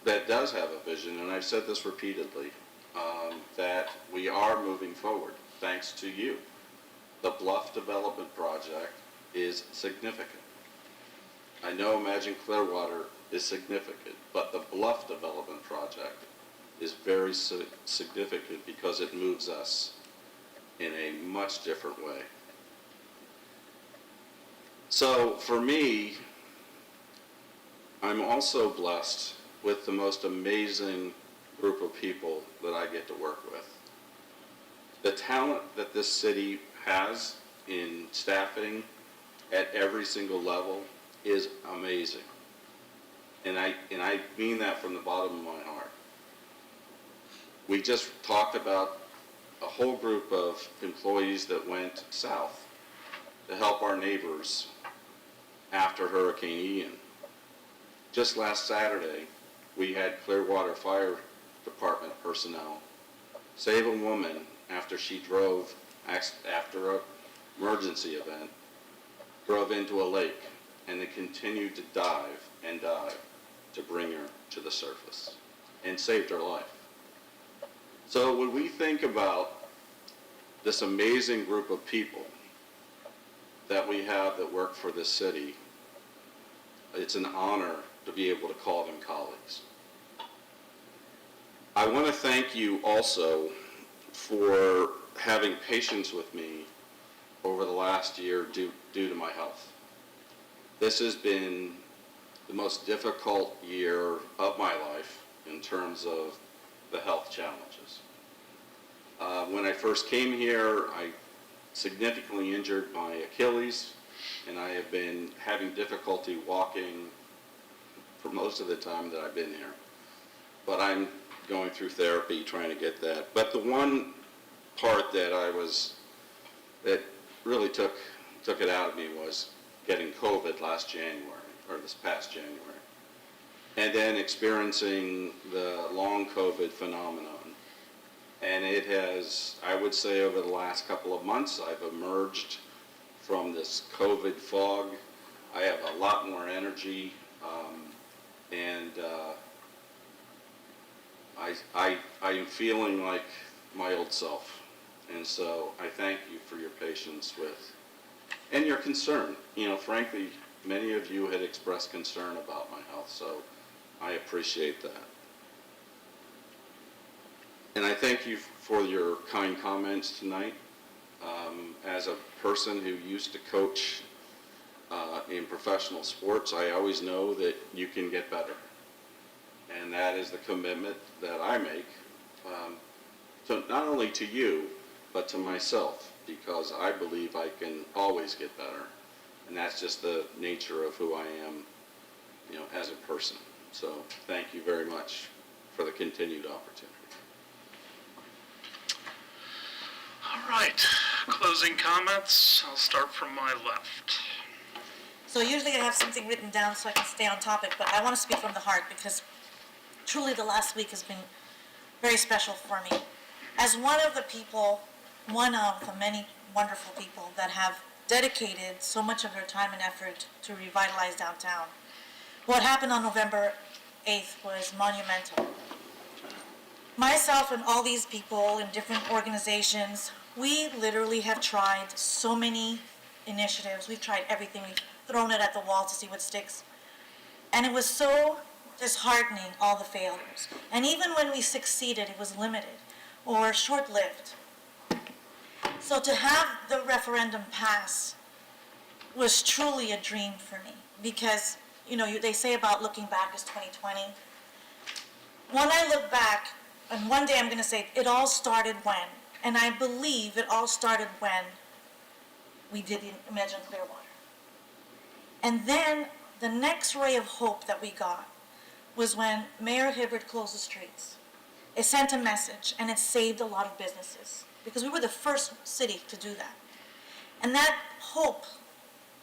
that does have a vision, and I've said this repeatedly, that we are moving forward, thanks to you. The Bluff Development Project is significant. I know Imagine Clearwater is significant, but the Bluff Development Project is very significant because it moves us in a much different way. So for me, I'm also blessed with the most amazing group of people that I get to work with. The talent that this city has in staffing at every single level is amazing. And I mean that from the bottom of my heart. We just talked about a whole group of employees that went south to help our neighbors after Hurricane Ian. Just last Saturday, we had Clearwater Fire Department personnel save a woman after she drove, after an emergency event, drove into a lake, and they continued to dive and dive to bring her to the surface and saved her life. So when we think about this amazing group of people that we have that work for this city, it's an honor to be able to call them colleagues. I want to thank you also for having patience with me over the last year due to my health. This has been the most difficult year of my life in terms of the health challenges. When I first came here, I significantly injured my Achilles, and I have been having difficulty walking for most of the time that I've been here. But I'm going through therapy trying to get that. But the one part that really took it out of me was getting COVID last January, or this past January. And then experiencing the long COVID phenomenon. And it has, I would say over the last couple of months, I've emerged from this COVID fog. I have a lot more energy, and I am feeling like my old self. And so I thank you for your patience and your concern. You know, frankly, many of you had expressed concern about my health, so I appreciate that. And I thank you for your kind comments tonight. As a person who used to coach in professional sports, I always know that you can get better. And that is the commitment that I make, not only to you, but to myself, because I believe I can always get better. And that's just the nature of who I am, you know, as a person. So thank you very much for the continued opportunity. All right, closing comments. I'll start from my left. So usually I have something written down so I can stay on topic, but I want to speak from the heart because truly the last week has been very special for me. As one of the many wonderful people that have dedicated so much of their time and effort to revitalize downtown, what happened on November 8th was monumental. Myself and all these people in different organizations, we literally have tried so many initiatives. We've tried everything. We've thrown it at the wall to see what sticks. And it was so disheartening, all the failures. And even when we succeeded, it was limited or short-lived. So to have the referendum pass was truly a dream for me because, they say about looking back is 2020. When I look back, and one day I'm going to say, it all started when, and I believe it all started when we did Imagine Clearwater. And then the next ray of hope that we got was when Mayor Hibbert closed the streets. It sent a message, and it saved a lot of businesses, because we were the first city to do that. And that hope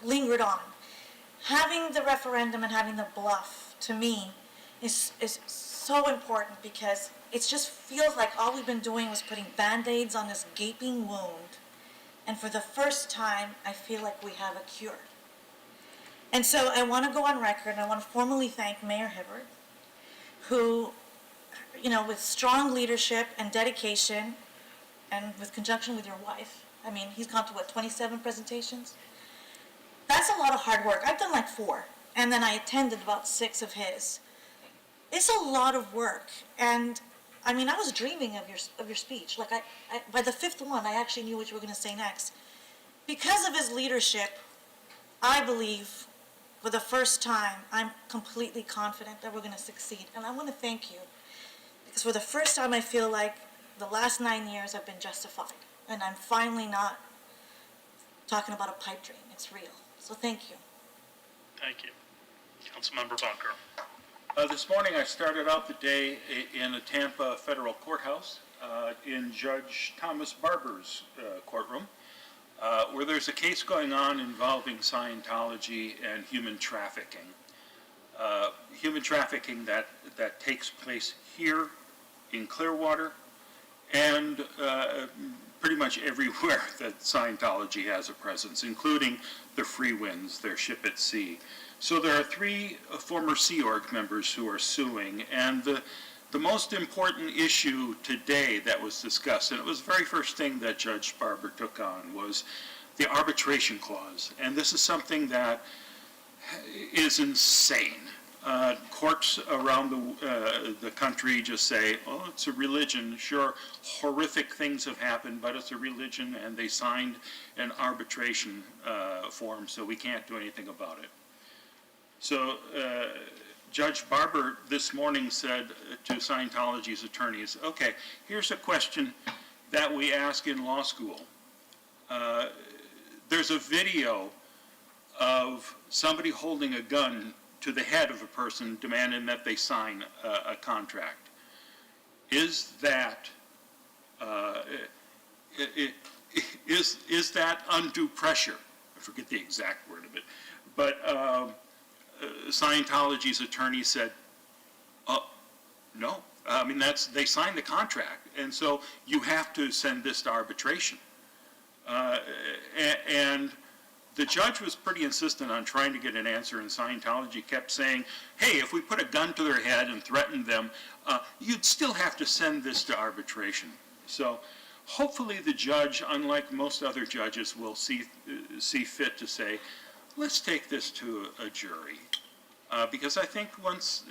lingered on. Having the referendum and having the bluff, to me, is so important, because it just feels like all we've been doing was putting Band-Aids on this gaping wound, and for the first time, I feel like we have a cure. And so I want to go on record, and I want to formally thank Mayor Hibbert, who, with strong leadership and dedication, and with conjunction with your wife, he's gone to 27 presentations? That's a lot of hard work. I've done like 4, and then I attended about 6 of his. It's a lot of work, and I was dreaming of your speech. Like by the 5th one, I actually knew what you were going to say next. Because of his leadership, I believe, for the first time, I'm completely confident that we're going to succeed, and I want to thank you, because for the first time, I feel like the last 9 years have been justified, and I'm finally not talking about a pipe dream. It's real. So thank you. Thank you. Councilmember Bunker. This morning, I started out the day in a Tampa federal courthouse in Judge Thomas Barber's courtroom, where there's a case going on involving Scientology and human trafficking. Human trafficking that takes place here in Clearwater and pretty much everywhere that Scientology has a presence, including the Free Winds, their ship at sea. So there are 3 former Sea Org members who are suing, and the most important issue today that was discussed, and it was the very first thing that Judge Barber took on, was the arbitration clause. And this is something that is insane. Courts around the country just say, oh, it's a religion. Sure, horrific things have happened, but it's a religion, and they signed an arbitration form, so we can't do anything about it. So Judge Barber this morning said to Scientology's attorneys, okay, here's a question that we ask in law school. There's a video of somebody holding a gun to the head of a person demanding that they sign a contract. Is that is that undue pressure? I forget the exact word of it, but Scientology's attorney said, no. They signed the contract, and so you have to send this to arbitration. And the judge was pretty insistent on trying to get an answer, and Scientology kept saying, hey, if we put a gun to their head and threatened them, you'd still have to send this to arbitration. So hopefully the judge, unlike most other judges, will see fit to say, let's take this to a jury. Because I think once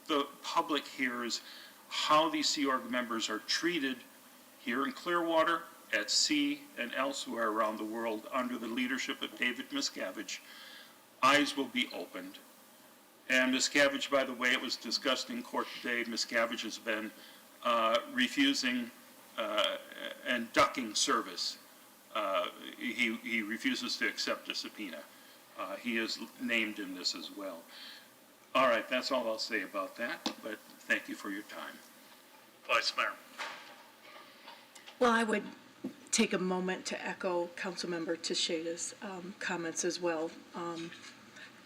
the public hears how these Sea Org members are treated here in Clearwater, at sea, and elsewhere around the world under the leadership of David Miscavige, eyes will be opened. And Miscavige, by the way, it was discussed in court today, Miscavige has been refusing and ducking service. He refuses to accept a subpoena. He is named in this as well. All right, that's all I'll say about that, but thank you for your time. Vice Mayor. Well, I would take a moment to echo Councilmember Teixeira's comments as well.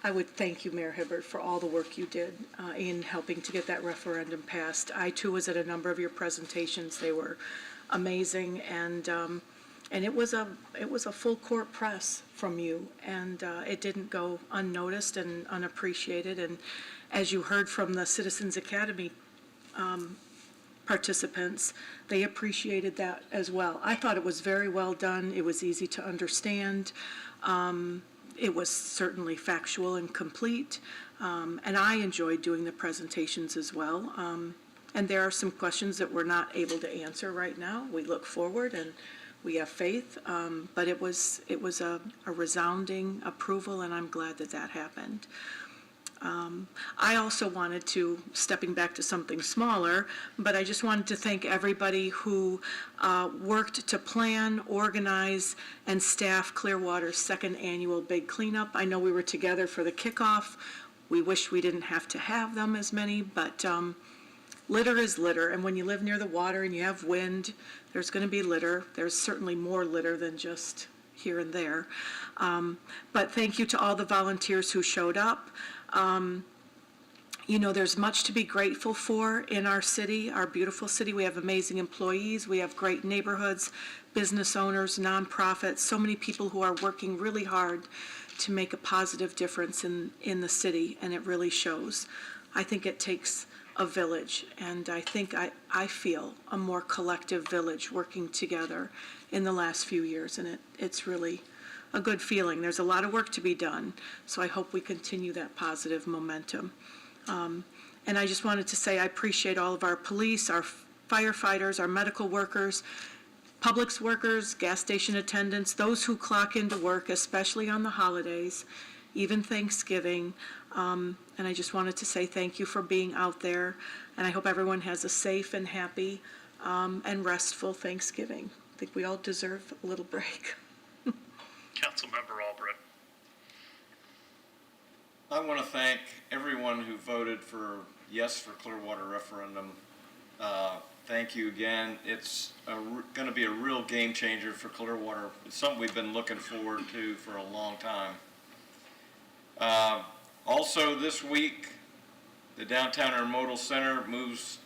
I would thank you, Mayor Hibbert, for all the work you did in helping to get that referendum passed. I, too, was at a number of your presentations. They were amazing, and it was a full court press from you, and it didn't go unnoticed and unappreciated. And as you heard from the Citizens Academy participants, they appreciated that as well. I thought it was very well done. It was easy to understand. It was certainly factual and complete. And I enjoyed doing the presentations as well. And there are some questions that we're not able to answer right now. We look forward and we have faith, but it was a resounding approval, and I'm glad that that happened. I also wanted to, stepping back to something smaller, but I just wanted to thank everybody who worked to plan, organize, and staff Clearwater's second annual big cleanup. I know we were together for the kickoff. We wish we didn't have to have them as many, but litter is litter, and when you live near the water and you have wind, there's going to be litter. There's certainly more litter than just here and there. But thank you to all the volunteers who showed up. You know, there's much to be grateful for in our city, our beautiful city. We have amazing employees. We have great neighborhoods, business owners, nonprofits, so many people who are working really hard to make a positive difference in the city, and it really shows. I think it takes a village, and I feel a more collective village working together in the last few years, and it's really a good feeling. There's a lot of work to be done, so I hope we continue that positive momentum. And I just wanted to say I appreciate all of our police, our firefighters, our medical workers, Publix workers, gas station attendants, those who clock into work, especially on the holidays, even Thanksgiving. And I just wanted to say thank you for being out there, and I hope everyone has a safe and happy and restful Thanksgiving. I think we all deserve a little break. Councilmember Albrecht. I want to thank everyone who voted for yes for Clearwater referendum. Thank you again. It's going to be a real game changer for Clearwater. It's something we've been looking forward to for a long time. Also this week, the Downtown Intermodal Center moves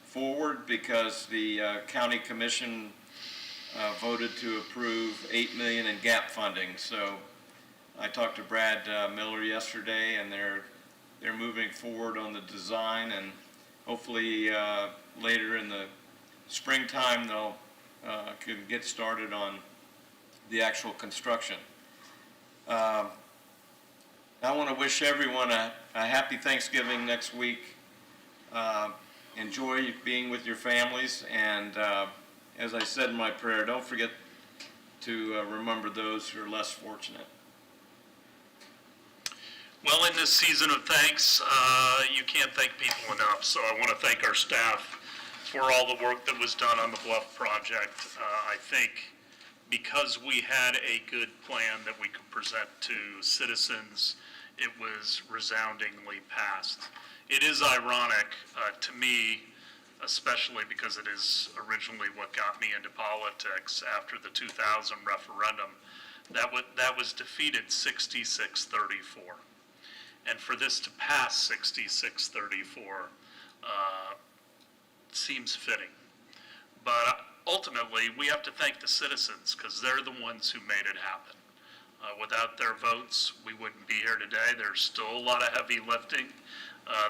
forward because the County Commission voted to approve $8 million in gap funding. So I talked to Brad Miller yesterday, and they're moving forward on the design, and hopefully later in the springtime they'll can get started on the actual construction. I want to wish everyone a happy Thanksgiving next week. Enjoy being with your families, and as I said in my prayer, don't forget to remember those who are less fortunate. Well, in this season of thanks, you can't thank people enough, so I want to thank our staff for all the work that was done on the Bluff project. I think because we had a good plan that we could present to citizens, it was resoundingly passed. It is ironic to me, especially because it is originally what got me into politics after the 2000 referendum, that was defeated 66-34. And for this to pass 66-34 seems fitting. But ultimately, we have to thank the citizens because they're the ones who made it happen. Without their votes, we wouldn't be here today. There's still a lot of heavy lifting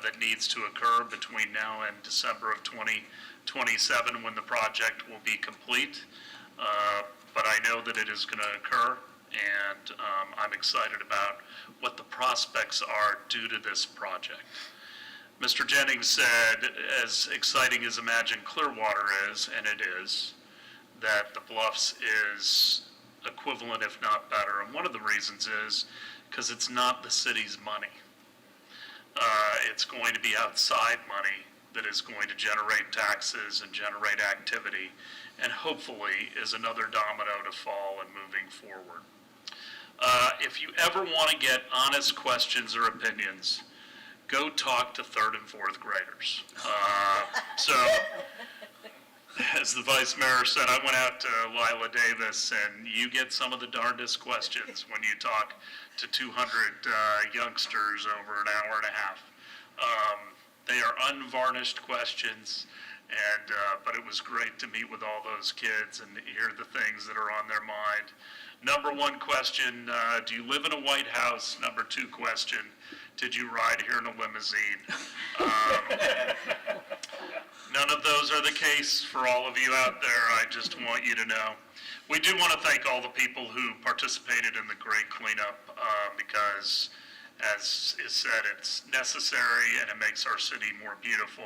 that needs to occur between now and December of 2027 when the project will be complete. But I know that it is going to occur, and I'm excited about what the prospects are due to this project. Mr. Jennings said, as exciting as Imagine Clearwater is, and it is, that the Bluffs is equivalent, if not better. And one of the reasons is because it's not the city's money. It's going to be outside money that is going to generate taxes and generate activity, and hopefully is another domino to fall and moving forward. If you ever want to get honest questions or opinions, go talk to third and fourth graders. So, as the Vice Mayor said, I went out to Lila Davis, and you get some of the darndest questions when you talk to 200 youngsters over an hour and a half. They are unvarnished questions, and but it was great to meet with all those kids and hear the things that are on their mind. Number one question, do you live in a White House? Number two question, did you ride here in a limousine? None of those are the case for all of you out there. I just want you to know. We do want to thank all the people who participated in the great cleanup because As is said, it's necessary and it makes our city more beautiful,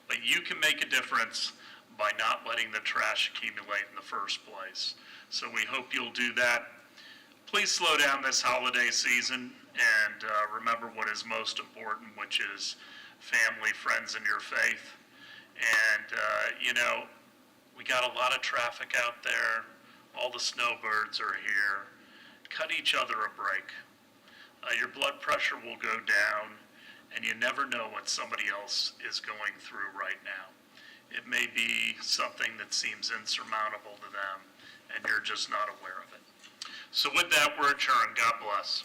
but you can make a difference by not letting the trash accumulate in the first place. So we hope you'll do that. Please slow down this holiday season and remember what is most important, which is family, friends, and your faith. And, we got a lot of traffic out there. All the snowbirds are here. Cut each other a break. Your blood pressure will go down, and you never know what somebody else is going through right now. It may be something that seems insurmountable to them, and you're just not aware of it. So with that, we're adjourned. God bless.